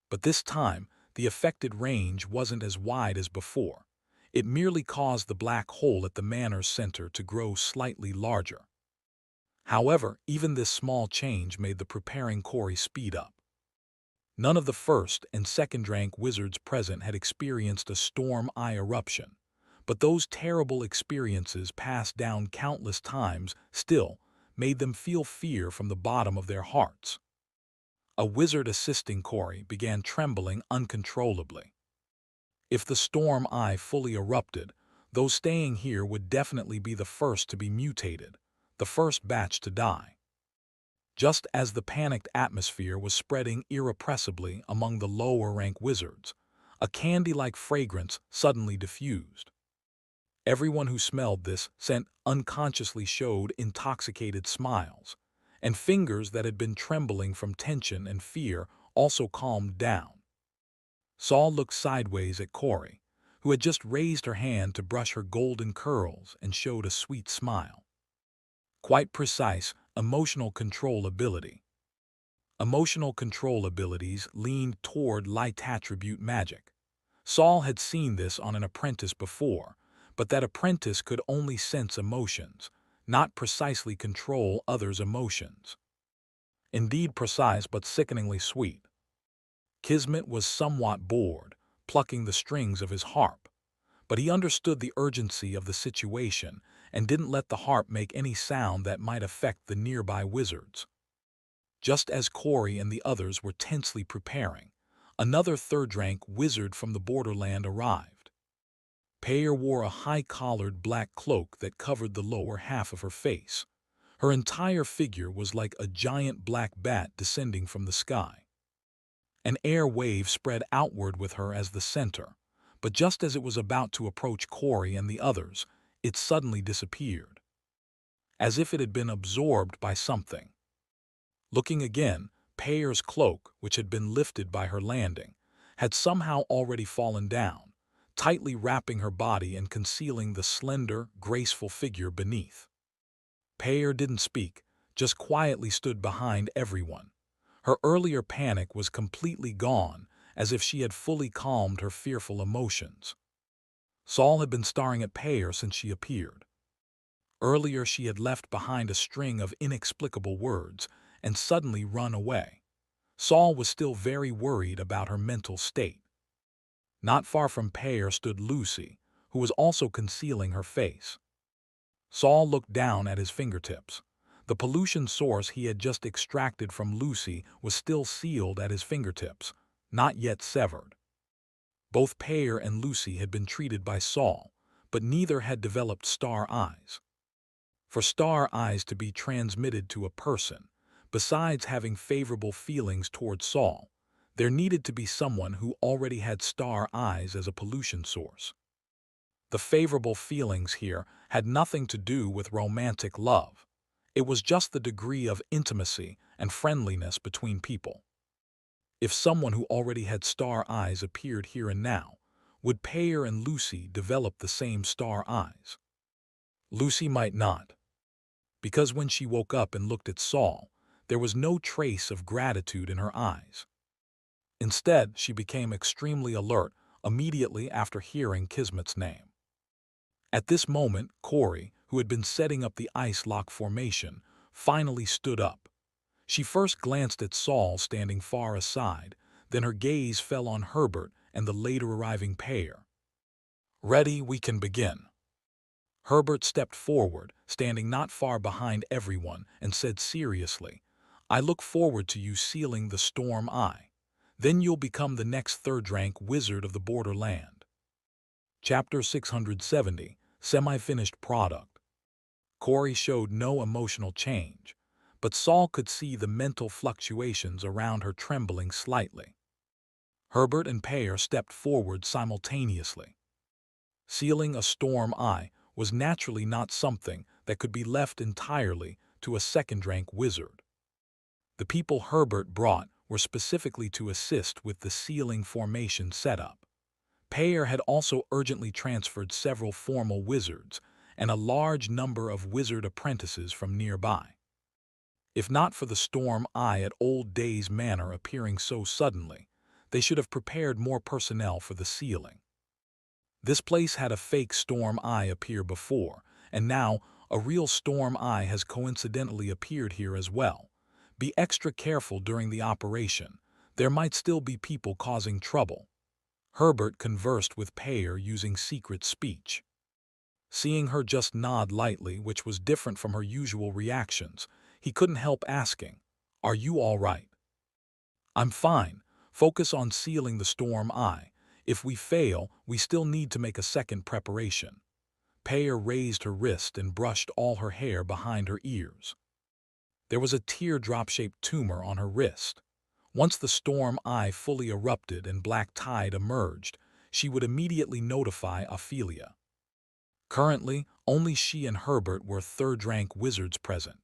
But this time, the affected range wasn't as wide as before. It merely caused the black hole at the manor's center to grow slightly larger. However, even this small change made the preparing Corey speed up. None of the first and second rank wizards present had experienced a storm eye eruption, but those terrible experiences passed down countless times still made them feel fear from the bottom of their hearts. A wizard assisting Corey began trembling uncontrollably. If the storm eye fully erupted, those staying here would definitely be the first to be mutated, the first batch to die. Just as the panicked atmosphere was spreading irrepressibly among the lower-rank wizards, a candy-like fragrance suddenly diffused. Everyone who smelled this scent unconsciously showed intoxicated smiles, and fingers that had been trembling from tension and fear also calmed down. Saul looked sideways at Corey, who had just raised her hand to brush her golden curls and showed a sweet smile. Quite precise, emotional control ability. Emotional control abilities leaned toward light attribute magic. Saul had seen this on an apprentice before, but that apprentice could only sense emotions, not precisely control others' emotions. Indeed precise but sickeningly sweet. Kismet was somewhat bored, plucking the strings of his harp, but he understood the urgency of the situation and didn't let the harp make any sound that might affect the nearby wizards. Just as Corey and the others were tensely preparing, another third-rank wizard from the borderland arrived. Payer wore a high-collared black cloak that covered the lower half of her face. Her entire figure was like a giant black bat descending from the sky. An air wave spread outward with her as the center, but just as it was about to approach Corey and the others, it suddenly disappeared, as if it had been absorbed by something. Looking again, Payer's cloak, which had been lifted by her landing, had somehow already fallen down, tightly wrapping her body and concealing the slender, graceful figure beneath. Payer didn't speak, just quietly stood behind everyone. Her earlier panic was completely gone, as if she had fully calmed her fearful emotions. Saul had been staring at Payer since she appeared. Earlier she had left behind a string of inexplicable words and suddenly run away. Saul was still very worried about her mental state. Not far from Payer stood Lucy, who was also concealing her face. Saul looked down at his fingertips. The pollution source he had just extracted from Lucy was still sealed at his fingertips, not yet severed. Both Payer and Lucy had been treated by Saul, but neither had developed star eyes. For star eyes to be transmitted to a person, besides having favorable feelings toward Saul, there needed to be someone who already had star eyes as a pollution source. The favorable feelings here had nothing to do with romantic love. It was just the degree of intimacy and friendliness between people. If someone who already had star eyes appeared here and now, would Payer and Lucy develop the same star eyes? Lucy might not, because when she woke up and looked at Saul, there was no trace of gratitude in her eyes. Instead, she became extremely alert immediately after hearing Kismet's name. At this moment, Corey, who had been setting up the ice lock formation, finally stood up. She first glanced at Saul standing far aside, then her gaze fell on Herbert and the later arriving Payer. "Ready, we can begin." Herbert stepped forward, standing not far behind everyone, and said seriously, "I look forward to you sealing the Storm Eye. Then you'll become the next third-rank wizard of the Borderland." Chapter 670, Semi-Finished Product. Corey showed no emotional change, but Saul could see the mental fluctuations around her trembling slightly. Herbert and Payer stepped forward simultaneously. Sealing a Storm Eye was naturally not something that could be left entirely to a second-rank wizard. The people Herbert brought were specifically to assist with the sealing formation setup. Payer had also urgently transferred several formal wizards and a large number of wizard apprentices from nearby. If not for the Storm Eye at Old Days Manor appearing so suddenly, they should have prepared more personnel for the sealing. This place had a fake Storm Eye appear before, and now a real Storm Eye has coincidentally appeared here as well. Be extra careful during the operation. There might still be people causing trouble. Herbert conversed with Payer using secret speech. Seeing her just nod lightly, which was different from her usual reactions, he couldn't help asking, "Are you all right?" "I'm fine. Focus on sealing the Storm Eye. If we fail, we still need to make a second preparation." Payer raised her wrist and brushed all her hair behind her ears. There was a teardrop-shaped tumor on her wrist. Once the Storm Eye fully erupted and black tide emerged, she would immediately notify Ophelia. Currently, only she and Herbert were third-rank wizards present.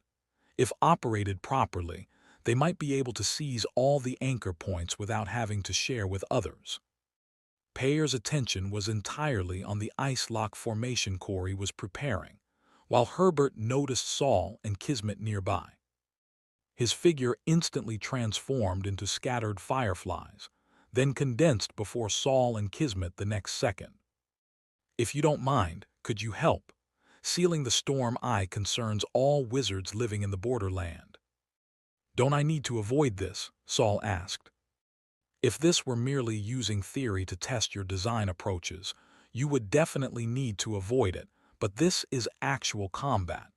If operated properly, they might be able to seize all the anchor points without having to share with others. Payer's attention was entirely on the ice lock formation Corey was preparing, while Herbert noticed Saul and Kismet nearby. His figure instantly transformed into scattered fireflies, then condensed before Saul and Kismet the next second. "If you don't mind, could you help? Sealing the Storm Eye concerns all wizards living in the Borderland." "Don't I need to avoid this?" Saul asked. "If this were merely using theory to test your design approaches, you would definitely need to avoid it, but this is actual combat.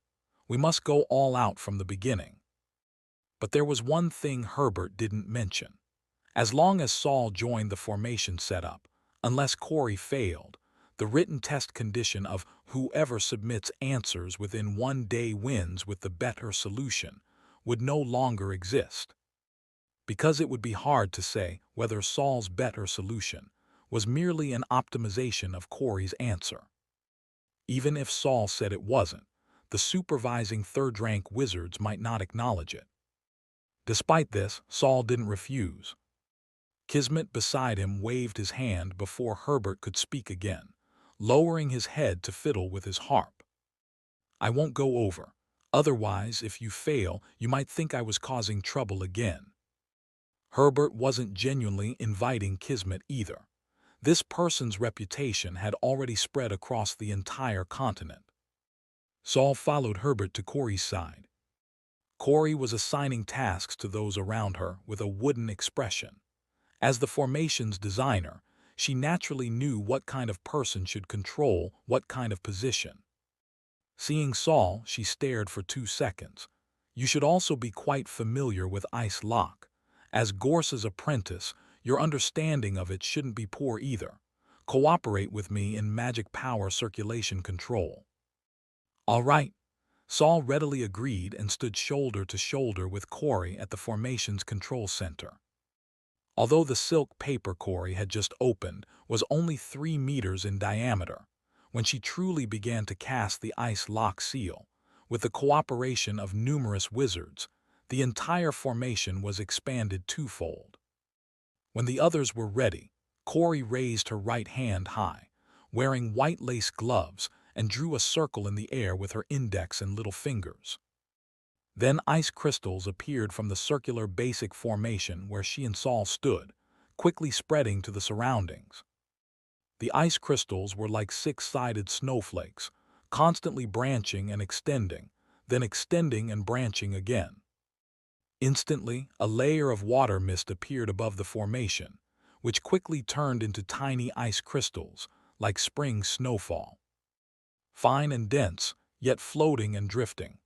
We must go all out from the beginning." But there was one thing Herbert didn't mention. As long as Saul joined the formation setup, unless Corey failed, the written test condition of whoever submits answers within 1 day wins with the better solution would no longer exist. Because it would be hard to say whether Saul's better solution was merely an optimization of Corey's answer. Even if Saul said it wasn't, the supervising third-rank wizards might not acknowledge it. Despite this, Saul didn't refuse. Kismet beside him waved his hand before Herbert could speak again, lowering his head to fiddle with his harp. "I won't go over. Otherwise, if you fail, you might think I was causing trouble again." Herbert wasn't genuinely inviting Kismet either. This person's reputation had already spread across the entire continent. Saul followed Herbert to Corey's side. Corey was assigning tasks to those around her with a wooden expression. As the formation's designer, she naturally knew what kind of person should control what kind of position. Seeing Saul, she stared for 2 seconds. "You should also be quite familiar with Ice Lock. As Gorse's apprentice, your understanding of it shouldn't be poor either. Cooperate with me in magic power circulation control." "All right." Saul readily agreed and stood shoulder to shoulder with Corey at the formation's control center. Although the silk paper Corey had just opened was only 3 meters in diameter, when she truly began to cast the ice lock seal, With the cooperation of numerous wizards, the entire formation was expanded twofold. When the others were ready, Corey raised her right hand high, wearing white lace gloves, and drew a circle in the air with her index and little fingers. Then ice crystals appeared from the circular basic formation where she and Saul stood, quickly spreading to the surroundings. The ice crystals were like six-sided snowflakes, constantly branching and extending, then extending and branching again. Instantly, a layer of water mist appeared above the formation, which quickly turned into tiny ice crystals, like spring snowfall. Fine and dense, yet floating and drifting.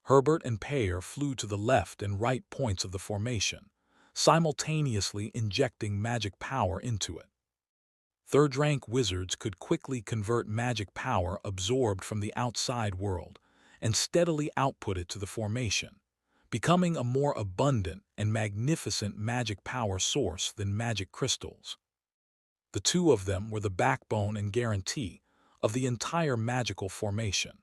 Herbert and Peyer flew to the left and right points of the formation, simultaneously injecting magic power into it. Third-rank wizards could quickly convert magic power absorbed from the outside world and steadily output it to the formation, becoming a more abundant and magnificent magic power source than magic crystals. The two of them were the backbone and guarantee of the entire magical formation.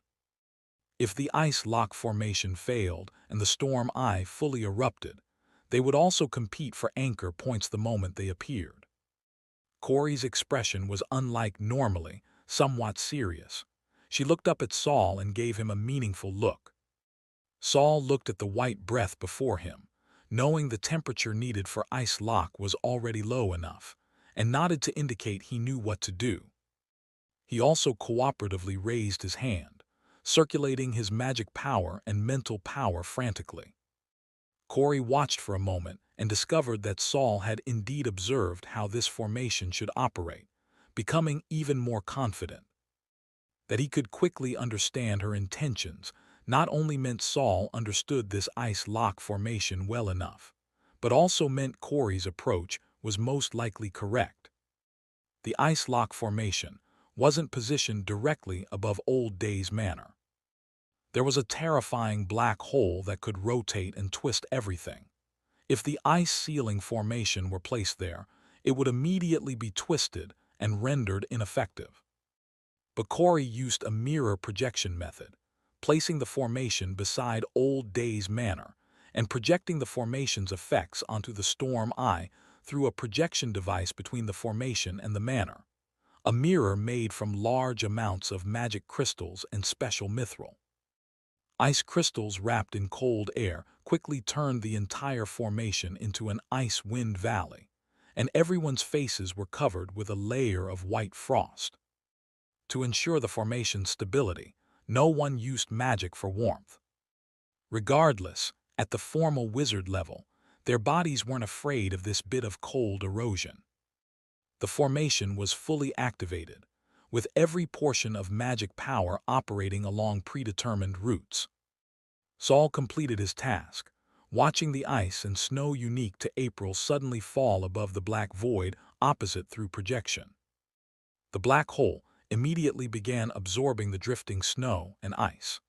If the ice lock formation failed and the storm eye fully erupted, they would also compete for anchor points the moment they appeared. Corey's expression was unlike normally, somewhat serious. She looked up at Saul and gave him a meaningful look. Saul looked at the white breath before him, knowing the temperature needed for ice lock was already low enough, and nodded to indicate he knew what to do. He also cooperatively raised his hand, circulating his magic power and mental power frantically. Corey watched for a moment and discovered that Saul had indeed observed how this formation should operate, becoming even more confident. That he could quickly understand her intentions not only meant Saul understood this ice lock formation well enough, but also meant Corey's approach was most likely correct. The ice lock formation wasn't positioned directly above Old Days Manor. There was a terrifying black hole that could rotate and twist everything. If the ice ceiling formation were placed there, it would immediately be twisted and rendered ineffective. But Corey used a mirror projection method, placing the formation beside Old Days Manor and projecting the formation's effects onto the storm eye through a projection device between the formation and the manor, a mirror made from large amounts of magic crystals and special mithril. Ice crystals wrapped in cold air quickly turned the entire formation into an ice wind valley, and everyone's faces were covered with a layer of white frost. To ensure the formation's stability, no one used magic for warmth. Regardless, at the formal wizard level, their bodies weren't afraid of this bit of cold erosion. The formation was fully activated, with every portion of magic power operating along predetermined routes. Saul completed his task, watching the ice and snow unique to April suddenly fall above the black void opposite through projection. The black hole immediately began absorbing the drifting snow and ice.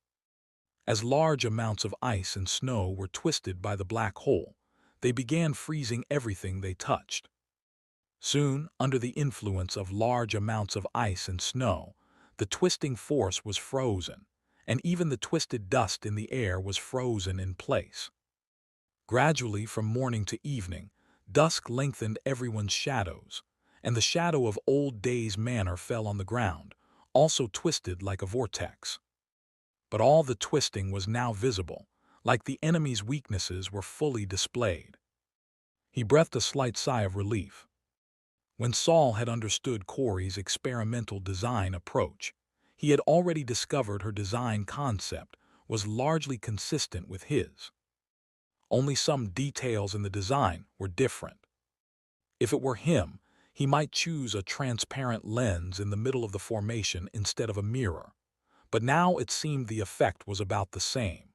As large amounts of ice and snow were twisted by the black hole, they began freezing everything they touched. Soon, under the influence of large amounts of ice and snow, the twisting force was frozen, and even the twisted dust in the air was frozen in place. Gradually, from morning to evening, dusk lengthened everyone's shadows, and the shadow of Old Days Manor fell on the ground, also twisted like a vortex. But all the twisting was now visible, like the enemy's weaknesses were fully displayed. He breathed a slight sigh of relief. When Saul had understood Corey's experimental design approach, he had already discovered her design concept was largely consistent with his. Only some details in the design were different. If it were him, he might choose a transparent lens in the middle of the formation instead of a mirror, but now it seemed the effect was about the same.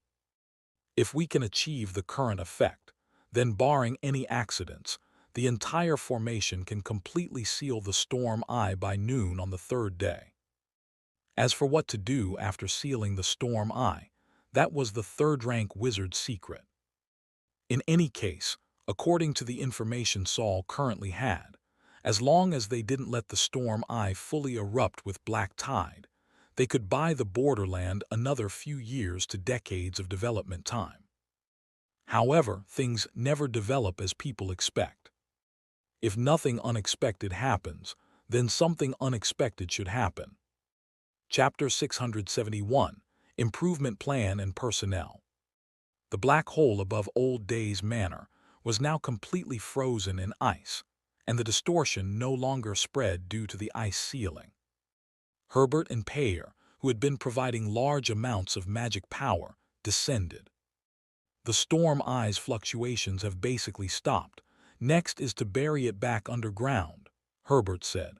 If we can achieve the current effect, then barring any accidents, the entire formation can completely seal the storm eye by noon on the third day. As for what to do after sealing the storm eye, that was the third-rank wizard's secret. In any case, according to the information Saul currently had, as long as they didn't let the storm eye fully erupt with black tide, They could buy the borderland another few years to decades of development time. However, things never develop as people expect. If nothing unexpected happens, then something unexpected should happen. Chapter 671, Improvement Plan and Personnel. The black hole above Old Days Manor was now completely frozen in ice, and the distortion no longer spread due to the ice ceiling. Herbert and Payer, who had been providing large amounts of magic power, descended. The storm eye's fluctuations have basically stopped. Next is to bury it back underground, Herbert said.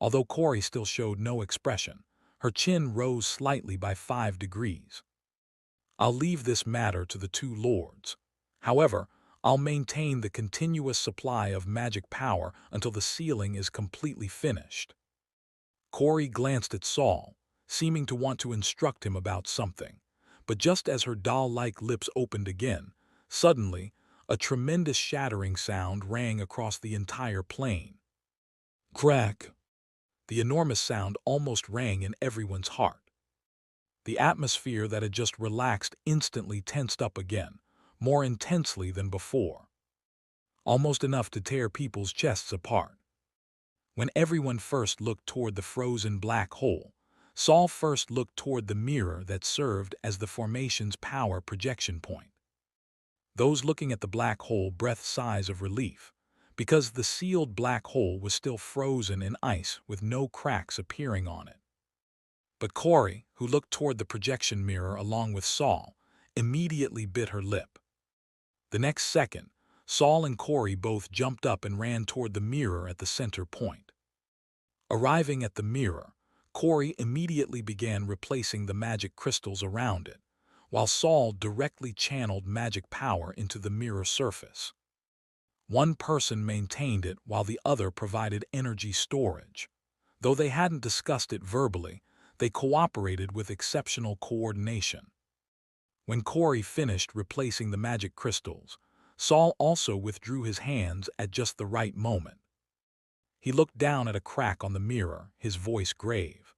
Although Corey still showed no expression, her chin rose slightly by 5 degrees. I'll leave this matter to the two lords. However, I'll maintain the continuous supply of magic power until the ceiling is completely finished. Corey glanced at Saul, seeming to want to instruct him about something, but just as her doll-like lips opened again, suddenly, a tremendous shattering sound rang across the entire plane. Crack! The enormous sound almost rang in everyone's heart. The atmosphere that had just relaxed instantly tensed up again, more intensely than before. Almost enough to tear people's chests apart. When everyone first looked toward the frozen black hole, Saul first looked toward the mirror that served as the formation's power projection point. Those looking at the black hole breathed sighs of relief, because the sealed black hole was still frozen in ice with no cracks appearing on it. But Corey, who looked toward the projection mirror along with Saul, immediately bit her lip. The next second, Saul and Corey both jumped up and ran toward the mirror at the center point. Arriving at the mirror, Corey immediately began replacing the magic crystals around it, while Saul directly channeled magic power into the mirror surface. One person maintained it while the other provided energy storage. Though they hadn't discussed it verbally, they cooperated with exceptional coordination. When Corey finished replacing the magic crystals, Saul also withdrew his hands at just the right moment. He looked down at a crack on the mirror, his voice grave.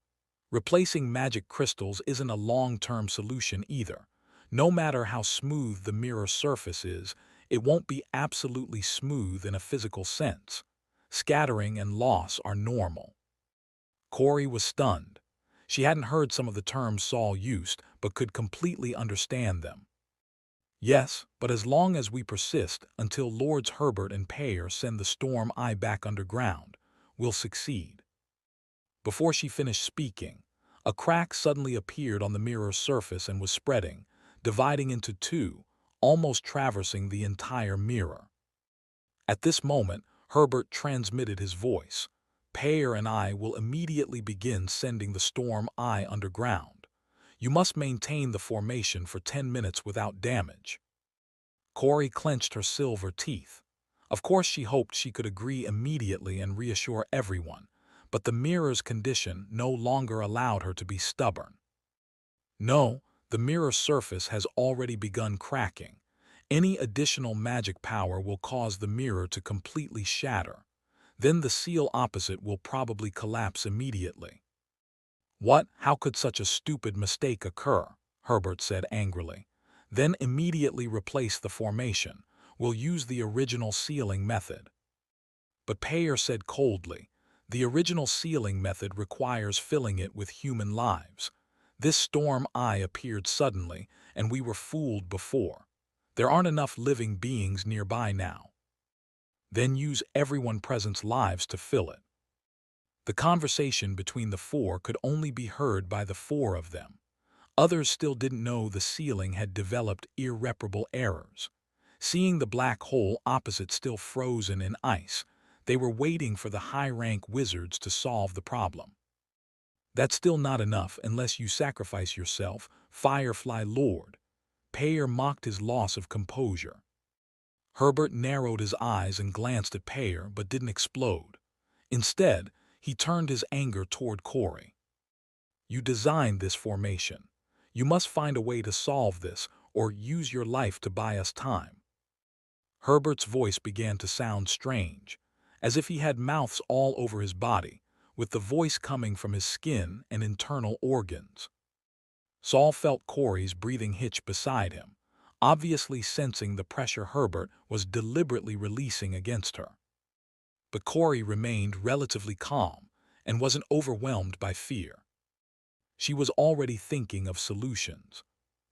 Replacing magic crystals isn't a long-term solution either. No matter how smooth the mirror surface is, it won't be absolutely smooth in a physical sense. Scattering and loss are normal. Corey was stunned. She hadn't heard some of the terms Saul used, but could completely understand them. Yes, but as long as we persist until Lords Herbert and Payer send the Storm Eye back underground, we'll succeed. Before she finished speaking, a crack suddenly appeared on the mirror's surface and was spreading, dividing into two, almost traversing the entire mirror. At this moment, Herbert transmitted his voice. Payer and I will immediately begin sending the Storm Eye underground. You must maintain the formation for 10 minutes without damage. Corey clenched her silver teeth. Of course she hoped she could agree immediately and reassure everyone, but the mirror's condition no longer allowed her to be stubborn. No, the mirror surface has already begun cracking. Any additional magic power will cause the mirror to completely shatter. Then the seal opposite will probably collapse immediately. What? How could such a stupid mistake occur? Herbert said angrily. Then immediately replace the formation. We'll use the original sealing method. But Payer said coldly, the original sealing method requires filling it with human lives. This Storm Eye appeared suddenly, and we were fooled before. There aren't enough living beings nearby now. Then use everyone present's lives to fill it. The conversation between the four could only be heard by the four of them. Others still didn't know the ceiling had developed irreparable errors. Seeing the black hole opposite still frozen in ice, they were waiting for the high-rank wizards to solve the problem. That's still not enough unless you sacrifice yourself, Firefly Lord. Payer mocked his loss of composure. Herbert narrowed his eyes and glanced at Payer but didn't explode. Instead, he turned his anger toward Corey. You designed this formation. You must find a way to solve this or use your life to buy us time. Herbert's voice began to sound strange, as if he had mouths all over his body, with the voice coming from his skin and internal organs. Saul felt Corey's breathing hitch beside him, obviously sensing the pressure Herbert was deliberately releasing against her. But Corey remained relatively calm and wasn't overwhelmed by fear. She was already thinking of solutions.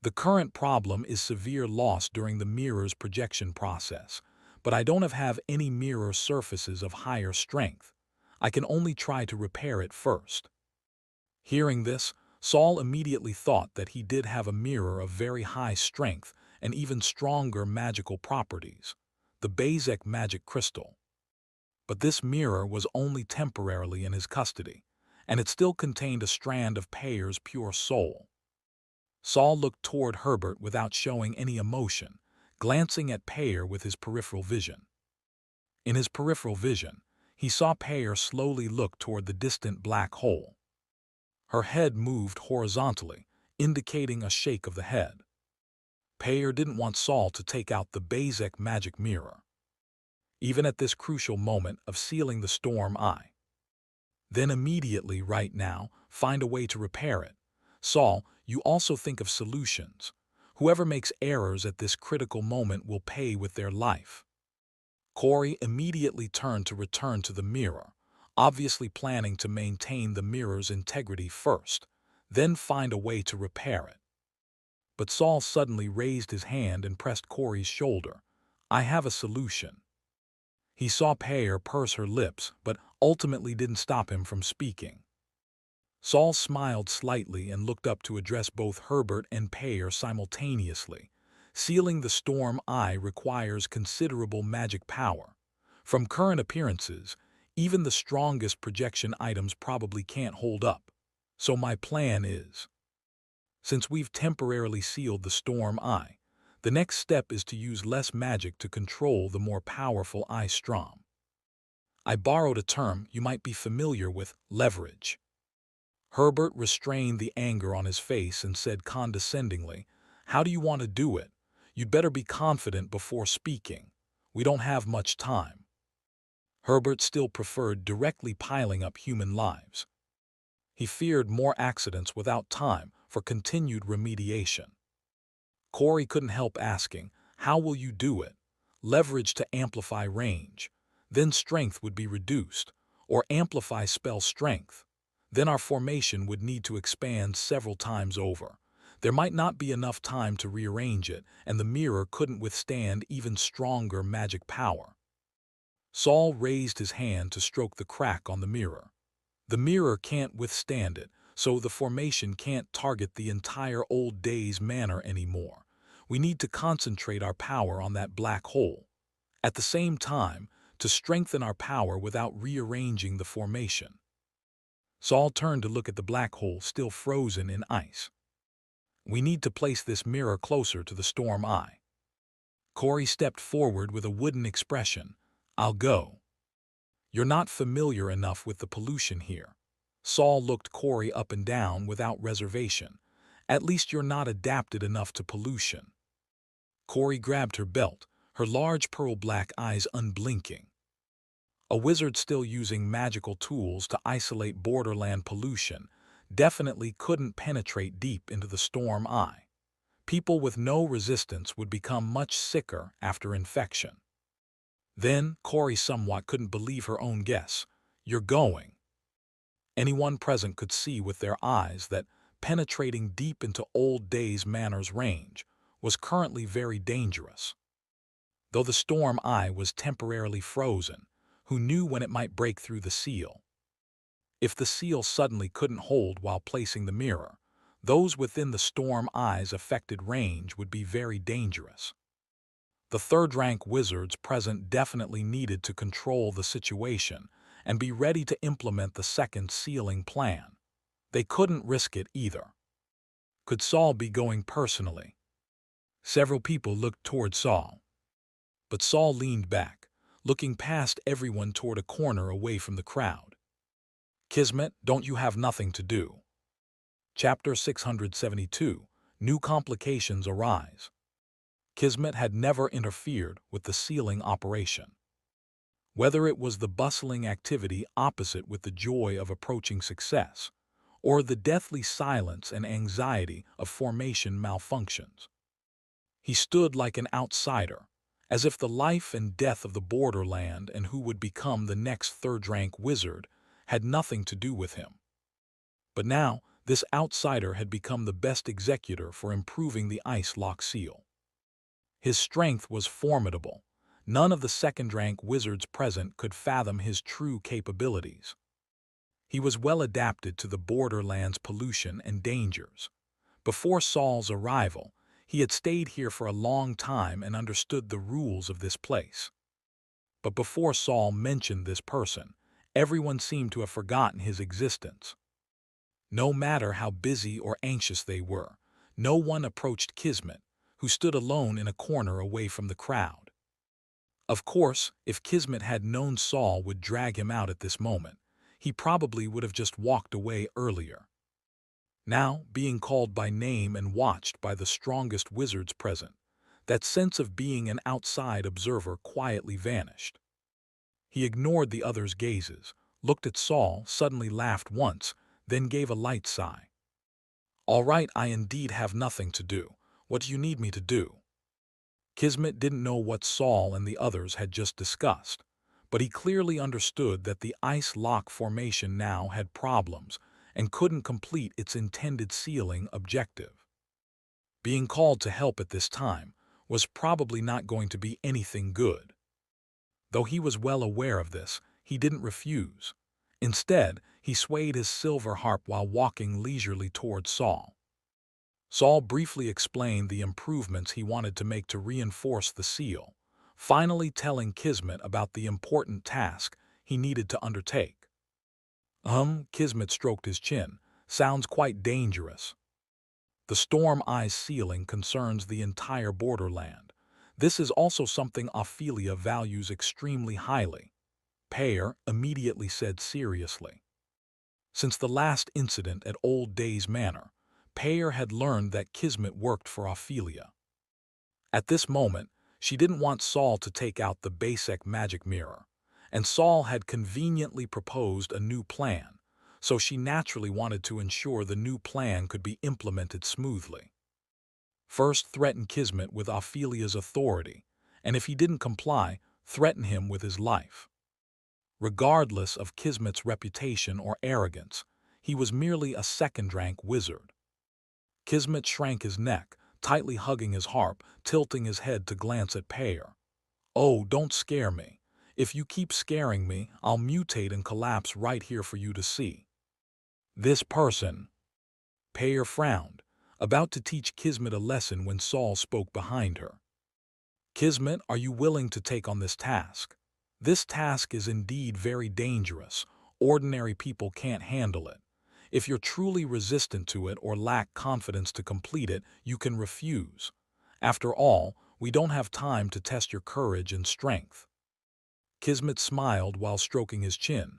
The current problem is severe loss during the mirror's projection process, but I don't have any mirror surfaces of higher strength. I can only try to repair it first. Hearing this, Saul immediately thought that he did have a mirror of very high strength and even stronger magical properties, the Bezek magic crystal. But this mirror was only temporarily in his custody, and it still contained a strand of Payer's pure soul. Saul looked toward Herbert without showing any emotion, glancing at Payer with his peripheral vision. In his peripheral vision, he saw Payer slowly look toward the distant black hole. Her head moved horizontally, indicating a shake of the head. Payer didn't want Saul to take out the Bezek magic mirror, even at this crucial moment of sealing the storm eye. Then immediately, right now, find a way to repair it. Saul, you also think of solutions. Whoever makes errors at this critical moment will pay with their life. Corey immediately turned to return to the mirror, obviously planning to maintain the mirror's integrity first, then find a way to repair it. But Saul suddenly raised his hand and pressed Corey's shoulder. I have a solution. He saw Payer purse her lips, but ultimately didn't stop him from speaking. Saul smiled slightly and looked up to address both Herbert and Payer simultaneously. Sealing the storm eye requires considerable magic power. From current appearances, even the strongest projection items probably can't hold up. So my plan is, since we've temporarily sealed the storm eye, the next step is to use less magic to control the more powerful eye Strom. I borrowed a term you might be familiar with, leverage. Herbert restrained the anger on his face and said condescendingly, how do you want to do it? You'd better be confident before speaking. We don't have much time. Herbert still preferred directly piling up human lives. He feared more accidents without time for continued remediation. Corey couldn't help asking, how will you do it? Leverage to amplify range. Then strength would be reduced, or amplify spell strength. Then our formation would need to expand several times over. There might not be enough time to rearrange it, and the mirror couldn't withstand even stronger magic power. Saul raised his hand to stroke the crack on the mirror. The mirror can't withstand it, so the formation can't target the entire Old Days Manor anymore. We need to concentrate our power on that black hole. At the same time, to strengthen our power without rearranging the formation. Saul turned to look at the black hole still frozen in ice. We need to place this mirror closer to the storm eye. Corey stepped forward with a wooden expression. I'll go. You're not familiar enough with the pollution here. Saul looked Corey up and down without reservation. At least you're not adapted enough to pollution. Corey grabbed her belt, her large pearl-black eyes unblinking. A wizard still using magical tools to isolate borderland pollution definitely couldn't penetrate deep into the storm eye. People with no resistance would become much sicker after infection. Then, Corey somewhat couldn't believe her own guess. You're going. Anyone present could see with their eyes that penetrating deep into Old Days Manor's range was currently very dangerous. Though the storm eye was temporarily frozen, who knew when it might break through the seal? If the seal suddenly couldn't hold while placing the mirror, those within the storm eye's affected range would be very dangerous. The third-rank wizards present definitely needed to control the situation and be ready to implement the second sealing plan. They couldn't risk it either. Could Saul be going personally? Several people looked toward Saul. But Saul leaned back, looking past everyone toward a corner away from the crowd. Kismet, don't you have nothing to do? Chapter 672, New Complications Arise. Kismet had never interfered with the sealing operation. Whether it was the bustling activity opposite with the joy of approaching success, or the deathly silence and anxiety of formation malfunctions. He stood like an outsider, as if the life and death of the borderland and who would become the next third-rank wizard had nothing to do with him. But now, this outsider had become the best executor for improving the ice lock seal. His strength was formidable. None of the second-rank wizards present could fathom his true capabilities. He was well adapted to the borderland's pollution and dangers. Before Saul's arrival, he had stayed here for a long time and understood the rules of this place. But before Saul mentioned this person, everyone seemed to have forgotten his existence. No matter how busy or anxious they were, no one approached Kismet, who stood alone in a corner away from the crowd. Of course, if Kismet had known Saul would drag him out at this moment, he probably would have just walked away earlier. Now, being called by name and watched by the strongest wizards present, that sense of being an outside observer quietly vanished. He ignored the others' gazes, looked at Saul, suddenly laughed once, then gave a light sigh. "All right, I indeed have nothing to do. What do you need me to do?" Kismet didn't know what Saul and the others had just discussed, but he clearly understood that the ice lock formation now had problems and couldn't complete its intended sealing objective. Being called to help at this time was probably not going to be anything good. Though he was well aware of this, he didn't refuse. Instead, he swayed his silver harp while walking leisurely towards Saul. Saul briefly explained the improvements he wanted to make to reinforce the seal, finally telling Kismet about the important task he needed to undertake. Kismet stroked his chin. "Sounds quite dangerous." The Storm Eyes sealing concerns the entire borderland. This is also something Ophelia values extremely highly, Peyer immediately said seriously. Since the last incident at Old Days Manor, Peyer had learned that Kismet worked for Ophelia. At this moment, she didn't want Saul to take out the basic magic mirror, and Saul had conveniently proposed a new plan, so she naturally wanted to ensure the new plan could be implemented smoothly. First, threaten Kismet with Ophelia's authority, and if he didn't comply, threaten him with his life. Regardless of Kismet's reputation or arrogance, he was merely a second-rank wizard. Kismet shrank his neck, tightly hugging his harp, tilting his head to glance at Peyer. "Oh, don't scare me. If you keep scaring me, I'll mutate and collapse right here for you to see." "This person." Peyer frowned, about to teach Kismet a lesson when Saul spoke behind her. "Kismet, are you willing to take on this task? This task is indeed very dangerous. Ordinary people can't handle it. If you're truly resistant to it or lack confidence to complete it, you can refuse. After all, we don't have time to test your courage and strength." Kismet smiled while stroking his chin.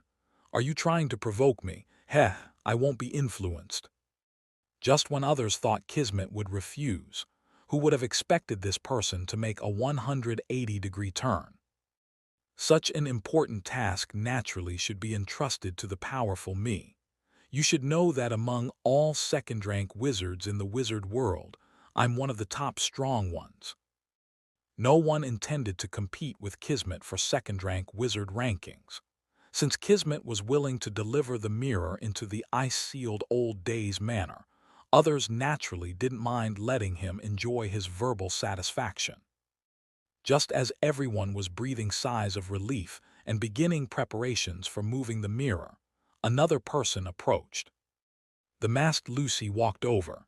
"Are you trying to provoke me? Heh, I won't be influenced." Just when others thought Kismet would refuse, who would have expected this person to make a 180-degree turn? Such an important task naturally should be entrusted to the powerful me. You should know that among all second-rank wizards in the wizard world, I'm one of the top strong ones. No one intended to compete with Kismet for second-rank wizard rankings. Since Kismet was willing to deliver the mirror into the ice-sealed Old Days Manor, others naturally didn't mind letting him enjoy his verbal satisfaction. Just as everyone was breathing sighs of relief and beginning preparations for moving the mirror, another person approached. The masked Lucy walked over.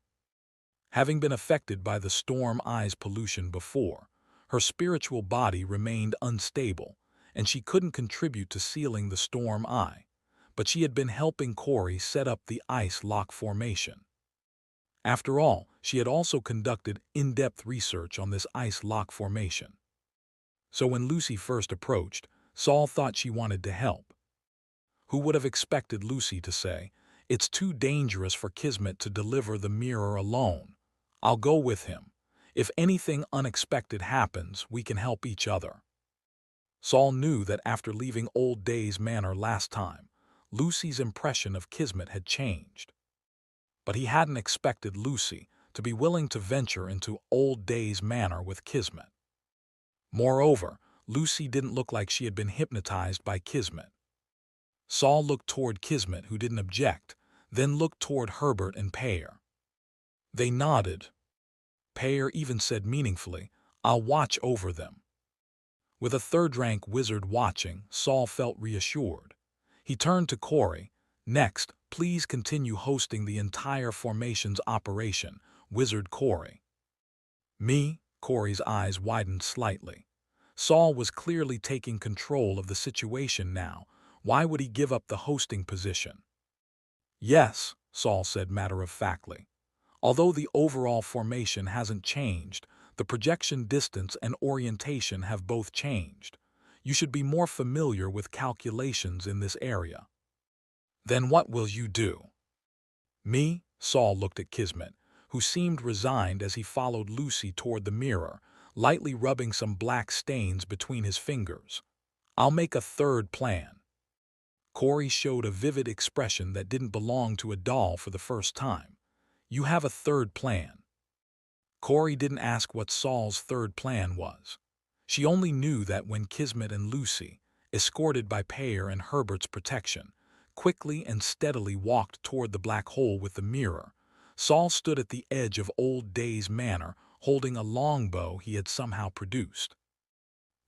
Having been affected by the Storm Eyes pollution before, her spiritual body remained unstable, and she couldn't contribute to sealing the Storm Eye, but she had been helping Corey set up the ice lock formation. After all, she had also conducted in-depth research on this ice lock formation. So when Lucy first approached, Saul thought she wanted to help. Who would have expected Lucy to say, "It's too dangerous for Kismet to deliver the mirror alone. I'll go with him. If anything unexpected happens, we can help each other." Saul knew that after leaving Old Days Manor last time, Lucy's impression of Kismet had changed. But he hadn't expected Lucy to be willing to venture into Old Days Manor with Kismet. Moreover, Lucy didn't look like she had been hypnotized by Kismet. Saul looked toward Kismet, who didn't object, then looked toward Herbert and Pear. They nodded. Pear even said meaningfully, "I'll watch over them." With a third-rank wizard watching, Saul felt reassured. He turned to Corey. "Next, please continue hosting the entire formation's operation, Wizard Corey." "Me?" Corey's eyes widened slightly. Saul was clearly taking control of the situation now. Why would he give up the hosting position? "Yes," Saul said matter-of-factly. "Although the overall formation hasn't changed, the projection distance and orientation have both changed. You should be more familiar with calculations in this area." "Then what will you do?" "Me?" Saul looked at Kismet, who seemed resigned as he followed Lucy toward the mirror, lightly rubbing some black stains between his fingers. "I'll make a third plan." Corey showed a vivid expression that didn't belong to a doll for the first time. "You have a third plan." Corey didn't ask what Saul's third plan was. She only knew that when Kismet and Lucy, escorted by Pear and Herbert's protection, quickly and steadily walked toward the black hole with the mirror, Saul stood at the edge of Old Days Manor holding a longbow he had somehow produced.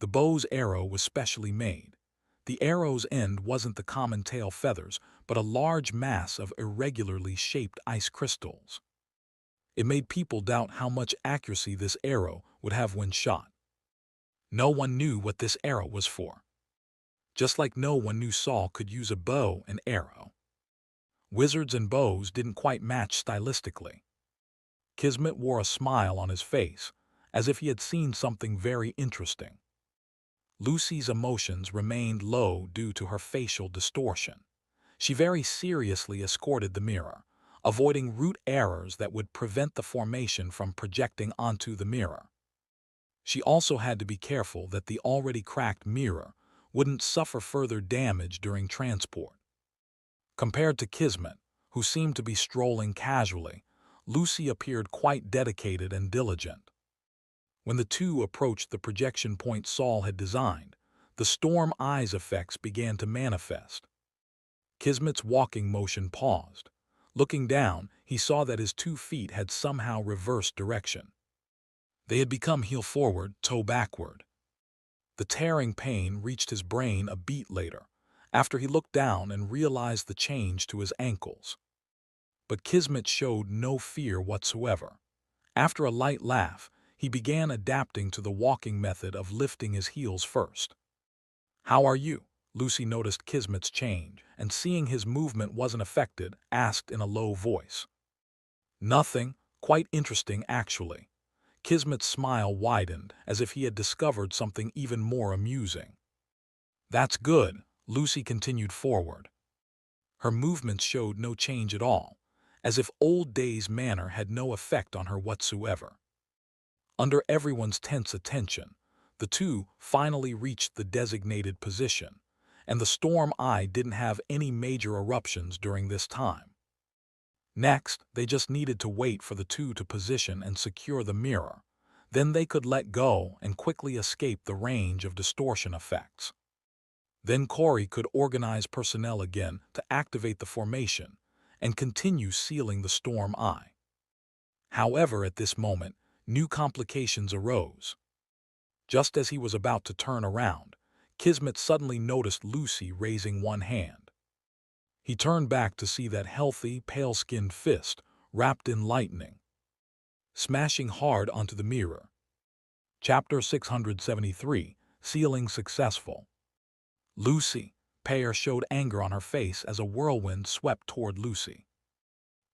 The bow's arrow was specially made. The arrow's end wasn't the common tail feathers, but a large mass of irregularly shaped ice crystals. It made people doubt how much accuracy this arrow would have when shot. No one knew what this arrow was for. Just like no one knew Saul could use a bow and arrow. Wizards and bows didn't quite match stylistically. Kismet wore a smile on his face, as if he had seen something very interesting. Lucy's emotions remained low due to her facial distortion. She very seriously escorted the mirror, avoiding root errors that would prevent the formation from projecting onto the mirror. She also had to be careful that the already cracked mirror wouldn't suffer further damage during transport. Compared to Kismet, who seemed to be strolling casually, Lucy appeared quite dedicated and diligent. When the two approached the projection point Saul had designed, the storm eyes effects began to manifest. Kismet's walking motion paused. Looking down, he saw that his 2 feet had somehow reversed direction. They had become heel forward, toe backward. The tearing pain reached his brain a beat later, after he looked down and realized the change to his ankles. But Kismet showed no fear whatsoever. After a light laugh, he began adapting to the walking method of lifting his heels first. "How are you?" Lucy noticed Kismet's change, and seeing his movement wasn't affected, asked in a low voice. "Nothing. Quite interesting, actually." Kismet's smile widened, as if he had discovered something even more amusing. "That's good." Lucy continued forward. Her movements showed no change at all, as if Old Days Manor had no effect on her whatsoever. Under everyone's tense attention, the two finally reached the designated position, and the storm eye didn't have any major eruptions during this time. Next, they just needed to wait for the two to position and secure the mirror. Then they could let go and quickly escape the range of distortion effects. Then Corey could organize personnel again to activate the formation and continue sealing the storm eye. However, at this moment, new complications arose. Just as he was about to turn around, Kismet suddenly noticed Lucy raising one hand. He turned back to see that healthy, pale-skinned fist wrapped in lightning, smashing hard onto the mirror. Chapter 673, Sealing Successful. "Lucy." Pear showed anger on her face as a whirlwind swept toward Lucy.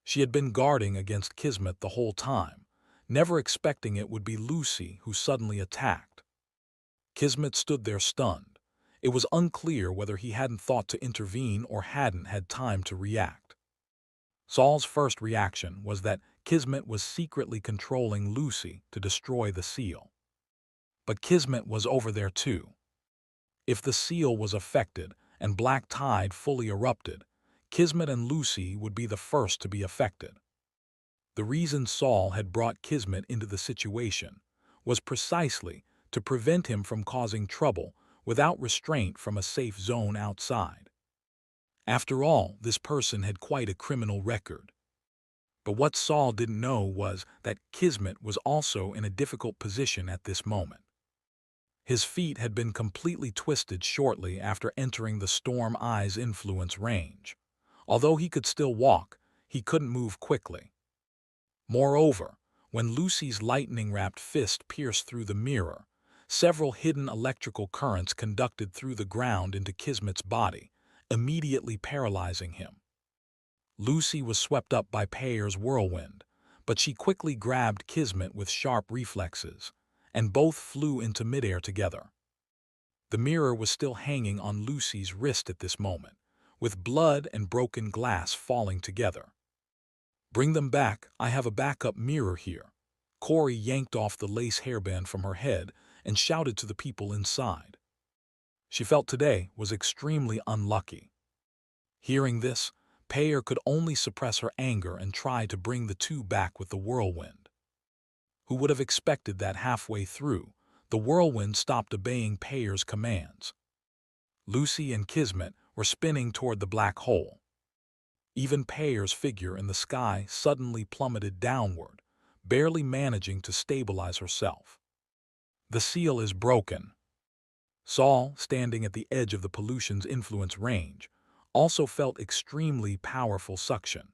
She had been guarding against Kismet the whole time, never expecting it would be Lucy who suddenly attacked. Kismet stood there stunned. It was unclear whether he hadn't thought to intervene or hadn't had time to react. Saul's first reaction was that Kismet was secretly controlling Lucy to destroy the seal. But Kismet was over there too. If the seal was affected and black tide fully erupted, Kismet and Lucy would be the first to be affected. The reason Saul had brought Kismet into the situation was precisely to prevent him from causing trouble without restraint from a safe zone outside. After all, this person had quite a criminal record. But what Saul didn't know was that Kismet was also in a difficult position at this moment. His feet had been completely twisted shortly after entering the Storm Eye's influence range. Although he could still walk, he couldn't move quickly. Moreover, when Lucy's lightning-wrapped fist pierced through the mirror, several hidden electrical currents conducted through the ground into Kismet's body, immediately paralyzing him. Lucy was swept up by Payer's whirlwind, but she quickly grabbed Kismet with sharp reflexes, and both flew into midair together. The mirror was still hanging on Lucy's wrist at this moment, with blood and broken glass falling together. "Bring them back, I have a backup mirror here." Corey yanked off the lace hairband from her head and shouted to the people inside. She felt today was extremely unlucky. Hearing this, Payer could only suppress her anger and try to bring the two back with the whirlwind. Who would have expected that halfway through, the whirlwind stopped obeying Payer's commands? Lucy and Kismet were spinning toward the black hole. Even Payer's figure in the sky suddenly plummeted downward, barely managing to stabilize herself. The seal is broken. Saul, standing at the edge of the pollution's influence range, also felt extremely powerful suction.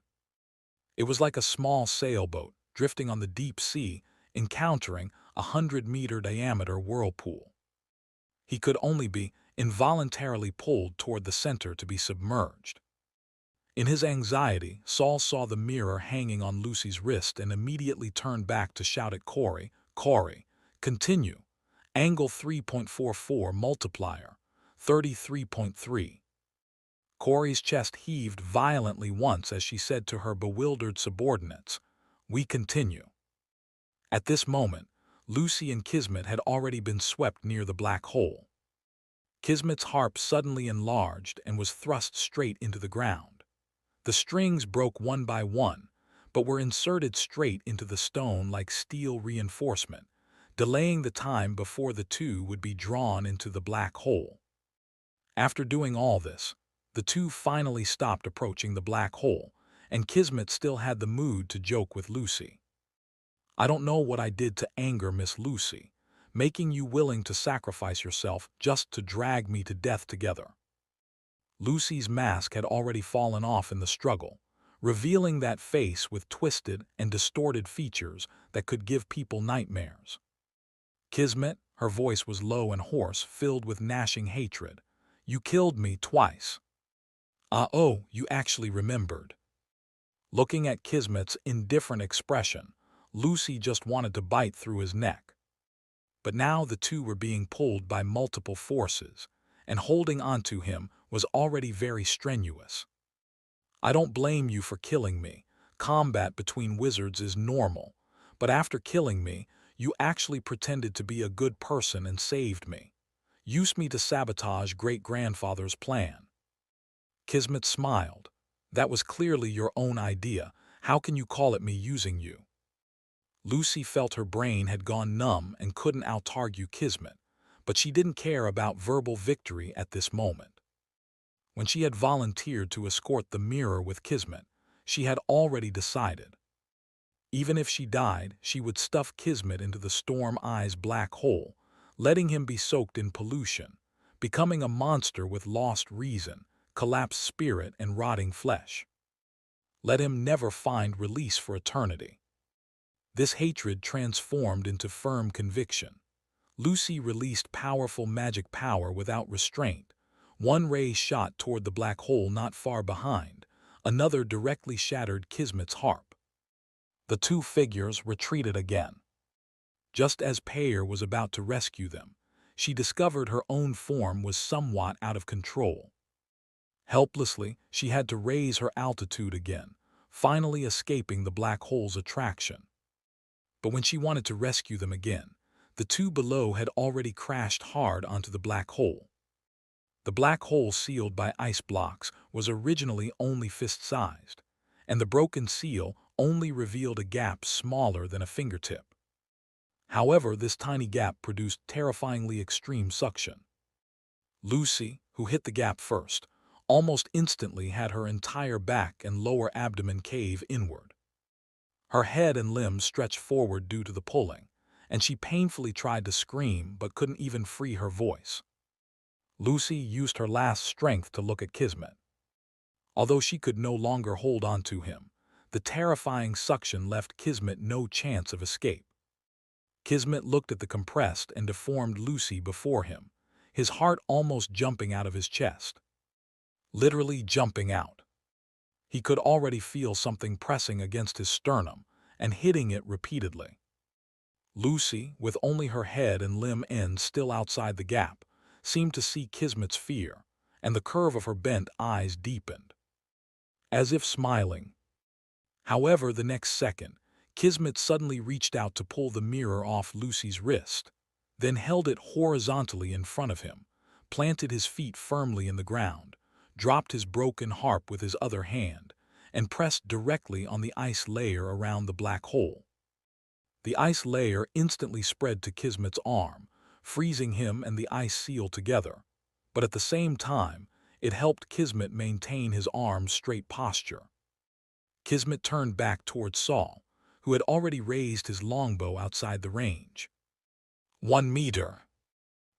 It was like a small sailboat drifting on the deep sea, encountering a 100-meter diameter whirlpool. He could only be involuntarily pulled toward the center to be submerged. In his anxiety, Saul saw the mirror hanging on Lucy's wrist and immediately turned back to shout at Corey, "Corey, continue. Angle 3.44 multiplier, 33.3. Corey's chest heaved violently once as she said to her bewildered subordinates, "We continue." At this moment, Lucy and Kismet had already been swept near the black hole. Kismet's harp suddenly enlarged and was thrust straight into the ground. The strings broke one by one, but were inserted straight into the stone like steel reinforcement, delaying the time before the two would be drawn into the black hole. After doing all this, the two finally stopped approaching the black hole, and Kismet still had the mood to joke with Lucy. "I don't know what I did to anger Miss Lucy, making you willing to sacrifice yourself just to drag me to death together." Lucy's mask had already fallen off in the struggle, revealing that face with twisted and distorted features that could give people nightmares. "Kismet," her voice was low and hoarse, filled with gnashing hatred, "you killed me twice." "Oh, you actually remembered." Looking at Kismet's indifferent expression, Lucy just wanted to bite through his neck. But now the two were being pulled by multiple forces, and holding onto him was already very strenuous. "I don't blame you for killing me. Combat between wizards is normal. But after killing me, you actually pretended to be a good person and saved me. Used me to sabotage great-grandfather's plan." Kismet smiled. "That was clearly your own idea. How can you call it me using you?" Lucy felt her brain had gone numb and couldn't out-argue Kismet, but she didn't care about verbal victory at this moment. When she had volunteered to escort the mirror with Kismet, she had already decided. Even if she died, she would stuff Kismet into the Storm Eye's black hole, letting him be soaked in pollution, becoming a monster with lost reason, collapsed spirit, and rotting flesh. Let him never find release for eternity. This hatred transformed into firm conviction. Lucy released powerful magic power without restraint. One ray shot toward the black hole not far behind, another directly shattered Kismet's harp. The two figures retreated again. Just as Payer was about to rescue them, she discovered her own form was somewhat out of control. Helplessly, she had to raise her altitude again, finally escaping the black hole's attraction. But when she wanted to rescue them again, the two below had already crashed hard onto the black hole. The black hole sealed by ice blocks was originally only fist-sized, and the broken seal only revealed a gap smaller than a fingertip. However, this tiny gap produced terrifyingly extreme suction. Lucy, who hit the gap first, almost instantly had her entire back and lower abdomen cave inward. Her head and limbs stretched forward due to the pulling, and she painfully tried to scream but couldn't even free her voice. Lucy used her last strength to look at Kismet. Although she could no longer hold on to him, the terrifying suction left Kismet no chance of escape. Kismet looked at the compressed and deformed Lucy before him, his heart almost jumping out of his chest. Literally jumping out. He could already feel something pressing against his sternum and hitting it repeatedly. Lucy, with only her head and limb ends still outside the gap, seemed to see Kismet's fear, and the curve of her bent eyes deepened, as if smiling. However, the next second, Kismet suddenly reached out to pull the mirror off Lucy's wrist, then held it horizontally in front of him, planted his feet firmly in the ground, dropped his broken harp with his other hand, and pressed directly on the ice layer around the black hole. The ice layer instantly spread to Kismet's arm, freezing him and the ice seal together, but at the same time, it helped Kismet maintain his arm's straight posture. Kismet turned back towards Saul, who had already raised his longbow outside the range. 1 meter.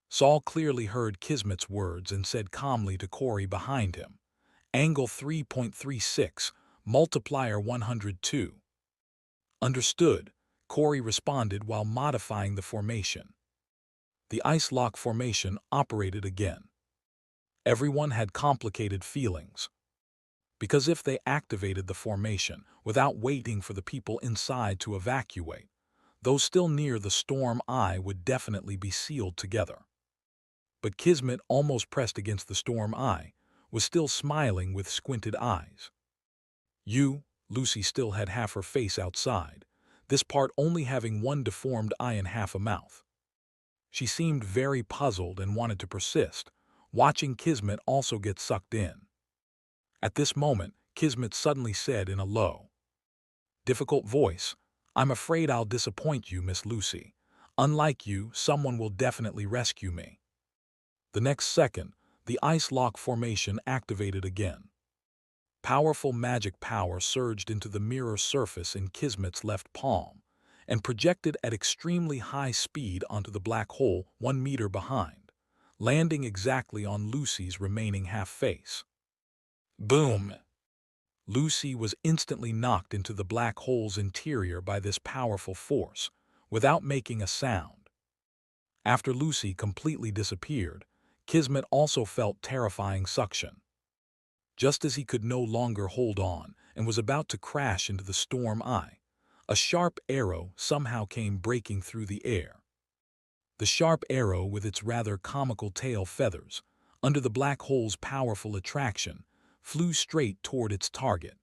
Saul clearly heard Kismet's words and said calmly to Corey behind him, Angle 3.36, multiplier 102. Understood, Corey responded while modifying the formation. The ice lock formation operated again. Everyone had complicated feelings. Because if they activated the formation without waiting for the people inside to evacuate, those still near the storm eye would definitely be sealed together. But Kismet, almost pressed against the storm eye, was still smiling with squinted eyes. Lucy still had half her face outside, this part only having one deformed eye and half a mouth. She seemed very puzzled and wanted to persist, watching Kismet also get sucked in. At this moment, Kismet suddenly said in a low, difficult voice, I'm afraid I'll disappoint you, Miss Lucy. Unlike you, someone will definitely rescue me. The next second, the ice lock formation activated again. Powerful magic power surged into the mirror surface in Kismet's left palm and projected at extremely high speed onto the black hole 1 meter behind, landing exactly on Lucy's remaining half-face. Boom! Lucy was instantly knocked into the black hole's interior by this powerful force, without making a sound. After Lucy completely disappeared, Kismet also felt terrifying suction. Just as he could no longer hold on and was about to crash into the storm eye, a sharp arrow somehow came breaking through the air. The sharp arrow, with its rather comical tail feathers, under the black hole's powerful attraction, flew straight toward its target.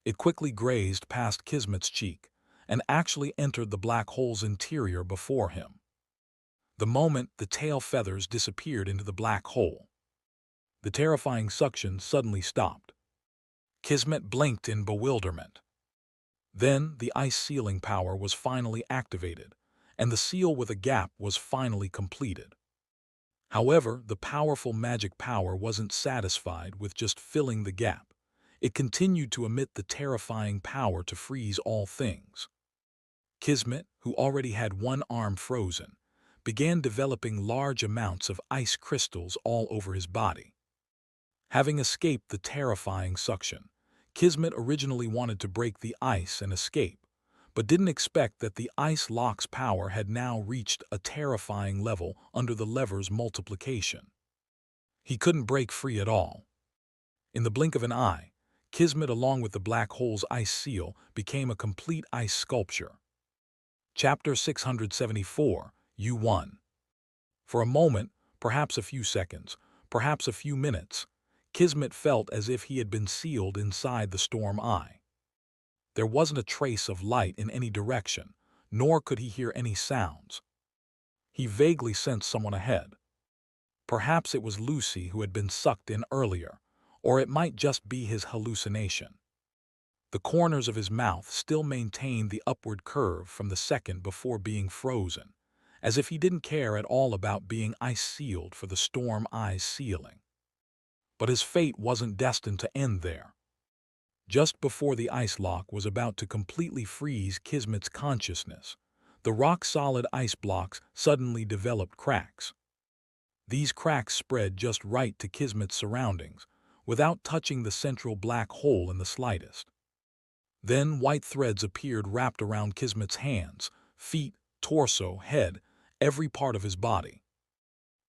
It quickly grazed past Kismet's cheek and actually entered the black hole's interior before him. The moment the tail feathers disappeared into the black hole, the terrifying suction suddenly stopped. Kismet blinked in bewilderment. Then the ice sealing power was finally activated, and the seal with a gap was finally completed. However, the powerful magic power wasn't satisfied with just filling the gap. It continued to emit the terrifying power to freeze all things. Kismet, who already had one arm frozen, began developing large amounts of ice crystals all over his body. Having escaped the terrifying suction, Kismet originally wanted to break the ice and escape, but didn't expect that the ice lock's power had now reached a terrifying level under the lever's multiplication. He couldn't break free at all. In the blink of an eye, Kismet, along with the black hole's ice seal, became a complete ice sculpture. Chapter 674, U1. For a moment, perhaps a few seconds, perhaps a few minutes, Kismet felt as if he had been sealed inside the storm eye. There wasn't a trace of light in any direction, nor could he hear any sounds. He vaguely sensed someone ahead. Perhaps it was Lucy who had been sucked in earlier, or it might just be his hallucination. The corners of his mouth still maintained the upward curve from the second before being frozen, as if he didn't care at all about being ice-sealed for the storm ice sealing. But his fate wasn't destined to end there. Just before the ice lock was about to completely freeze Kismet's consciousness, the rock-solid ice blocks suddenly developed cracks. These cracks spread just right to Kismet's surroundings, without touching the central black hole in the slightest. Then white threads appeared wrapped around Kismet's hands, feet, torso, head, every part of his body.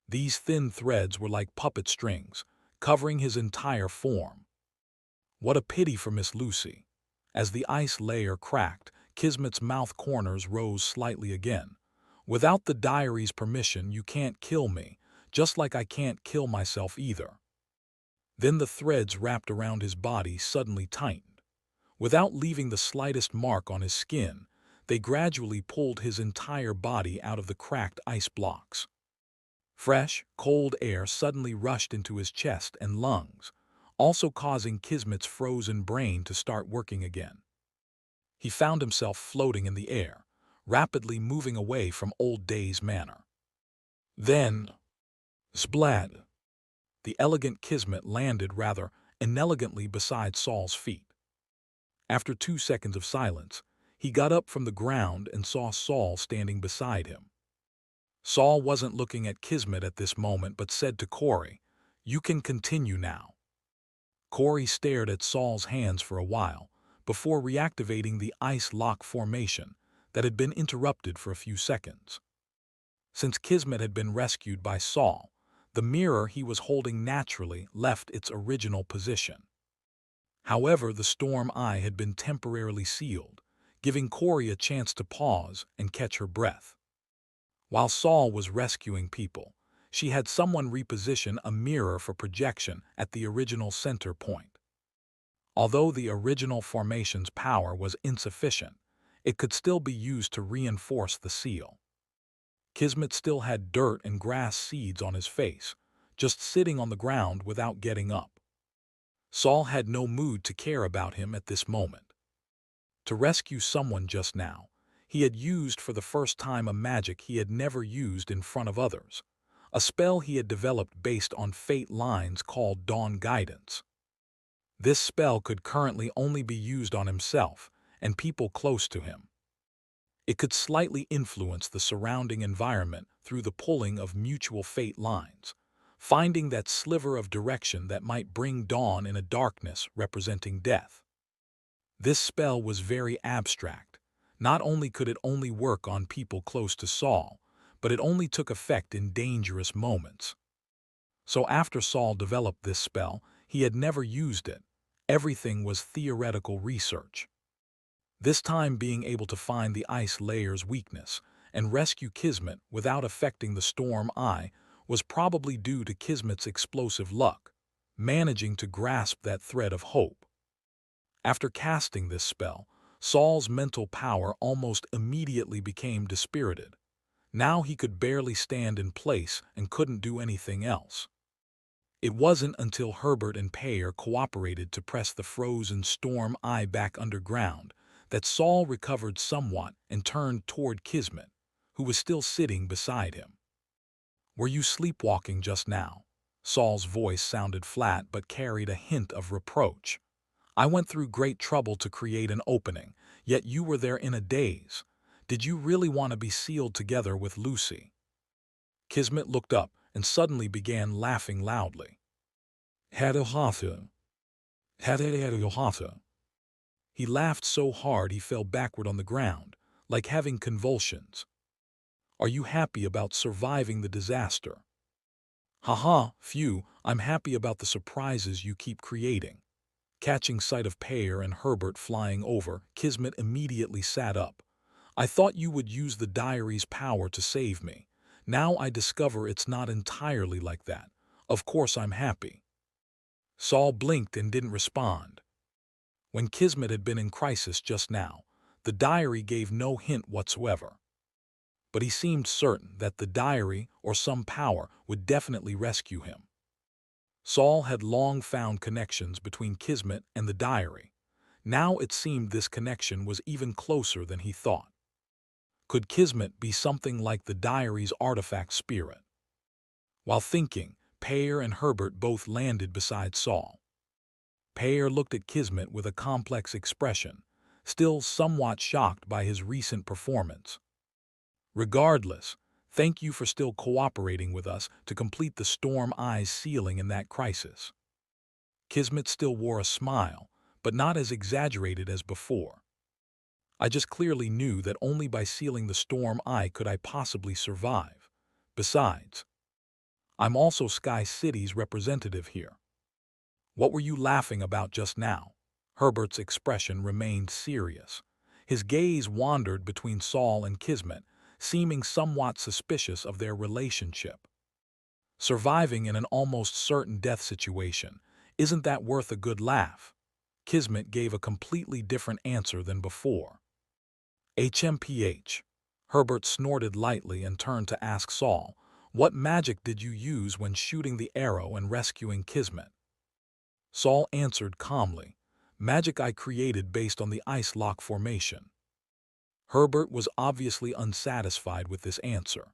These thin threads were like puppet strings, covering his entire form. What a pity for Miss Lucy. As the ice layer cracked, Kismet's mouth corners rose slightly again. Without the diary's permission, you can't kill me, just like I can't kill myself either. Then the threads wrapped around his body suddenly tightened. Without leaving the slightest mark on his skin, they gradually pulled his entire body out of the cracked ice blocks. Fresh, cold air suddenly rushed into his chest and lungs, also causing Kismet's frozen brain to start working again. He found himself floating in the air, rapidly moving away from Old Days Manor. Then, splad! The elegant Kismet landed rather inelegantly beside Saul's feet. After 2 seconds of silence, he got up from the ground and saw Saul standing beside him. Saul wasn't looking at Kismet at this moment but said to Corey, "You can continue now." Corey stared at Saul's hands for a while before reactivating the ice lock formation that had been interrupted for a few seconds. Since Kismet had been rescued by Saul, the mirror he was holding naturally left its original position. However, the storm eye had been temporarily sealed, giving Corey a chance to pause and catch her breath. While Saul was rescuing people, she had someone reposition a mirror for projection at the original center point. Although the original formation's power was insufficient, it could still be used to reinforce the seal. Kismet still had dirt and grass seeds on his face, just sitting on the ground without getting up. Saul had no mood to care about him at this moment. To rescue someone just now, he had used for the first time a magic he had never used in front of others, a spell he had developed based on fate lines called Dawn Guidance. This spell could currently only be used on himself and people close to him. It could slightly influence the surrounding environment through the pulling of mutual fate lines, finding that sliver of direction that might bring dawn in a darkness representing death. This spell was very abstract. Not only could it only work on people close to Saul, but it only took effect in dangerous moments. So after Saul developed this spell, he had never used it. Everything was theoretical research. This time being able to find the ice layer's weakness and rescue Kismet without affecting the storm eye was probably due to Kismet's explosive luck, managing to grasp that thread of hope. After casting this spell, Saul's mental power almost immediately became dispirited. Now he could barely stand in place and couldn't do anything else. It wasn't until Herbert and Peyer cooperated to press the frozen storm eye back underground that Saul recovered somewhat and turned toward Kismet, who was still sitting beside him. "Were you sleepwalking just now?" Saul's voice sounded flat but carried a hint of reproach. "I went through great trouble to create an opening, yet you were there in a daze. Did you really want to be sealed together with Lucy?" Kismet looked up and suddenly began laughing loudly. "Hadohata. Hadohata." He laughed so hard he fell backward on the ground, like having convulsions. "Are you happy about surviving the disaster?" "Haha, phew, I'm happy about the surprises you keep creating." Catching sight of Peyer and Herbert flying over, Kismet immediately sat up. "I thought you would use the diary's power to save me. Now I discover it's not entirely like that. Of course I'm happy." Saul blinked and didn't respond. When Kismet had been in crisis just now, the diary gave no hint whatsoever. but he seemed certain that the diary or some power would definitely rescue him. Saul had long found connections between Kismet and the diary. Now it seemed this connection was even closer than he thought. Could Kismet be something like the diary's artifact spirit? While thinking, Peyer and Herbert both landed beside Saul. Peyer looked at Kismet with a complex expression, still somewhat shocked by his recent performance. Regardless, thank you for still cooperating with us to complete the Storm Eyes sealing in that crisis. Kismet still wore a smile, but not as exaggerated as before. I just clearly knew that only by sealing the Storm Eye could I possibly survive. Besides, I'm also Sky City's representative here. What were you laughing about just now? Herbert's expression remained serious. His gaze wandered between Saul and Kismet, seeming somewhat suspicious of their relationship. Surviving in an almost certain death situation, isn't that worth a good laugh? Kismet gave a completely different answer than before. HMPH. Herbert snorted lightly and turned to ask Saul, what magic did you use when shooting the arrow and rescuing Kismet? Saul answered calmly, magic I created based on the ice lock formation. Herbert was obviously unsatisfied with this answer.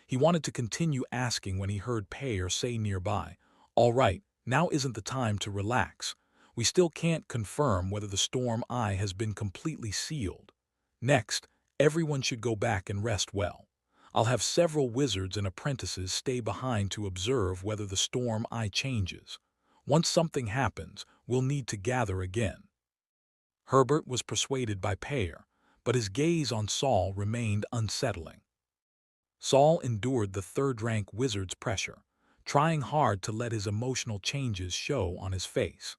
He wanted to continue asking when he heard Peyer say nearby, all right, now isn't the time to relax. We still can't confirm whether the Storm Eye has been completely sealed. Next, everyone should go back and rest well. I'll have several wizards and apprentices stay behind to observe whether the Storm Eye changes. Once something happens, we'll need to gather again. Herbert was persuaded by Peyer, but his gaze on Saul remained unsettling. Saul endured the third-rank wizard's pressure, trying hard to let his emotional changes show on his face.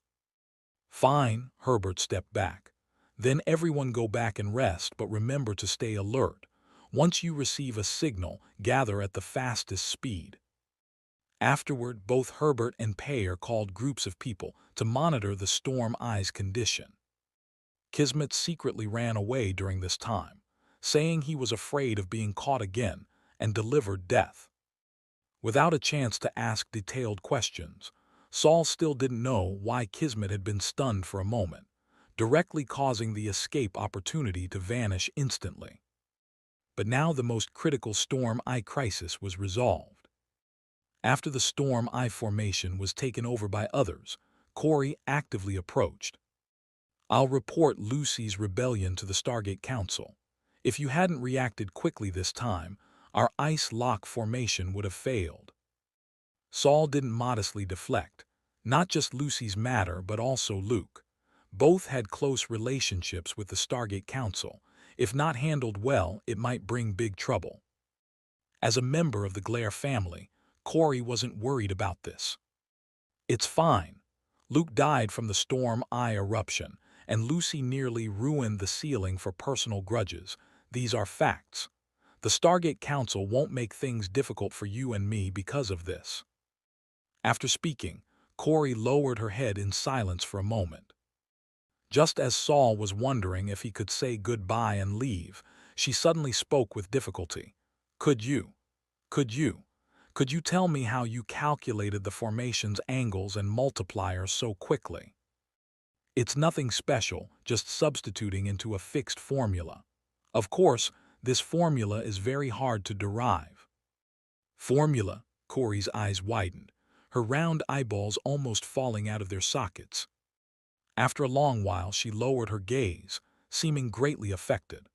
Fine, Herbert stepped back. Then everyone go back and rest, but remember to stay alert. Once you receive a signal, gather at the fastest speed. Afterward, both Herbert and Peyer called groups of people to monitor the Storm Eye's condition. Kismet secretly ran away during this time, saying he was afraid of being caught again and delivered death. Without a chance to ask detailed questions, Saul still didn't know why Kismet had been stunned for a moment, directly causing the escape opportunity to vanish instantly. But now the most critical Storm Eye crisis was resolved. After the Storm Eye formation was taken over by others, Corey actively approached. I'll report Lucy's rebellion to the Stargate Council. If you hadn't reacted quickly this time, our ice lock formation would have failed. Saul didn't modestly deflect, not just Lucy's matter but also Luke. Both had close relationships with the Stargate Council. If not handled well, it might bring big trouble. As a member of the Glare family, Corey wasn't worried about this. It's fine. Luke died from the Storm Eye eruption, and Lucy nearly ruined the ceiling for personal grudges. These are facts. The Stargate Council won't make things difficult for you and me because of this. After speaking, Corey lowered her head in silence for a moment. Just as Saul was wondering if he could say goodbye and leave, she suddenly spoke with difficulty. Could you tell me how you calculated the formation's angles and multipliers so quickly? It's nothing special, just substituting into a fixed formula. Of course, this formula is very hard to derive. Formula? Corey's eyes widened, her round eyeballs almost falling out of their sockets. After a long while, she lowered her gaze, seeming greatly affected.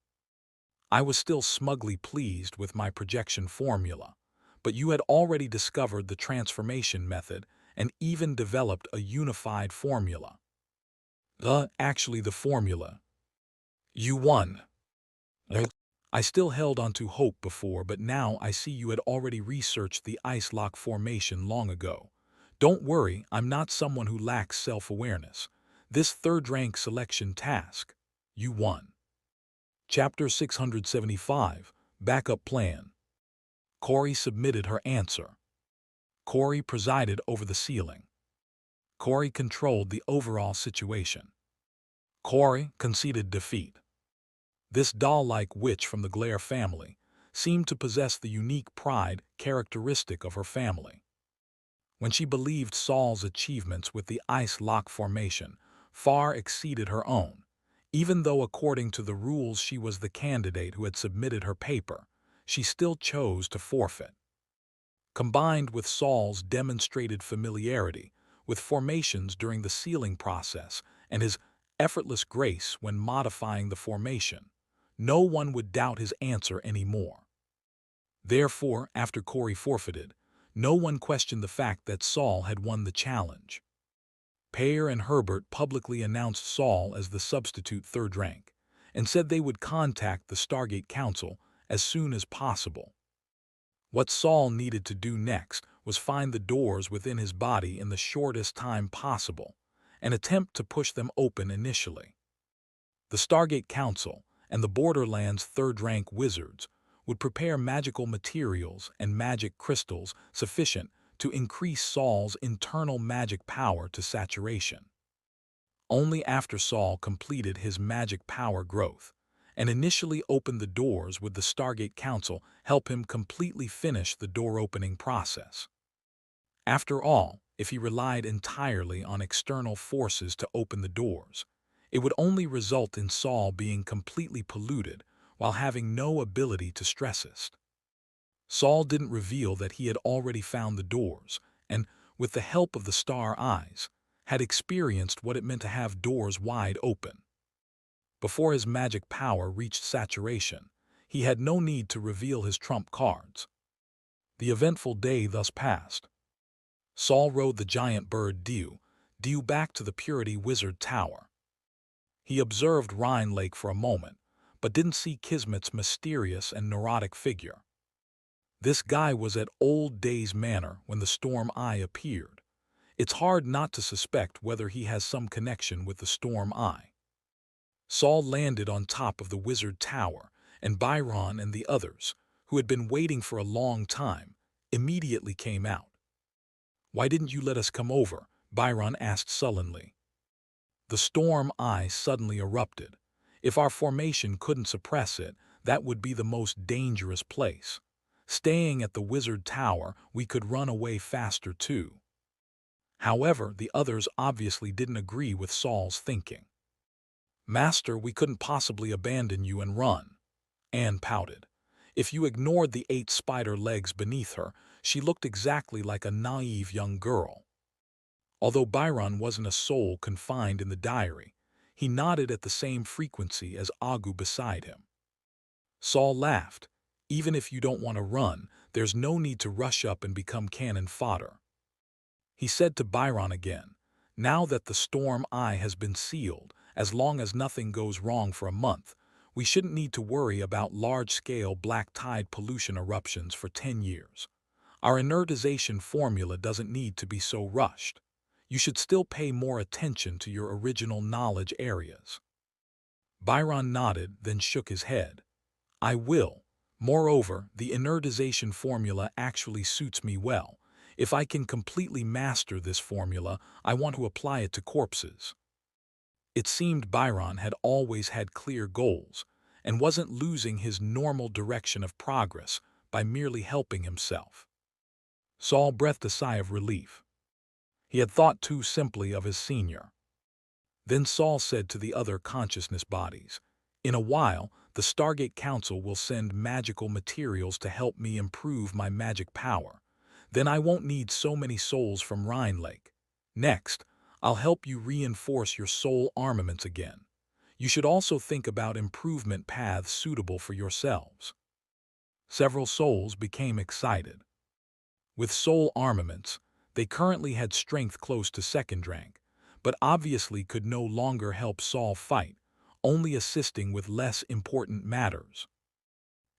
I was still smugly pleased with my projection formula, but you had already discovered the transformation method and even developed a unified formula. Actually the formula. You won. I still held on to hope before, but now I see you had already researched the ice lock formation long ago. Don't worry, I'm not someone who lacks self-awareness. This third-rank selection task, you won. Chapter 675, Backup Plan. Corey submitted her answer. Corey presided over the sealing. Corey controlled the overall situation. Corey conceded defeat. This doll-like witch from the Glare family, seemed to possess the unique pride characteristic of her family. When she believed Saul's achievements with the ice lock formation far exceeded her own, even though according to the rules she was the candidate who had submitted her paper, she still chose to forfeit. Combined with Saul's demonstrated familiarity with formations during the sealing process and his effortless grace when modifying the formation, no one would doubt his answer anymore. Therefore, after Corey forfeited, no one questioned the fact that Saul had won the challenge. Payer and Herbert publicly announced Saul as the substitute third rank and said they would contact the Stargate Council as soon as possible. What Saul needed to do next was find the doors within his body in the shortest time possible and attempt to push them open initially. The Stargate Council and the Borderlands third-rank wizards would prepare magical materials and magic crystals sufficient to increase Saul's internal magic power to saturation. Only after Saul completed his magic power growth and initially opened the doors would the Stargate Council help him completely finish the door-opening process. After all, if he relied entirely on external forces to open the doors, it would only result in Saul being completely polluted while having no ability to stress-test. Saul didn't reveal that he had already found the doors and, with the help of the star eyes, had experienced what it meant to have doors wide open. Before his magic power reached saturation, he had no need to reveal his trump cards. The eventful day thus passed. Saul rode the giant bird Dew back to the Purity Wizard Tower. He observed Rhine Lake for a moment, but didn't see Kismet's mysterious and neurotic figure. This guy was at Old Days Manor when the Storm Eye appeared. It's hard not to suspect whether he has some connection with the Storm Eye. Saul landed on top of the Wizard Tower, and Byron and the others, who had been waiting for a long time, immediately came out. "Why didn't you let us come over?" Byron asked sullenly. The Storm Eye suddenly erupted. If our formation couldn't suppress it, that would be the most dangerous place. Staying at the Wizard Tower, we could run away faster too. However, the others obviously didn't agree with Saul's thinking. "Master, we couldn't possibly abandon you and run." Anne pouted. If you ignored the 8 spider legs beneath her, she looked exactly like a naive young girl. Although Byron wasn't a soul confined in the diary, he nodded at the same frequency as Agu beside him. Saul laughed. "Even if you don't want to run, there's no need to rush up and become cannon fodder." He said to Byron again, "Now that the Storm Eye has been sealed, as long as nothing goes wrong for a month, we shouldn't need to worry about large-scale black tide pollution eruptions for 10 years. Our inertization formula doesn't need to be so rushed. You should still pay more attention to your original knowledge areas." Byron nodded, then shook his head. "I will. Moreover, the inertization formula actually suits me well. If I can completely master this formula, I want to apply it to corpses." It seemed Byron had always had clear goals and wasn't losing his normal direction of progress by merely helping himself. Saul breathed a sigh of relief. He had thought too simply of his senior. Then Saul said to the other consciousness bodies, "In a while, the Stargate Council will send magical materials to help me improve my magic power. Then I won't need so many souls from Rhine Lake. Next, I'll help you reinforce your soul armaments again. You should also think about improvement paths suitable for yourselves." Several souls became excited. With soul armaments, they currently had strength close to second rank, but obviously could no longer help Saul fight, only assisting with less important matters.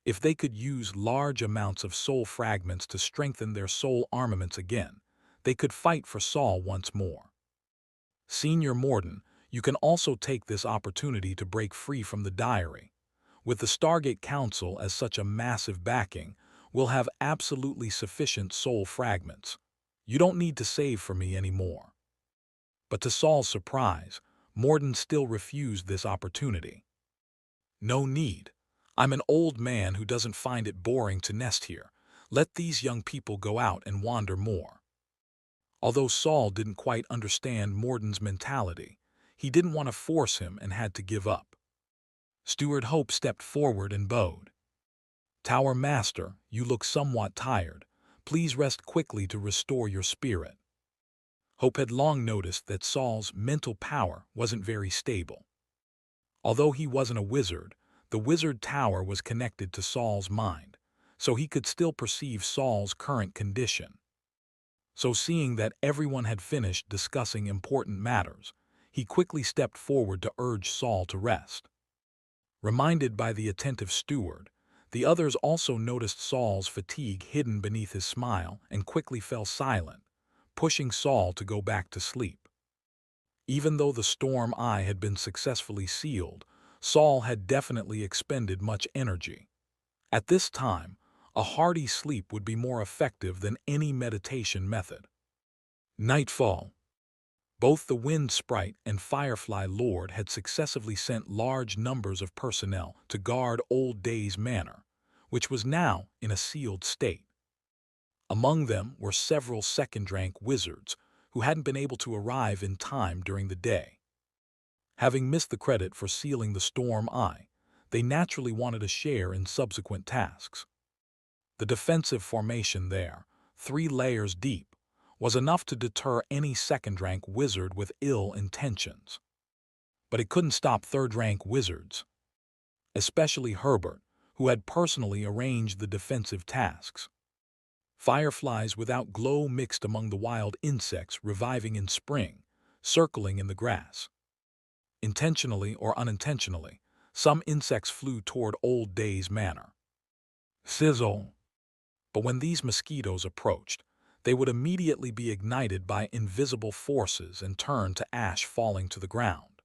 If they could use large amounts of soul fragments to strengthen their soul armaments again, they could fight for Saul once more. Senior Morden, you can also take this opportunity to break free from the diary. With the Stargate Council as such a massive backing, we'll have absolutely sufficient soul fragments. You don't need to save for me anymore. But to Saul's surprise, Morden still refused this opportunity. "No need. I'm an old man who doesn't find it boring to nest here. Let these young people go out and wander more. Although Saul didn't quite understand Morden's mentality, he didn't want to force him and had to give up. Steward Hope stepped forward and bowed. Tower Master, you look somewhat tired. Please rest quickly to restore your spirit. Hope had long noticed that Saul's mental power wasn't very stable. Although he wasn't a wizard, the wizard tower was connected to Saul's mind, so he could still perceive Saul's current condition. So seeing that everyone had finished discussing important matters, he quickly stepped forward to urge Saul to rest. Reminded by the attentive steward, the others also noticed Saul's fatigue hidden beneath his smile and quickly fell silent, pushing Saul to go back to sleep. Even though the storm eye had been successfully sealed, Saul had definitely expended much energy. At this time, a hearty sleep would be more effective than any meditation method. Nightfall. Both the Wind Sprite and Firefly Lord had successively sent large numbers of personnel to guard Old Days Manor, which was now in a sealed state. Among them were several second-rank wizards who hadn't been able to arrive in time during the day. Having missed the credit for sealing the storm eye, they naturally wanted a share in subsequent tasks. The defensive formation there, 3 layers deep, was enough to deter any second-rank wizard with ill intentions. But it couldn't stop third-rank wizards, especially Herbert, who had personally arranged the defensive tasks. Fireflies without glow mixed among the wild insects reviving in spring, circling in the grass. Intentionally or unintentionally, some insects flew toward Old Days Manor. Sizzle! But when these mosquitoes approached, they would immediately be ignited by invisible forces and turn to ash falling to the ground.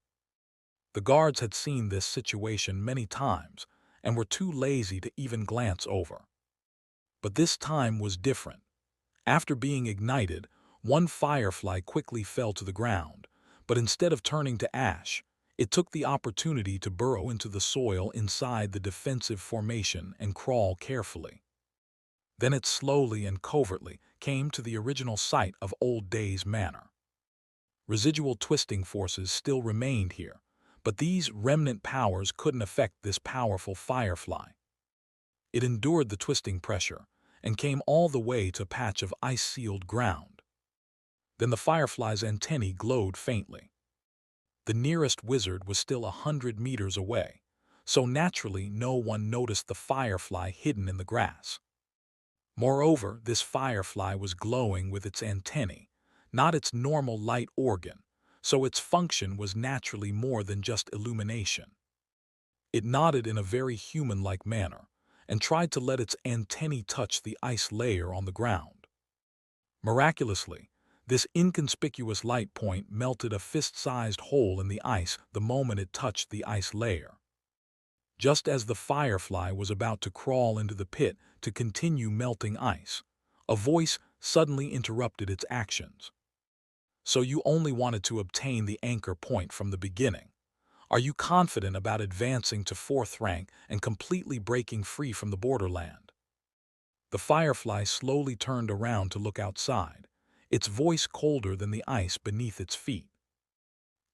The guards had seen this situation many times and were too lazy to even glance over. But this time was different. After being ignited, one firefly quickly fell to the ground, but instead of turning to ash, it took the opportunity to burrow into the soil inside the defensive formation and crawl carefully. Then it slowly and covertly came to the original site of Old Days Manor. Residual twisting forces still remained here, but these remnant powers couldn't affect this powerful firefly. It endured the twisting pressure and came all the way to a patch of ice-sealed ground. Then the firefly's antennae glowed faintly. The nearest wizard was still 100 meters away, so naturally no one noticed the firefly hidden in the grass. Moreover, this firefly was glowing with its antennae, not its normal light organ, so its function was naturally more than just illumination. It nodded in a very human-like manner and tried to let its antennae touch the ice layer on the ground. Miraculously, this inconspicuous light point melted a fist-sized hole in the ice the moment it touched the ice layer. Just as the firefly was about to crawl into the pit to continue melting ice, a voice suddenly interrupted its actions. So you only wanted to obtain the anchor point from the beginning. Are you confident about advancing to 4th rank and completely breaking free from the borderland? The firefly slowly turned around to look outside, its voice colder than the ice beneath its feet.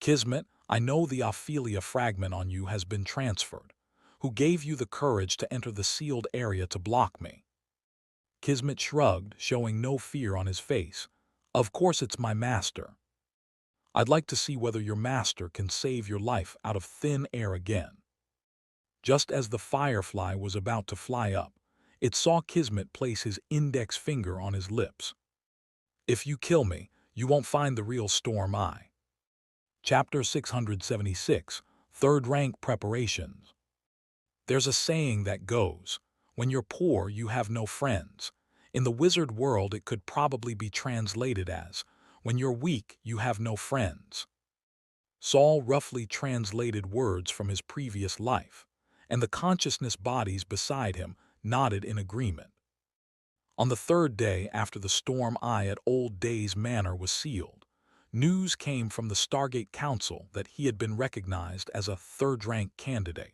Kismet, I know the Ophelia fragment on you has been transferred. Who gave you the courage to enter the sealed area to block me? Kismet shrugged, showing no fear on his face. Of course it's my master. I'd like to see whether your master can save your life out of thin air again. Just as the firefly was about to fly up, it saw Kismet place his index finger on his lips. If you kill me, you won't find the real Storm Eye. Chapter 676, 3rd Rank Preparations. There's a saying that goes, when you're poor, you have no friends. In the wizard world, it could probably be translated as, when you're weak, you have no friends. Saul roughly translated words from his previous life, and the consciousness bodies beside him nodded in agreement. On the 3rd day after the Storm Eye at Old Days Manor was sealed, news came from the Stargate Council that he had been recognized as a 3rd-rank candidate.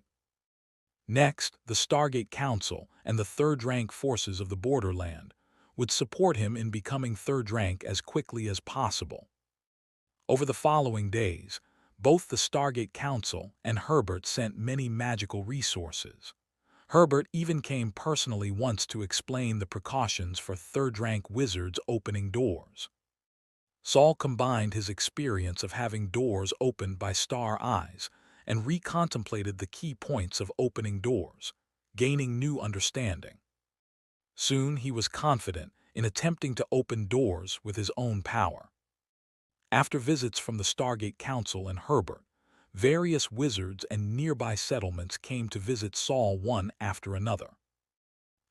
Next, the Stargate Council and the third-rank forces of the borderland would support him in becoming third rank as quickly as possible. Over the following days, both the Stargate Council and Herbert sent many magical resources. Herbert even came personally once to explain the precautions for third-rank wizards opening doors. Saul combined his experience of having doors opened by star eyes and recontemplated the key points of opening doors, gaining new understanding. Soon he was confident in attempting to open doors with his own power. After visits from the Stargate Council and Herbert, various wizards and nearby settlements came to visit Saul one after another.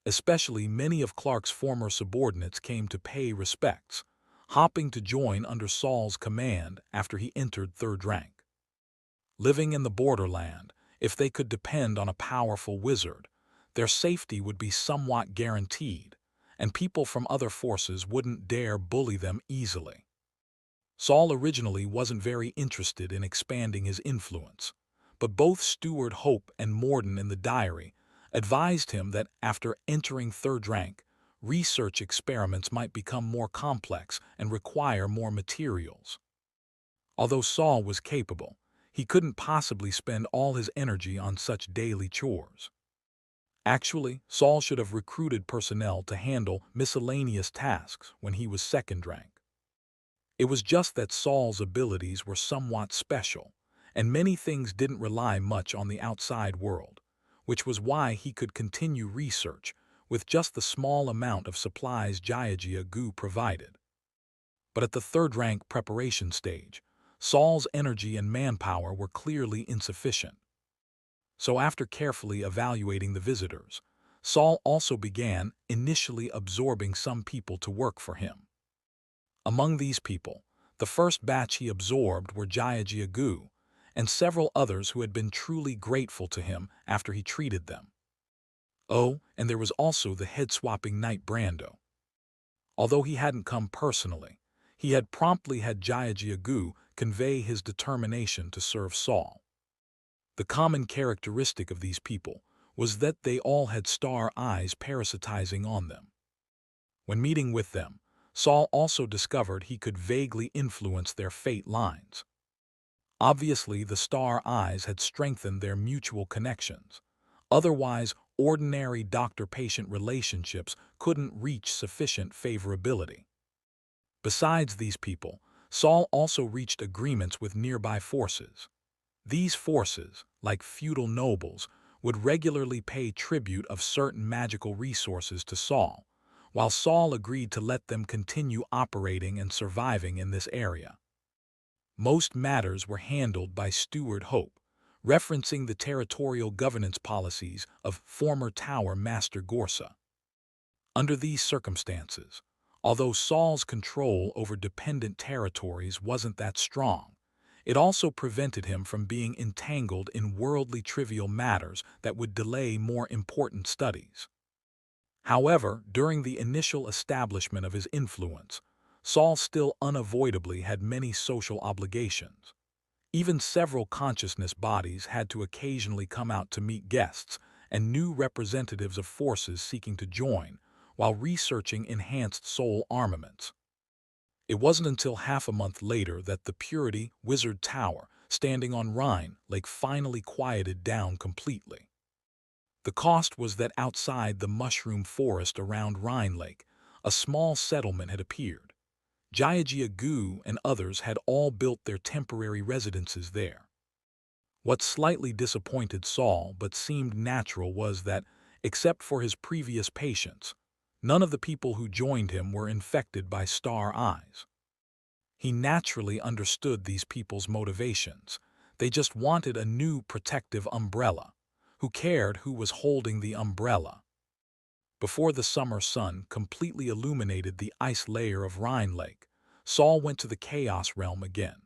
Especially many of Clark's former subordinates came to pay respects, hopping to join under Saul's command after he entered third rank. Living in the borderland, if they could depend on a powerful wizard, their safety would be somewhat guaranteed, and people from other forces wouldn't dare bully them easily. Saul originally wasn't very interested in expanding his influence, but both Steward Hope and Morden in the diary advised him that after entering third rank, research experiments might become more complex and require more materials. Although Saul was capable, he couldn't possibly spend all his energy on such daily chores. Actually, Saul should have recruited personnel to handle miscellaneous tasks when he was second rank. It was just that Saul's abilities were somewhat special, and many things didn't rely much on the outside world, which was why he could continue research with just the small amount of supplies Jiajia Gu provided. But at the third-rank preparation stage, Saul's energy and manpower were clearly insufficient. So after carefully evaluating the visitors, Saul also began initially absorbing some people to work for him. Among these people, the first batch he absorbed were Jiajia Gu and several others who had been truly grateful to him after he treated them. Oh, and there was also the head-swapping Knight Brando. Although he hadn't come personally, he had promptly had Jiajia Gu convey his determination to serve Saul. The common characteristic of these people was that they all had star eyes parasitizing on them. When meeting with them, Saul also discovered he could vaguely influence their fate lines. Obviously, the star eyes had strengthened their mutual connections. Otherwise, ordinary doctor-patient relationships couldn't reach sufficient favorability. Besides these people, Saul also reached agreements with nearby forces. These forces, like feudal nobles, would regularly pay tribute of certain magical resources to Saul, while Saul agreed to let them continue operating and surviving in this area. Most matters were handled by Steward Hope, referencing the territorial governance policies of former Tower Master Gorsa. Under these circumstances, although Saul's control over dependent territories wasn't that strong, it also prevented him from being entangled in worldly trivial matters that would delay more important studies. However, during the initial establishment of his influence, Saul still unavoidably had many social obligations. Even several consciousness bodies had to occasionally come out to meet guests and new representatives of forces seeking to join, while researching enhanced soul armaments. It wasn't until half a month later that the Purity Wizard Tower, standing on Rhine Lake, finally quieted down completely. The cost was that outside the mushroom forest around Rhine Lake, a small settlement had appeared. Jiajia Gu and others had all built their temporary residences there. What slightly disappointed Saul but seemed natural was that, except for his previous patients, none of the people who joined him were infected by star eyes. He naturally understood these people's motivations. They just wanted a new protective umbrella. Who cared who was holding the umbrella? Before the summer sun completely illuminated the ice layer of Rhine Lake, Saul went to the Chaos Realm again.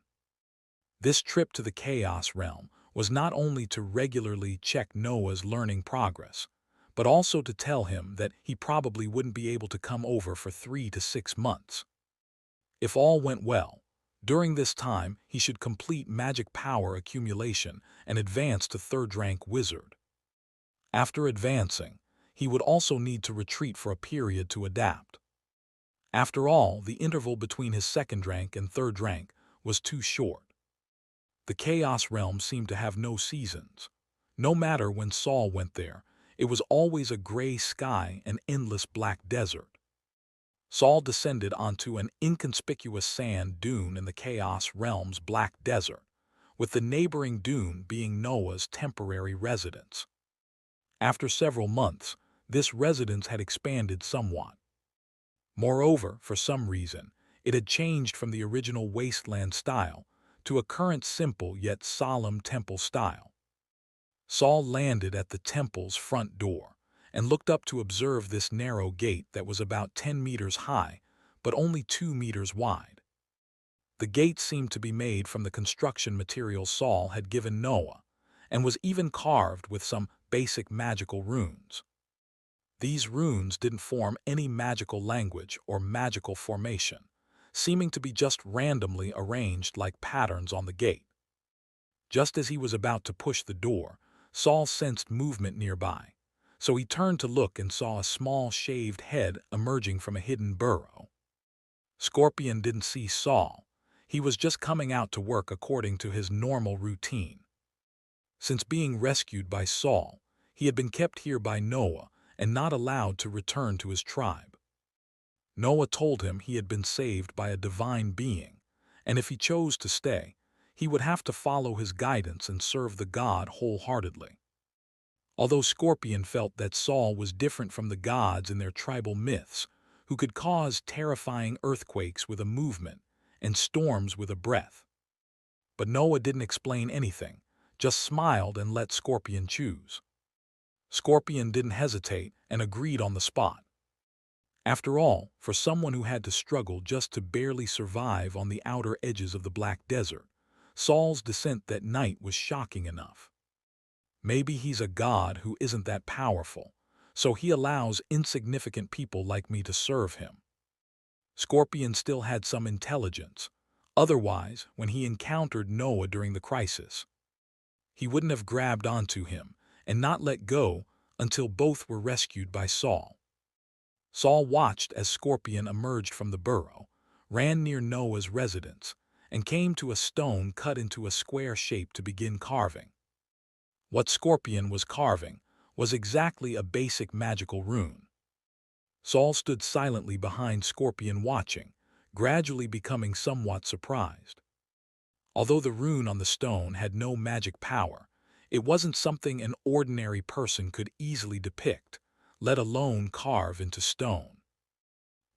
This trip to the Chaos Realm was not only to regularly check Noah's learning progress, but also to tell him that he probably wouldn't be able to come over for 3 to 6 months. If all went well, during this time he should complete magic power accumulation and advance to third-rank wizard. After advancing, he would also need to retreat for a period to adapt. After all, the interval between his second rank and third rank was too short. The Chaos Realm seemed to have no seasons. No matter when Saul went there, it was always a gray sky and endless black desert. Saul descended onto an inconspicuous sand dune in the Chaos Realm's black desert, with the neighboring dune being Noah's temporary residence. After several months, this residence had expanded somewhat. Moreover, for some reason, it had changed from the original wasteland style to a current simple yet solemn temple style. Saul landed at the temple's front door and looked up to observe this narrow gate that was about 10 meters high, but only 2 meters wide. The gate seemed to be made from the construction materials Saul had given Noah, and was even carved with some basic magical runes. These runes didn't form any magical language or magical formation, seeming to be just randomly arranged like patterns on the gate. Just as he was about to push the door, Saul sensed movement nearby, so he turned to look and saw a small shaved head emerging from a hidden burrow. Scorpion didn't see Saul. He was just coming out to work according to his normal routine. Since being rescued by Saul, he had been kept here by Noah and not allowed to return to his tribe. Noah told him he had been saved by a divine being, and if he chose to stay, he would have to follow his guidance and serve the god wholeheartedly. Although Scorpion felt that Saul was different from the gods in their tribal myths, who could cause terrifying earthquakes with a movement and storms with a breath. But Noah didn't explain anything, just smiled and let Scorpion choose. Scorpion didn't hesitate and agreed on the spot. After all, for someone who had to struggle just to barely survive on the outer edges of the Black Desert, Saul's descent that night was shocking enough. Maybe he's a god who isn't that powerful, so he allows insignificant people like me to serve him. Scorpion still had some intelligence. Otherwise, when he encountered Noah during the crisis, he wouldn't have grabbed onto him and not let go until both were rescued by Saul. Saul watched as Scorpion emerged from the burrow, ran near Noah's residence, and came to a stone cut into a square shape to begin carving. What Scorpion was carving was exactly a basic magical rune. Saul stood silently behind Scorpion watching, gradually becoming somewhat surprised. Although the rune on the stone had no magic power, it wasn't something an ordinary person could easily depict, let alone carve into stone.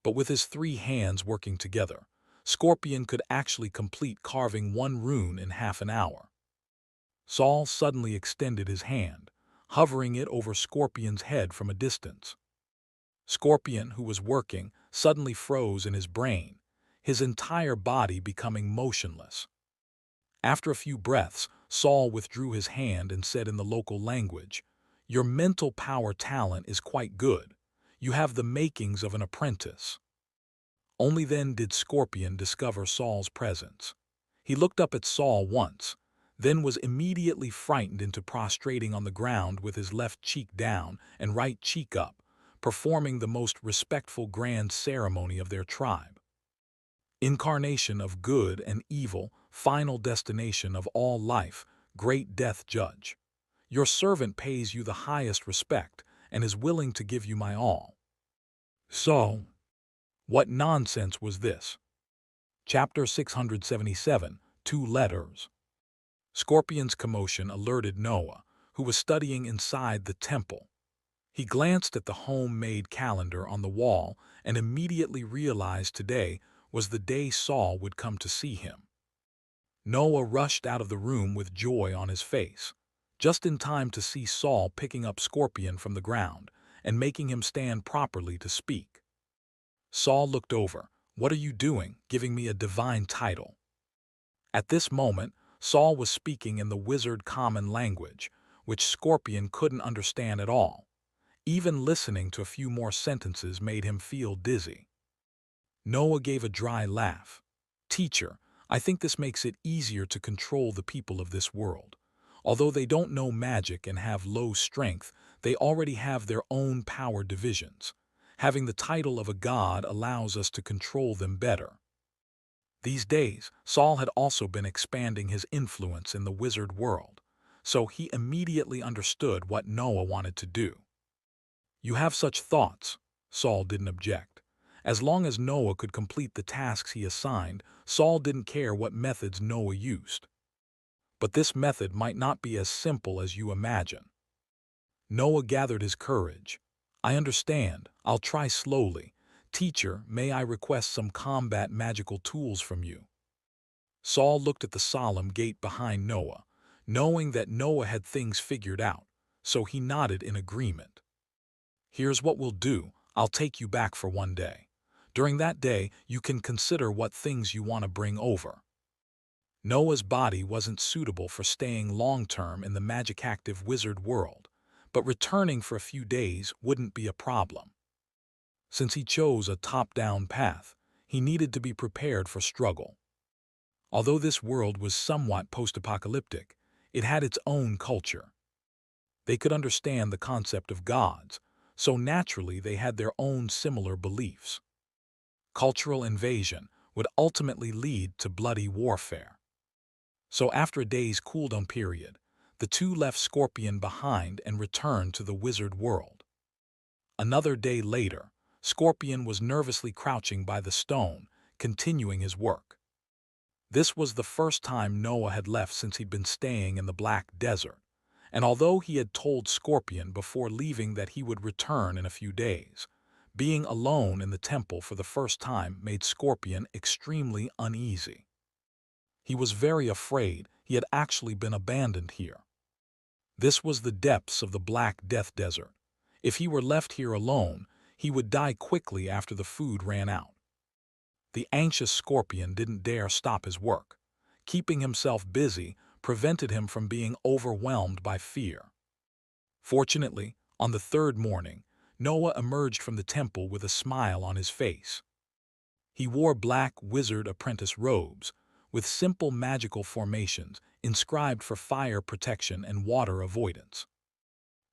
But with his 3 hands working together, Scorpion could actually complete carving one rune in half an hour. Saul suddenly extended his hand, hovering it over Scorpion's head from a distance. Scorpion, who was working, suddenly froze in his brain, his entire body becoming motionless. After a few breaths, Saul withdrew his hand and said in the local language, "Your mental power talent is quite good. You have the makings of an apprentice." Only then did Scorpion discover Saul's presence. He looked up at Saul once, then was immediately frightened into prostrating on the ground with his left cheek down and right cheek up, performing the most respectful grand ceremony of their tribe. Incarnation of good and evil, final destination of all life, great death judge. Your servant pays you the highest respect and is willing to give you my all. So, what nonsense was this? Chapter 677, 2 letters. Scorpion's commotion alerted Noah, who was studying inside the temple. He glanced at the homemade calendar on the wall and immediately realized today was the day Saul would come to see him. Noah rushed out of the room with joy on his face, just in time to see Saul picking up Scorpion from the ground and making him stand properly to speak. Saul looked over. "What are you doing, giving me a divine title?" At this moment, Saul was speaking in the wizard common language, which Scorpion couldn't understand at all. Even listening to a few more sentences made him feel dizzy. Noah gave a dry laugh. "Teacher, I think this makes it easier to control the people of this world. Although they don't know magic and have low strength, They already have their own power divisions. Having the title of a god allows us to control them better. These days, Saul had also been expanding his influence in the wizard world, so he immediately understood what Noah wanted to do. You have such thoughts, Saul didn't object. As long as Noah could complete the tasks he assigned, Saul didn't care what methods Noah used. But this method might not be as simple as you imagine. Noah gathered his courage. I understand. I'll try slowly. Teacher, may I request some combat magical tools from you? Saul looked at the solemn gate behind Noah, knowing that Noah had things figured out, so he nodded in agreement. Here's what we'll do. I'll take you back for one day. During that day, you can consider what things you want to bring over. Noah's body wasn't suitable for staying long-term in the magic-active wizard world, but returning for a few days wouldn't be a problem. Since he chose a top-down path, he needed to be prepared for struggle. Although this world was somewhat post-apocalyptic, it had its own culture. They could understand the concept of gods, so naturally they had their own similar beliefs. Cultural invasion would ultimately lead to bloody warfare. So after a day's cool-down period, the two left Scorpion behind and returned to the wizard world. Another day later, Scorpion was nervously crouching by the stone, continuing his work. This was the first time Noah had left since he'd been staying in the Black Desert, and although he had told Scorpion before leaving that he would return in a few days, being alone in the temple for the first time made Scorpion extremely uneasy. He was very afraid he had actually been abandoned here. This was the depths of the Black Death Desert. If he were left here alone, he would die quickly after the food ran out. The anxious Scorpion didn't dare stop his work. Keeping himself busy prevented him from being overwhelmed by fear. Fortunately, on the third morning, Noah emerged from the temple with a smile on his face. He wore black wizard apprentice robes, with simple magical formations inscribed for fire protection and water avoidance.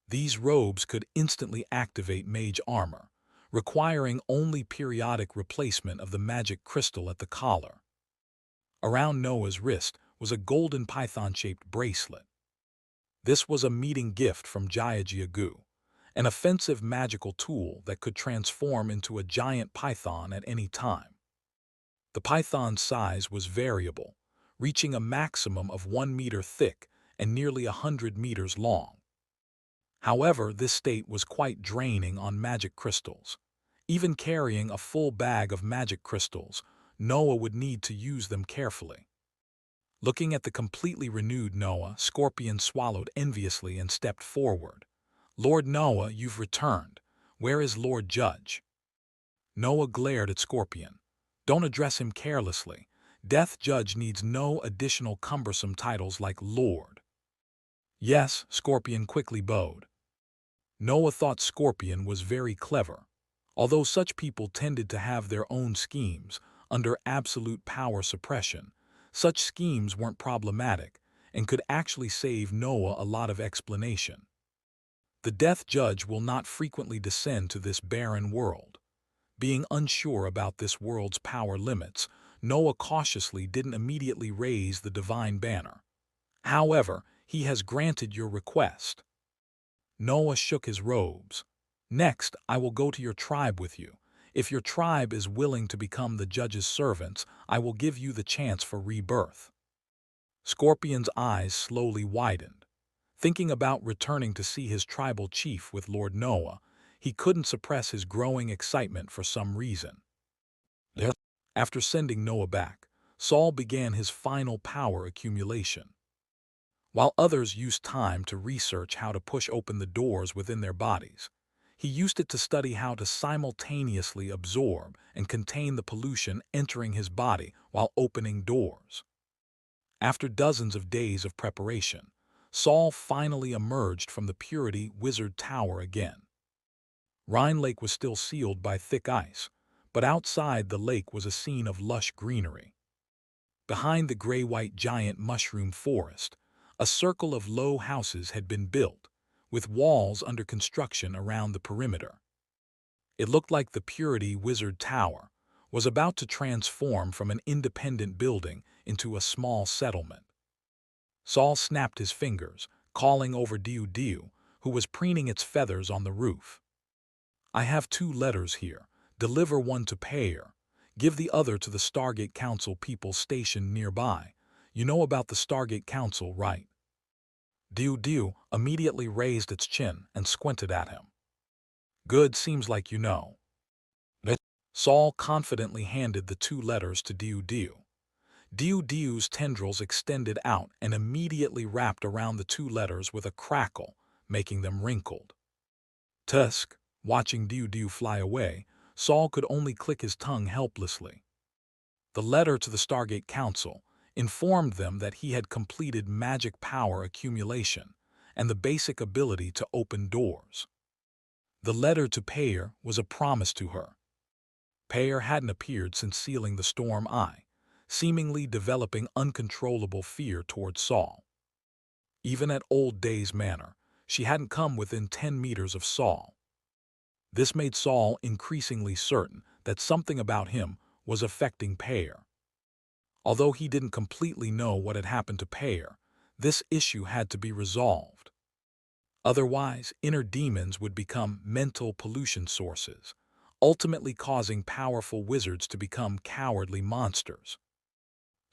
These robes could instantly activate mage armor, requiring only periodic replacement of the magic crystal at the collar. Around Noah's wrist was a golden python-shaped bracelet. This was a meeting gift from Jaya-Jiagu, an offensive magical tool that could transform into a giant python at any time. The python's size was variable, reaching a maximum of 1 meter thick and nearly 100 meters long. However, this state was quite draining on magic crystals. Even carrying a full bag of magic crystals, Noah would need to use them carefully. Looking at the completely renewed Noah, Scorpion swallowed enviously and stepped forward. Lord Noah, you've returned. Where is Lord Judge? Noah glared at Scorpion. Don't address him carelessly. Death Judge needs no additional cumbersome titles like Lord. Yes, Scorpion quickly bowed. Noah thought Scorpion was very clever. Although such people tended to have their own schemes under absolute power suppression, such schemes weren't problematic and could actually save Noah a lot of explanation. The Death Judge will not frequently descend to this barren world. Being unsure about this world's power limits, Noah cautiously didn't immediately raise the divine banner. However, he has granted your request. Noah shook his robes. Next, I will go to your tribe with you. If your tribe is willing to become the judge's servants, I will give you the chance for rebirth. Scorpion's eyes slowly widened. Thinking about returning to see his tribal chief with Lord Noah, he couldn't suppress his growing excitement for some reason. After sending Noah back, Saul began his final power accumulation. While others used time to research how to push open the doors within their bodies, he used it to study how to simultaneously absorb and contain the pollution entering his body while opening doors. After dozens of days of preparation, Saul finally emerged from the Purity Wizard Tower again. Rhine Lake was still sealed by thick ice, but outside the lake was a scene of lush greenery. Behind the gray-white giant mushroom forest, a circle of low houses had been built, with walls under construction around the perimeter. It looked like the Purity Wizard Tower was about to transform from an independent building into a small settlement. Saul snapped his fingers, calling over Diu Diu, who was preening its feathers on the roof. I have 2 letters here. Deliver one to Payer. Give the other to the Stargate Council people stationed nearby. You know about the Stargate Council, right? Diu Diu immediately raised its chin and squinted at him. Good, seems like you know. Saul confidently handed the 2 letters to Diu Diu. Diu Diu's tendrils extended out and immediately wrapped around the 2 letters with a crackle, making them wrinkled. Tusk, watching Diu Diu fly away, Saul could only click his tongue helplessly. The letter to the Stargate Council informed them that he had completed magic power accumulation and the basic ability to open doors. The letter to Payer was a promise to her. Payer hadn't appeared since sealing the Storm Eye, seemingly developing uncontrollable fear towards Saul. Even at Old Days Manor, she hadn't come within 10 meters of Saul. This made Saul increasingly certain that something about him was affecting Payer. Although he didn't completely know what had happened to Payer, this issue had to be resolved. Otherwise, inner demons would become mental pollution sources, ultimately causing powerful wizards to become cowardly monsters.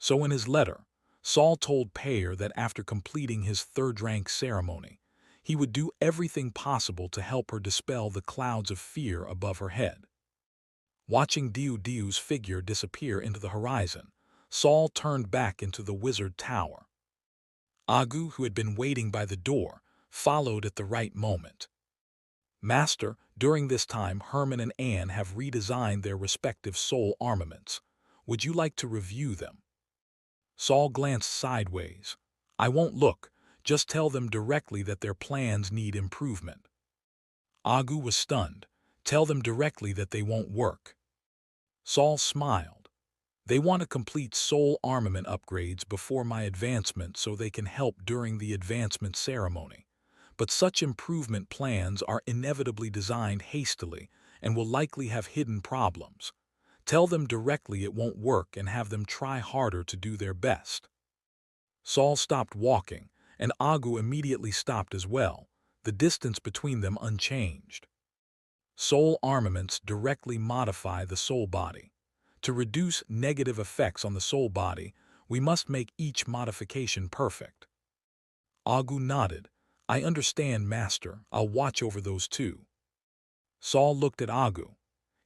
So in his letter, Saul told Payer that after completing his 3rd rank ceremony, he would do everything possible to help her dispel the clouds of fear above her head. Watching Diu Diu's figure disappear into the horizon, Saul turned back into the wizard tower. Agu, who had been waiting by the door, followed at the right moment. Master, during this time Herman and Anne have redesigned their respective soul armaments. Would you like to review them? Saul glanced sideways. I won't look, just tell them directly that their plans need improvement. Agu was stunned. Tell them directly that they won't work. Saul smiled. They want to complete soul armament upgrades before my advancement so they can help during the advancement ceremony. But such improvement plans are inevitably designed hastily and will likely have hidden problems. Tell them directly it won't work and have them try harder to do their best. Saul stopped walking, and Agu immediately stopped as well, the distance between them unchanged. Soul armaments directly modify the soul body. To reduce negative effects on the soul body, we must make each modification perfect. Agu nodded. I understand, Master. I'll watch over those 2. Saul looked at Agu.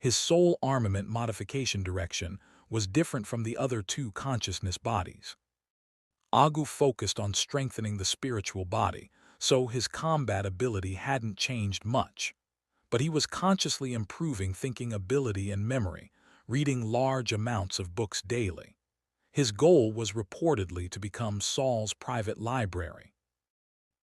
His soul armament modification direction was different from the other 2 consciousness bodies. Agu focused on strengthening the spiritual body, so his combat ability hadn't changed much. But he was consciously improving thinking ability and memory, reading large amounts of books daily. His goal was reportedly to become Saul's private library.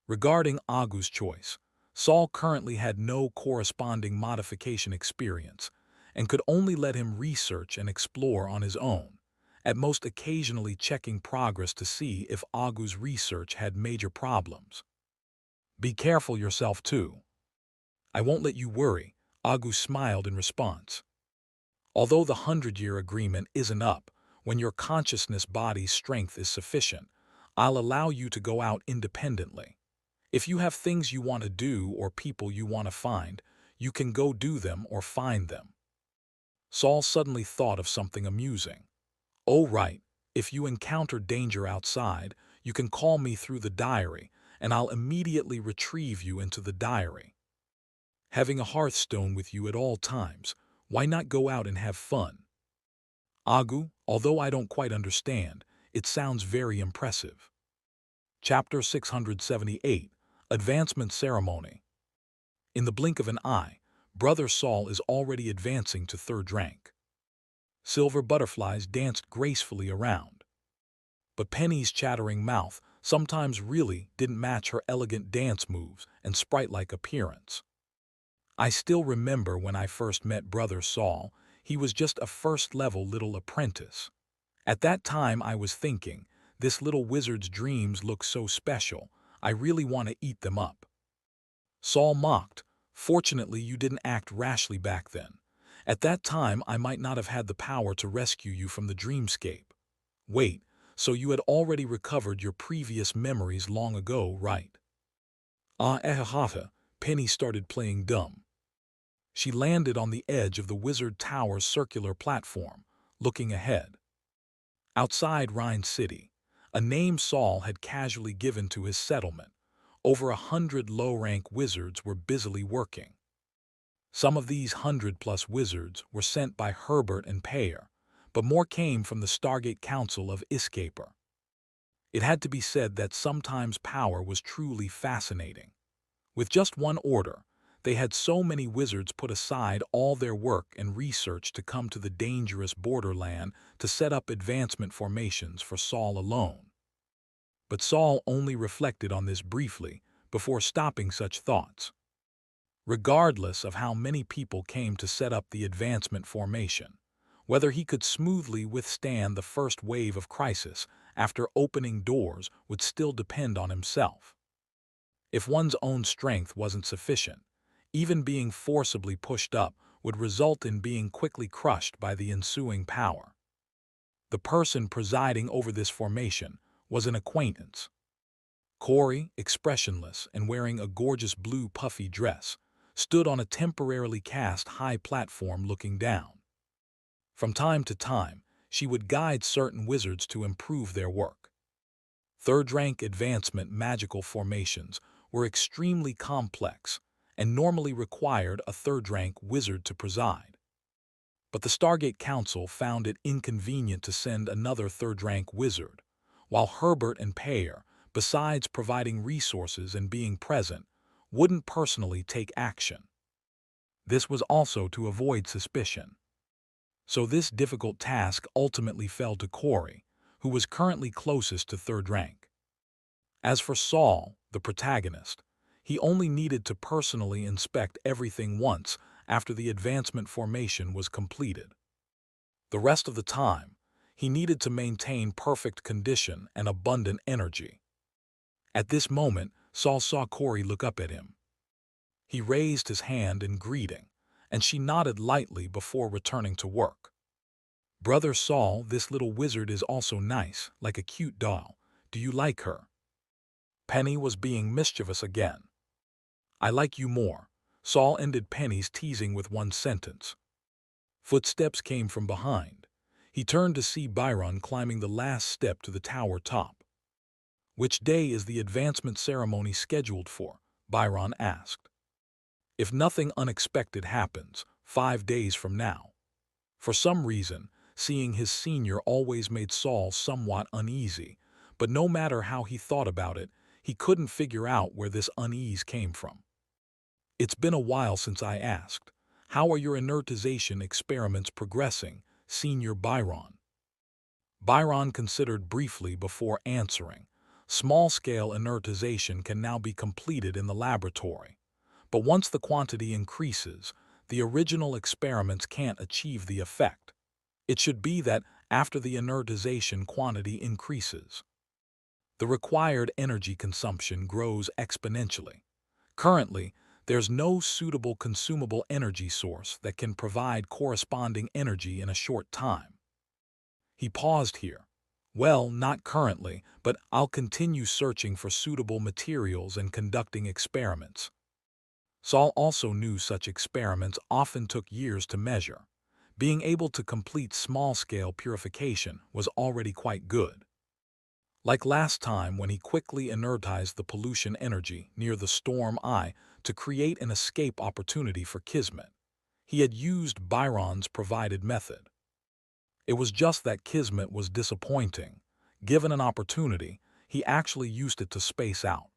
Regarding Agu's choice, Saul currently had no corresponding modification experience and could only let him research and explore on his own, at most occasionally checking progress to see if Agu's research had major problems. Be careful yourself too. I won't let you worry, Agu smiled in response. Although the 100-year agreement isn't up, when your consciousness body's strength is sufficient, I'll allow you to go out independently. If you have things you want to do or people you want to find, you can go do them or find them. Saul suddenly thought of something amusing. Oh right, if you encounter danger outside, you can call me through the diary, and I'll immediately retrieve you into the diary. Having a hearthstone with you at all times, why not go out and have fun? Agu, although I don't quite understand, it sounds very impressive. Chapter 678, Advancement Ceremony. In the blink of an eye, Brother Saul is already advancing to 3rd rank. Silver butterflies danced gracefully around. But Penny's chattering mouth sometimes really didn't match her elegant dance moves and sprite-like appearance. I still remember when I first met Brother Saul, he was just a first-level little apprentice. At that time I was thinking, this little wizard's dreams look so special, I really want to eat them up. Saul mocked. Fortunately, you didn't act rashly back then. At that time, I might not have had the power to rescue you from the dreamscape. Wait, so you had already recovered your previous memories long ago, right? Penny started playing dumb. She landed on the edge of the Wizard Tower's circular platform, looking ahead. Outside Rhine City, a name Saul had casually given to his settlement, over 100 low-rank wizards were busily working. Some of these 100-plus wizards were sent by Herbert and Payer, but more came from the Stargate Council of Escaper. It had to be said that sometimes power was truly fascinating. With just one order, they had so many wizards put aside all their work and research to come to the dangerous borderland to set up advancement formations for Saul alone. But Saul only reflected on this briefly before stopping such thoughts. Regardless of how many people came to set up the advancement formation, whether he could smoothly withstand the first wave of crisis after opening doors would still depend on himself. If one's own strength wasn't sufficient, even being forcibly pushed up would result in being quickly crushed by the ensuing power. The person presiding over this formation was an acquaintance. Corey, expressionless and wearing a gorgeous blue puffy dress, stood on a temporarily cast high platform looking down. From time to time, she would guide certain wizards to improve their work. Third-rank advancement magical formations were extremely complex and normally required a third-rank wizard to preside. But the Stargate Council found it inconvenient to send another third-rank wizard, while Herbert and Payer, besides providing resources and being present, wouldn't personally take action. This was also to avoid suspicion. So this difficult task ultimately fell to Corey, who was currently closest to third rank. As for Saul, the protagonist, he only needed to personally inspect everything once after the advancement formation was completed. The rest of the time, he needed to maintain perfect condition and abundant energy. At this moment, Saul saw Corey look up at him. He raised his hand in greeting, and she nodded lightly before returning to work. "Brother Saul, this little wizard is also nice, like a cute doll. Do you like her?" Penny was being mischievous again. "I like you more." Saul ended Penny's teasing with one sentence. Footsteps came from behind. He turned to see Byron climbing the last step to the tower top. "Which day is the advancement ceremony scheduled for?" Byron asked. "If nothing unexpected happens, 5 days from now." For some reason, seeing his senior always made Saul somewhat uneasy, but no matter how he thought about it, he couldn't figure out where this unease came from. "It's been a while since I asked. How are your inertization experiments progressing, Senior Byron?" Byron considered briefly before answering. Small-scale inertization can now be completed in the laboratory. But once the quantity increases, the original experiments can't achieve the effect. It should be that after the inertization quantity increases, the required energy consumption grows exponentially. Currently, there's no suitable consumable energy source that can provide corresponding energy in a short time. He paused here. "Well, not currently, but I'll continue searching for suitable materials and conducting experiments." Saul also knew such experiments often took years to measure. Being able to complete small-scale purification was already quite good. Like last time when he quickly inertized the pollution energy near the Storm Eye to create an escape opportunity for Kismet, he had used Byron's provided method. It was just that Kismet was disappointing. Given an opportunity, he actually used it to space out.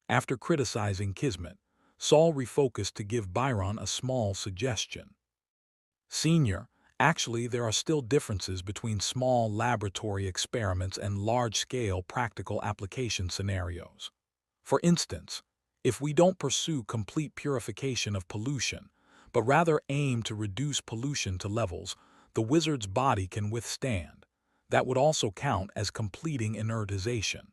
After criticizing Kismet, Saul refocused to give Byron a small suggestion. "Senior, actually there are still differences between small laboratory experiments and large-scale practical application scenarios. For instance, if we don't pursue complete purification of pollution, but rather aim to reduce pollution to levels the wizard's body can withstand, that would also count as completing inertization."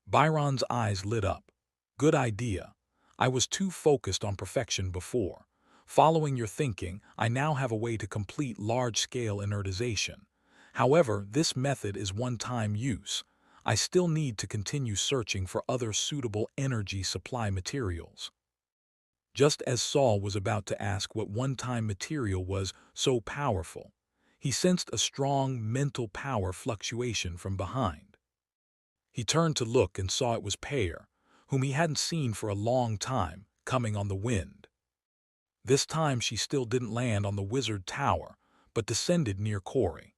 Byron's eyes lit up. "Good idea. I was too focused on perfection before. Following your thinking, I now have a way to complete large-scale inertization. However, this method is one-time use. I still need to continue searching for other suitable energy supply materials. Just as Saul was about to ask what one-time material was so powerful, he sensed a strong mental power fluctuation from behind. He turned to look and saw it was Pear, whom he hadn't seen for a long time, coming on the wind. This time she still didn't land on the wizard tower, but descended near Corey.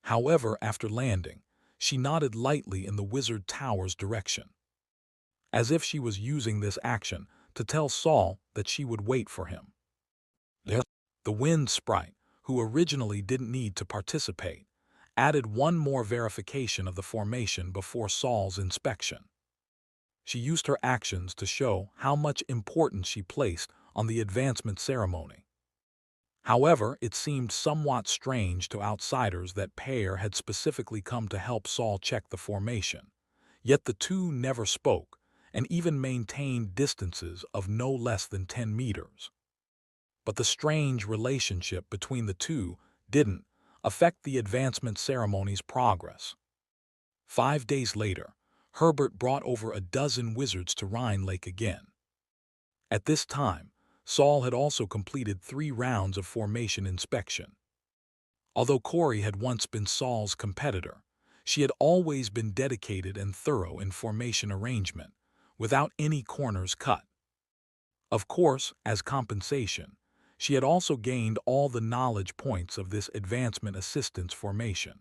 However, after landing, she nodded lightly in the wizard tower's direction, as if she was using this action to tell Saul that she would wait for him. The wind sprite, who originally didn't need to participate, added one more verification of the formation before Saul's inspection. She used her actions to show how much importance she placed on the advancement ceremony. However, it seemed somewhat strange to outsiders that Pear had specifically come to help Saul check the formation. Yet the two never spoke, and even maintained distances of no less than 10 meters. But the strange relationship between the two didn't affect the advancement ceremony's progress. 5 days later, Herbert brought over a dozen wizards to Rhine Lake again. At this time, Saul had also completed 3 rounds of formation inspection. Although Corey had once been Saul's competitor, she had always been dedicated and thorough in formation arrangement, without any corners cut. Of course, as compensation, she had also gained all the knowledge points of this advancement assistance formation.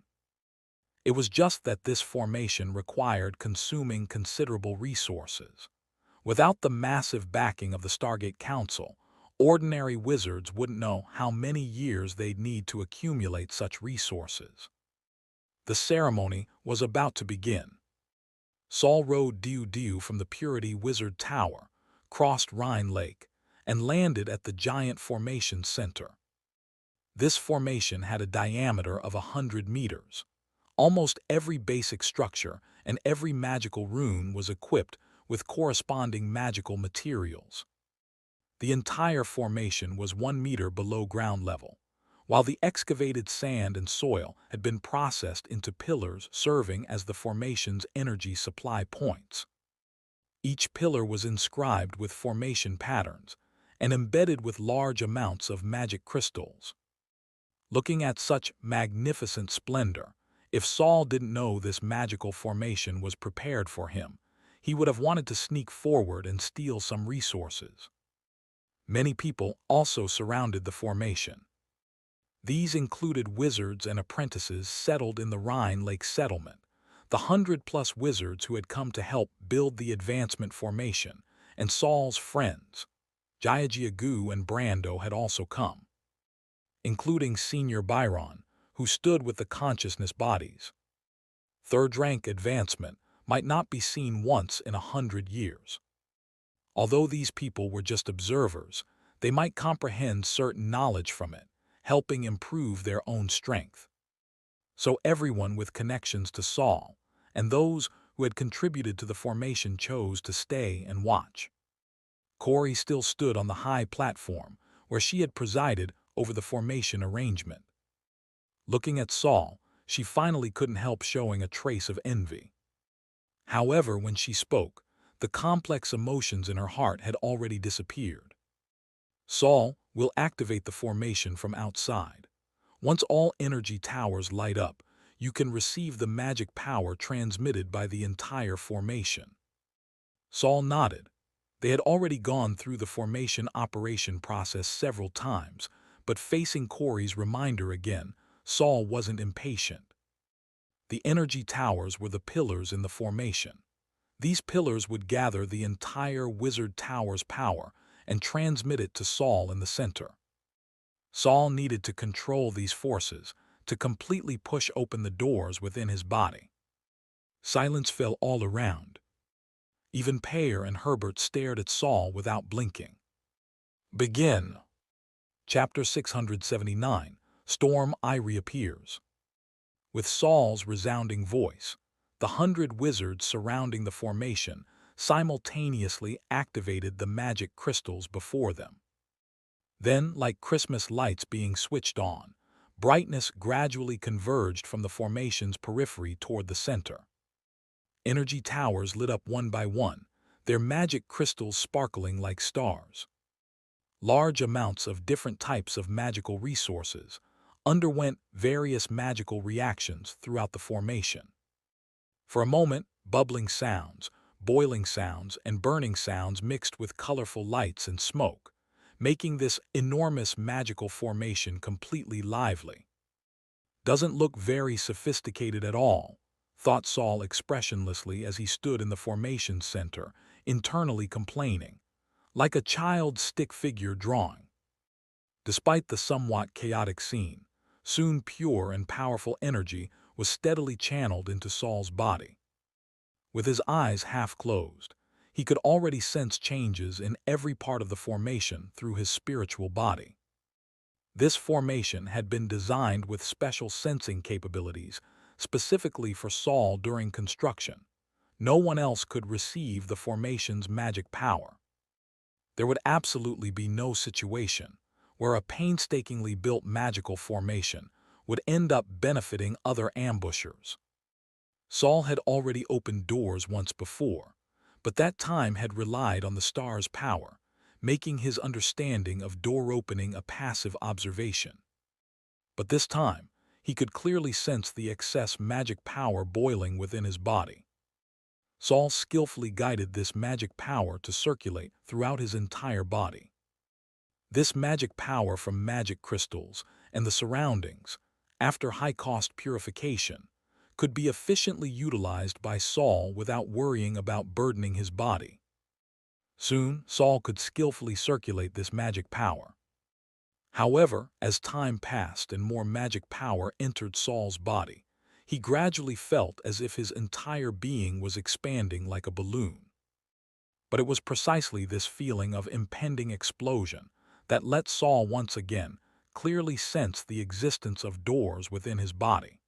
It was just that this formation required consuming considerable resources. Without the massive backing of the Stargate Council, ordinary wizards wouldn't know how many years they'd need to accumulate such resources. The ceremony was about to begin. Saul rode Diu from the Purity Wizard Tower, crossed Rhine Lake, and landed at the giant formation center. This formation had a diameter of 100 meters. Almost every basic structure and every magical rune was equipped with corresponding magical materials. The entire formation was 1 meter below ground level, while the excavated sand and soil had been processed into pillars serving as the formation's energy supply points. Each pillar was inscribed with formation patterns and embedded with large amounts of magic crystals. Looking at such magnificent splendor, if Saul didn't know this magical formation was prepared for him, he would have wanted to sneak forward and steal some resources. Many people also surrounded the formation. These included wizards and apprentices settled in the Rhine Lake settlement, the 100-plus wizards who had come to help build the advancement formation, and Saul's friends. Jiajiagu and Brando had also come, including Senior Byron, who stood with the consciousness bodies. Third-rank advancement might not be seen once in 100 years. Although these people were just observers, they might comprehend certain knowledge from it, helping improve their own strength. So everyone with connections to Saul, and those who had contributed to the formation chose to stay and watch. Corey still stood on the high platform where she had presided over the formation arrangement. Looking at Saul, she finally couldn't help showing a trace of envy. However, when she spoke, the complex emotions in her heart had already disappeared. Saul will activate the formation from outside. Once all energy towers light up, you can receive the magic power transmitted by the entire formation. Saul nodded. They had already gone through the formation operation process several times, but facing Corey's reminder again, Saul wasn't impatient. The energy towers were the pillars in the formation. These pillars would gather the entire Wizard Tower's power and transmit it to Saul in the center. Saul needed to control these forces to completely push open the doors within his body. Silence fell all around. Even Pear and Herbert stared at Saul without blinking. Begin. Chapter 679, Storm Eye reappears. With Saul's resounding voice, the 100 wizards surrounding the formation simultaneously activated the magic crystals before them. Then, like Christmas lights being switched on, brightness gradually converged from the formation's periphery toward the center. Energy towers lit up one by one, their magic crystals sparkling like stars. Large amounts of different types of magical resources underwent various magical reactions throughout the formation. For a moment, bubbling sounds, boiling sounds, and burning sounds mixed with colorful lights and smoke, making this enormous magical formation completely lively. "Doesn't look very sophisticated at all," thought Saul expressionlessly as he stood in the formation center, internally complaining, like a child's stick figure drawing. Despite the somewhat chaotic scene, soon pure and powerful energy was steadily channeled into Saul's body. With his eyes half closed, he could already sense changes in every part of the formation through his spiritual body. This formation had been designed with special sensing capabilities, specifically for Saul during construction. No one else could receive the formation's magic power. There would absolutely be no situation where a painstakingly built magical formation would end up benefiting other ambushers. Saul had already opened doors once before, but that time had relied on the star's power, making his understanding of door opening a passive observation. But this time, he could clearly sense the excess magic power boiling within his body. Saul skillfully guided this magic power to circulate throughout his entire body. This magic power from magic crystals and the surroundings, after high-cost purification, could be efficiently utilized by Saul without worrying about burdening his body. Soon, Saul could skillfully circulate this magic power. However, as time passed and more magic power entered Saul's body, he gradually felt as if his entire being was expanding like a balloon. But it was precisely this feeling of impending explosion that let Saul once again clearly sense the existence of doors within his body.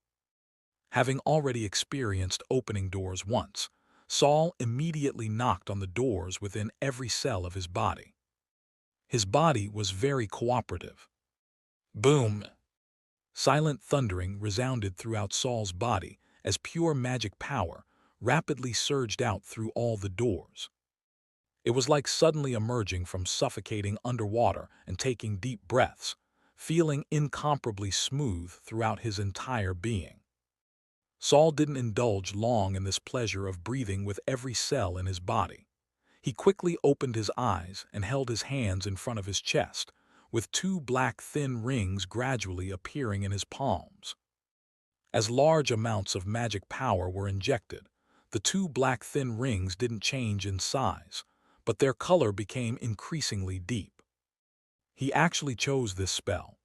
Having already experienced opening doors once, Saul immediately knocked on the doors within every cell of his body. His body was very cooperative. Boom! Silent thundering resounded throughout Saul's body as pure magic power rapidly surged out through all the doors. It was like suddenly emerging from suffocating underwater and taking deep breaths, feeling incomparably smooth throughout his entire being. Saul didn't indulge long in this pleasure of breathing with every cell in his body. He quickly opened his eyes and held his hands in front of his chest, with two black thin rings gradually appearing in his palms. As large amounts of magic power were injected, the two black thin rings didn't change in size, but their color became increasingly deep. He actually chose this spell.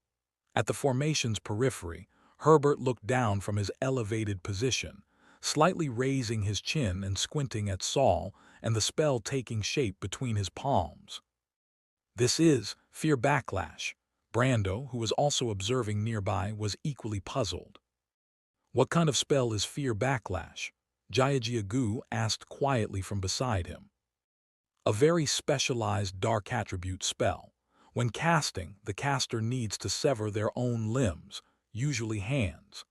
At the formation's periphery, Herbert looked down from his elevated position, slightly raising his chin and squinting at Saul and the spell taking shape between his palms. "This is Fear Backlash." Brando, who was also observing nearby, was equally puzzled. "What kind of spell is Fear Backlash?" Jiajiagu asked quietly from beside him. "A very specialized dark attribute spell. When casting, the caster needs to sever their own limbs, usually hands.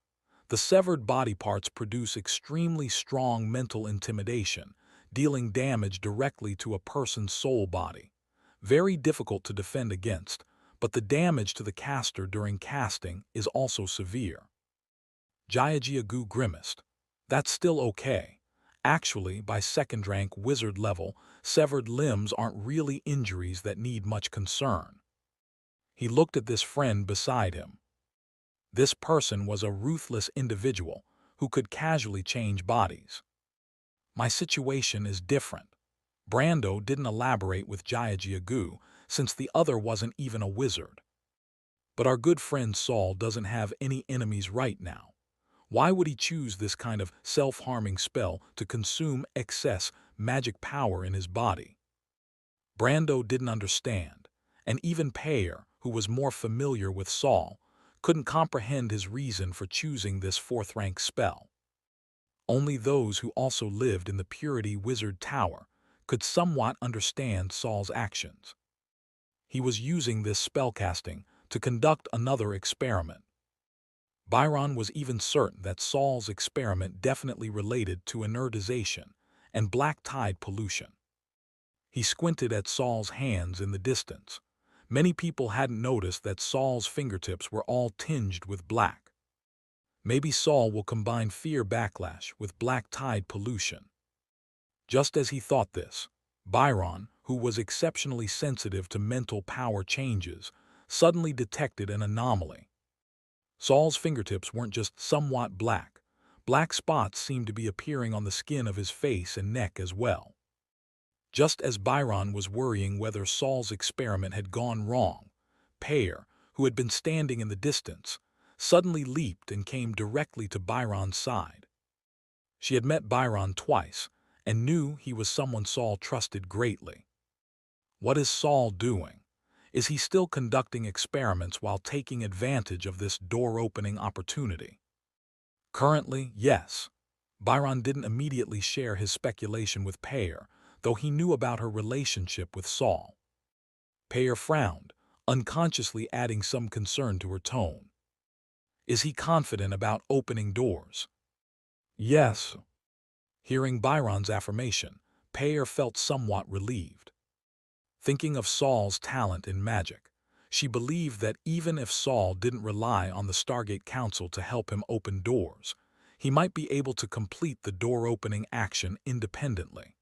The severed body parts produce extremely strong mental intimidation, dealing damage directly to a person's soul body. Very difficult to defend against, but the damage to the caster during casting is also severe." Jiajiagu grimaced. "That's still okay. Actually, by second rank wizard level, severed limbs aren't really injuries that need much concern." He looked at this friend beside him. This person was a ruthless individual who could casually change bodies. "My situation is different." Brando didn't elaborate with Jiajiagu, since the other wasn't even a wizard. "But our good friend Saul doesn't have any enemies right now. Why would he choose this kind of self-harming spell to consume excess magic power in his body?" Brando didn't understand, and even Payer, who was more familiar with Saul, couldn't comprehend his reason for choosing this fourth-rank spell. Only those who also lived in the Purity Wizard Tower could somewhat understand Saul's actions. He was using this spellcasting to conduct another experiment. Byron was even certain that Saul's experiment definitely related to inertization and black tide pollution. He squinted at Saul's hands in the distance. Many people hadn't noticed that Saul's fingertips were all tinged with black. Maybe Saul will combine fear backlash with black tide pollution. Just as he thought this, Byron, who was exceptionally sensitive to mental power changes, suddenly detected an anomaly. Saul's fingertips weren't just somewhat black. Black spots seemed to be appearing on the skin of his face and neck as well. Just as Byron was worrying whether Saul's experiment had gone wrong, Pear, who had been standing in the distance, suddenly leaped and came directly to Byron's side. She had met Byron twice and knew he was someone Saul trusted greatly. What is Saul doing? Is he still conducting experiments while taking advantage of this door-opening opportunity? Currently, yes. Byron didn't immediately share his speculation with Pear, though he knew about her relationship with Saul. Pear frowned, unconsciously adding some concern to her tone. Is he confident about opening doors? Yes. Hearing Byron's affirmation, Pear felt somewhat relieved. Thinking of Saul's talent in magic, she believed that even if Saul didn't rely on the Stargate Council to help him open doors, he might be able to complete the door-opening action independently.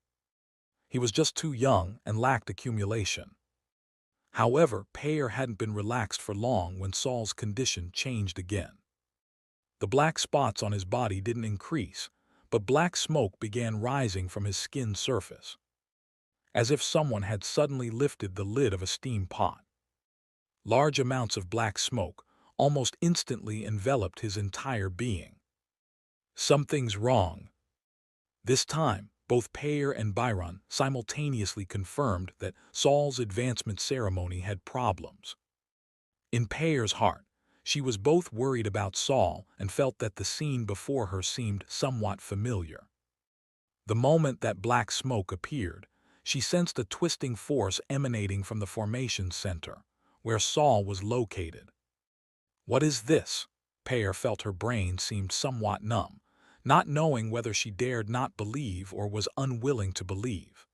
He was just too young and lacked accumulation. However, Pear hadn't been relaxed for long when Saul's condition changed again. The black spots on his body didn't increase, but black smoke began rising from his skin surface, as if someone had suddenly lifted the lid of a steam pot. Large amounts of black smoke almost instantly enveloped his entire being. Something's wrong. This time, both Pear and Byron simultaneously confirmed that Saul's advancement ceremony had problems. In Pear's heart, she was both worried about Saul and felt that the scene before her seemed somewhat familiar. The moment that black smoke appeared, she sensed a twisting force emanating from the formation center, where Saul was located. What is this? Pear felt her brain seemed somewhat numb, not knowing whether she dared not believe or was unwilling to believe.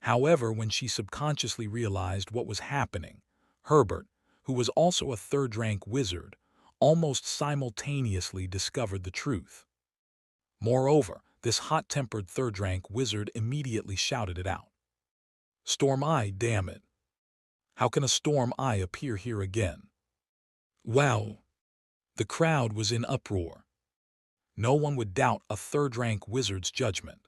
However, when she subconsciously realized what was happening, Herbert, who was also a third-rank wizard, almost simultaneously discovered the truth. Moreover, this hot-tempered third-rank wizard immediately shouted it out. Storm Eye, damn it! How can a Storm Eye appear here again? Wow! The crowd was in uproar. No one would doubt a third-rank wizard's judgment.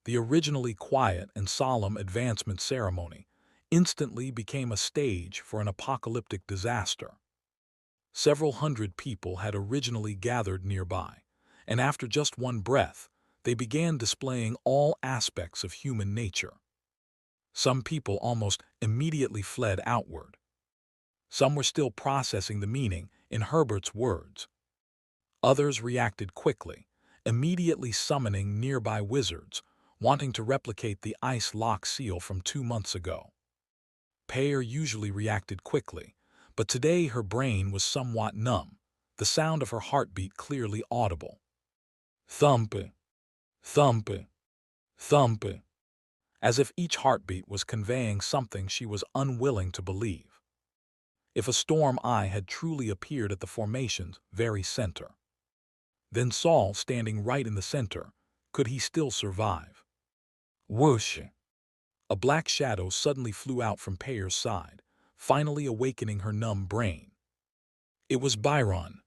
The originally quiet and solemn advancement ceremony instantly became a stage for an apocalyptic disaster. Several hundred people had originally gathered nearby, and after just one breath, they began displaying all aspects of human nature. Some people almost immediately fled outward. Some were still processing the meaning in Herbert's words. Others reacted quickly, immediately summoning nearby wizards, wanting to replicate the ice lock seal from 2 months ago. Pear usually reacted quickly, but today her brain was somewhat numb, the sound of her heartbeat clearly audible. Thump, thump, thump, as if each heartbeat was conveying something she was unwilling to believe. If a Storm Eye had truly appeared at the formation's very center, then Saul, standing right in the center, could he still survive? Whoosh! A black shadow suddenly flew out from Pear's side, finally awakening her numb brain. It was Byron.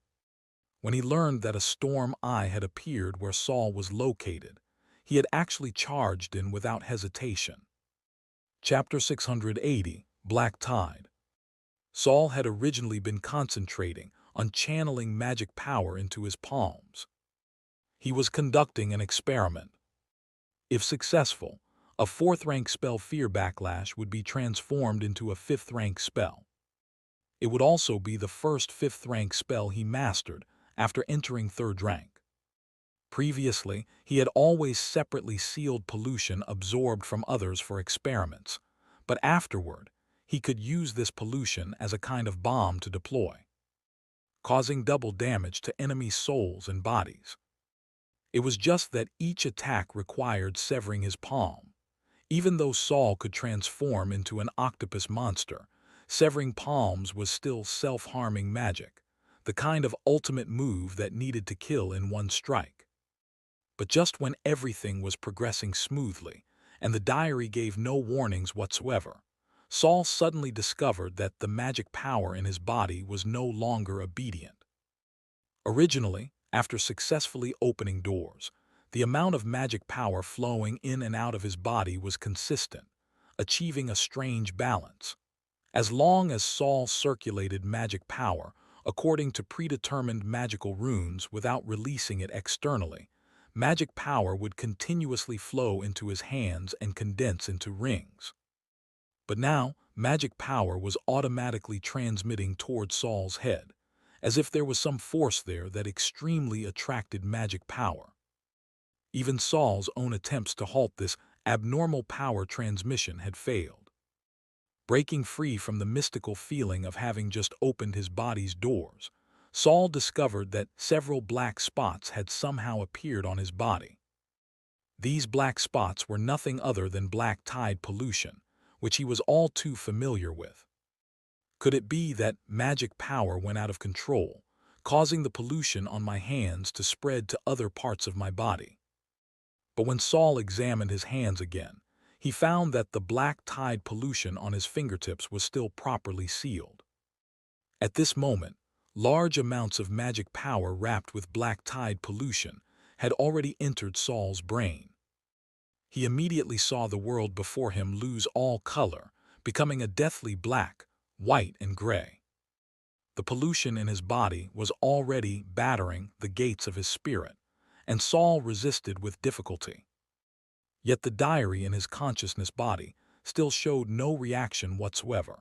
When he learned that a Storm Eye had appeared where Saul was located, he had actually charged in without hesitation. Chapter 680, Black Tide. Saul had originally been concentrating on channeling magic power into his palms. He was conducting an experiment. If successful, a 4th-rank spell Fear Backlash would be transformed into a 5th-rank spell. It would also be the first 5th-rank spell he mastered after entering 3rd rank. Previously, he had always separately sealed pollution absorbed from others for experiments, but afterward, he could use this pollution as a kind of bomb to deploy, causing double damage to enemy souls and bodies. It was just that each attack required severing his palm. Even though Saul could transform into an octopus monster, severing palms was still self-harming magic, the kind of ultimate move that needed to kill in one strike. But just when everything was progressing smoothly, and the diary gave no warnings whatsoever, Saul suddenly discovered that the magic power in his body was no longer obedient. Originally, after successfully opening doors, the amount of magic power flowing in and out of his body was consistent, achieving a strange balance. As long as Saul circulated magic power according to predetermined magical runes without releasing it externally, magic power would continuously flow into his hands and condense into rings. But now, magic power was automatically transmitting toward Saul's head, as if there was some force there that extremely attracted magic power. Even Saul's own attempts to halt this abnormal power transmission had failed. Breaking free from the mystical feeling of having just opened his body's doors, Saul discovered that several black spots had somehow appeared on his body. These black spots were nothing other than black tide pollution, which he was all too familiar with. Could it be that magic power went out of control, causing the pollution on my hands to spread to other parts of my body? But when Saul examined his hands again, he found that the black tide pollution on his fingertips was still properly sealed. At this moment, large amounts of magic power wrapped with black tide pollution had already entered Saul's brain. He immediately saw the world before him lose all color, becoming a deathly black, white and gray. The pollution in his body was already battering the gates of his spirit, and Saul resisted with difficulty. Yet the diary in his consciousness body still showed no reaction whatsoever.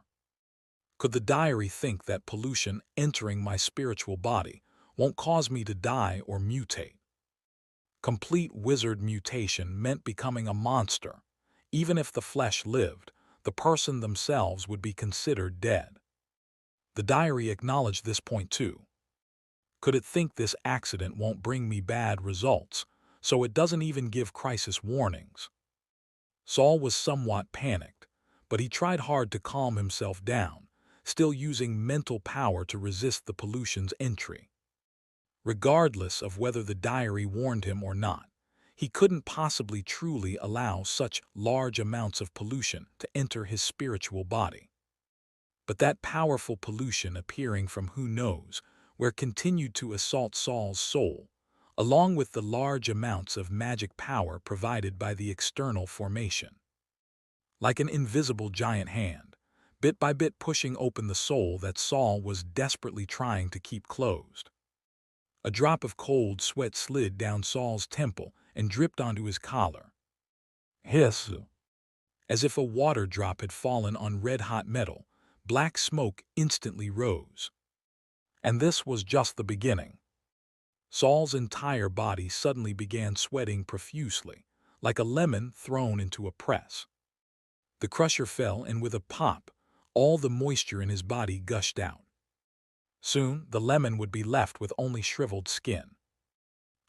Could the diary think that pollution entering my spiritual body won't cause me to die or mutate? Complete wizard mutation meant becoming a monster. Even if the flesh lived, the person themselves would be considered dead. The diary acknowledged this point too. Could it think this accident won't bring me bad results, so it doesn't even give crisis warnings? Saul was somewhat panicked, but he tried hard to calm himself down, still using mental power to resist the pollution's entry. Regardless of whether the diary warned him or not, he couldn't possibly truly allow such large amounts of pollution to enter his spiritual body. But that powerful pollution appearing from who knows where continued to assault Saul's soul, along with the large amounts of magic power provided by the external formation. Like an invisible giant hand, bit by bit pushing open the soul that Saul was desperately trying to keep closed. A drop of cold sweat slid down Saul's temple and dripped onto his collar. Hiss! As if a water drop had fallen on red-hot metal, black smoke instantly rose. And this was just the beginning. Saul's entire body suddenly began sweating profusely, like a lemon thrown into a press. The crusher fell, and with a pop, all the moisture in his body gushed out. Soon, the lemon would be left with only shriveled skin.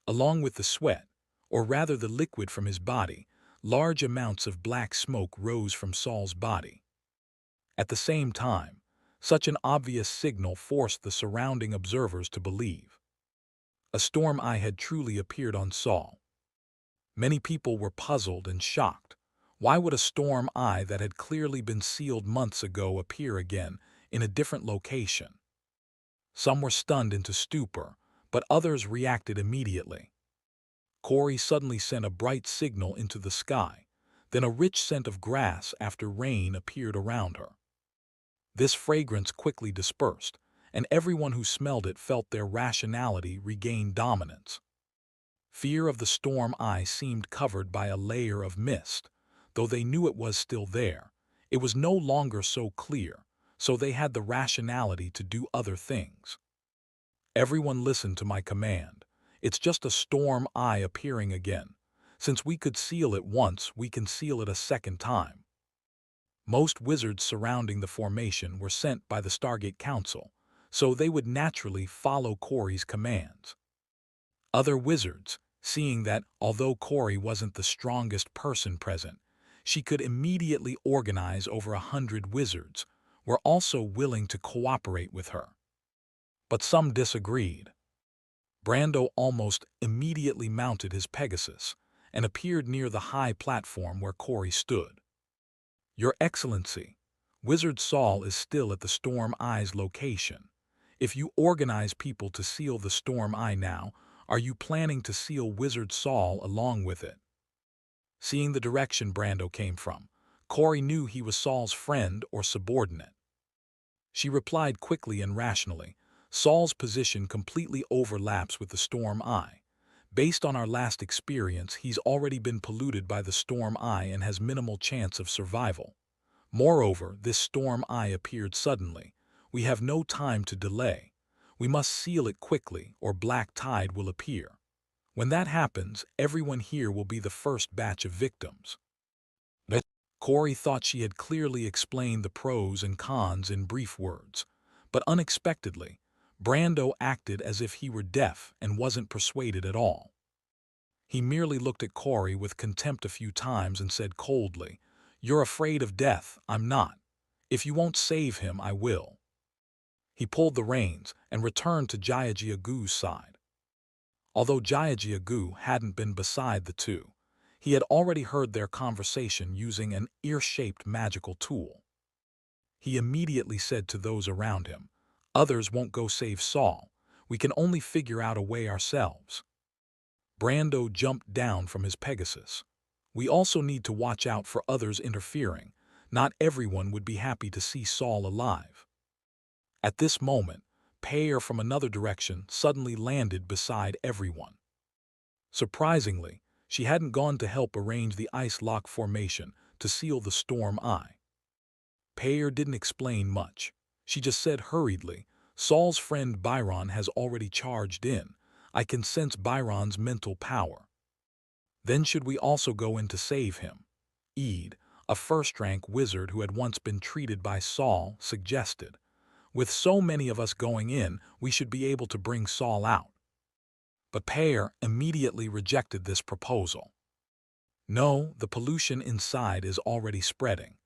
Along with the sweat, or rather the liquid from his body, large amounts of black smoke rose from Saul's body. At the same time, such an obvious signal forced the surrounding observers to believe. A storm eye had truly appeared on Saul. Many people were puzzled and shocked. Why would a storm eye that had clearly been sealed months ago appear again in a different location? Some were stunned into stupor, but others reacted immediately. Corey suddenly sent a bright signal into the sky. Then a rich scent of grass after rain appeared around her. This fragrance quickly dispersed, and everyone who smelled it felt their rationality regain dominance. Fear of the storm eye seemed covered by a layer of mist. Though they knew it was still there, it was no longer so clear, so they had the rationality to do other things. Everyone listened to my command. It's just a storm eye appearing again. Since we could seal it once, we can seal it a second time. Most wizards surrounding the formation were sent by the Stargate Council, so they would naturally follow Corey's commands. Other wizards, seeing that although Corey wasn't the strongest person present, she could immediately organize over 100 wizards, were also willing to cooperate with her. But some disagreed. Brando almost immediately mounted his Pegasus and appeared near the high platform where Corey stood. "Your Excellency, Wizard Saul is still at the Storm Eye's location. If you organize people to seal the Storm Eye now, are you planning to seal Wizard Saul along with it?" Seeing the direction Brando came from, Corey knew he was Saul's friend or subordinate. She replied quickly and rationally, "Saul's position completely overlaps with the Storm Eye. Based on our last experience, he's already been polluted by the Storm Eye and has minimal chance of survival. Moreover, this Storm Eye appeared suddenly. We have no time to delay. We must seal it quickly, or Black Tide will appear. When that happens, everyone here will be the first batch of victims." But Corey thought she had clearly explained the pros and cons in brief words, but unexpectedly, Brando acted as if he were deaf and wasn't persuaded at all. He merely looked at Corey with contempt a few times and said coldly, "You're afraid of death, I'm not. If you won't save him, I will." He pulled the reins and returned to Jiaji Agu's side. Although Jiaji Agu hadn't been beside the two, he had already heard their conversation using an ear-shaped magical tool. He immediately said to those around him, "Others won't go save Saul. We can only figure out a way ourselves." Brando jumped down from his Pegasus. "We also need to watch out for others interfering. Not everyone would be happy to see Saul alive." At this moment, Peyer from another direction suddenly landed beside everyone. Surprisingly, she hadn't gone to help arrange the ice lock formation to seal the Storm Eye. Peyer didn't explain much. She just said hurriedly, "Saul's friend Byron has already charged in. I can sense Byron's mental power." "Then should we also go in to save him?" Ede, a first-rank wizard who had once been treated by Saul, suggested. "With so many of us going in, we should be able to bring Saul out." But Peyer immediately rejected this proposal. "No, the pollution inside is already spreading.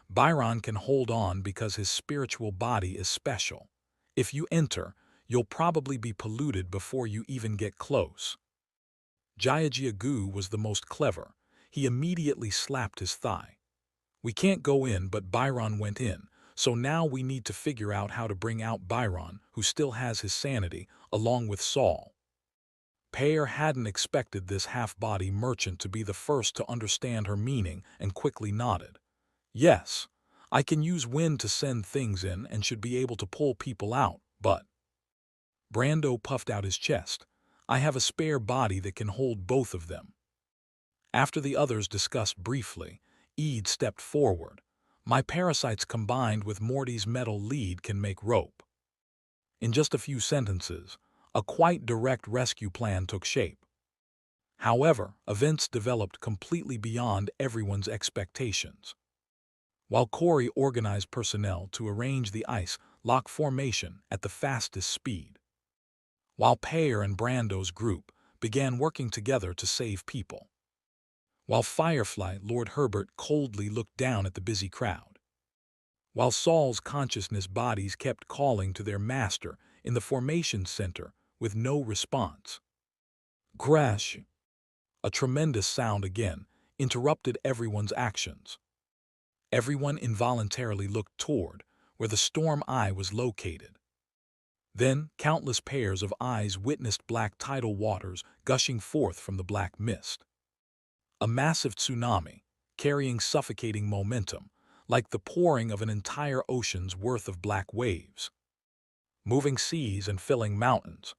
Byron can hold on because his spiritual body is special. If you enter, you'll probably be polluted before you even get close." Jiaji Agu was the most clever. He immediately slapped his thigh. "We can't go in, but Byron went in, so now we need to figure out how to bring out Byron, who still has his sanity, along with Saul." Peyer hadn't expected this half-body merchant to be the first to understand her meaning and quickly nodded. "Yes, I can use wind to send things in and should be able to pull people out, but—" Brando puffed out his chest. "I have a spare body that can hold both of them." After the others discussed briefly, Ede stepped forward. "My parasites combined with Morty's metal lead can make rope." In just a few sentences, a quite direct rescue plan took shape. However, events developed completely beyond everyone's expectations. While Corey organized personnel to arrange the ice lock formation at the fastest speed, while Peyer and Brando's group began working together to save people, while Firefly Lord Herbert coldly looked down at the busy crowd, while Saul's consciousness bodies kept calling to their master in the formation center with no response. Crash! A tremendous sound again interrupted everyone's actions. Everyone involuntarily looked toward where the Storm Eye was located. Then countless pairs of eyes witnessed black tidal waters gushing forth from the black mist. A massive tsunami, carrying suffocating momentum, like the pouring of an entire ocean's worth of black waves. Moving seas and filling mountains,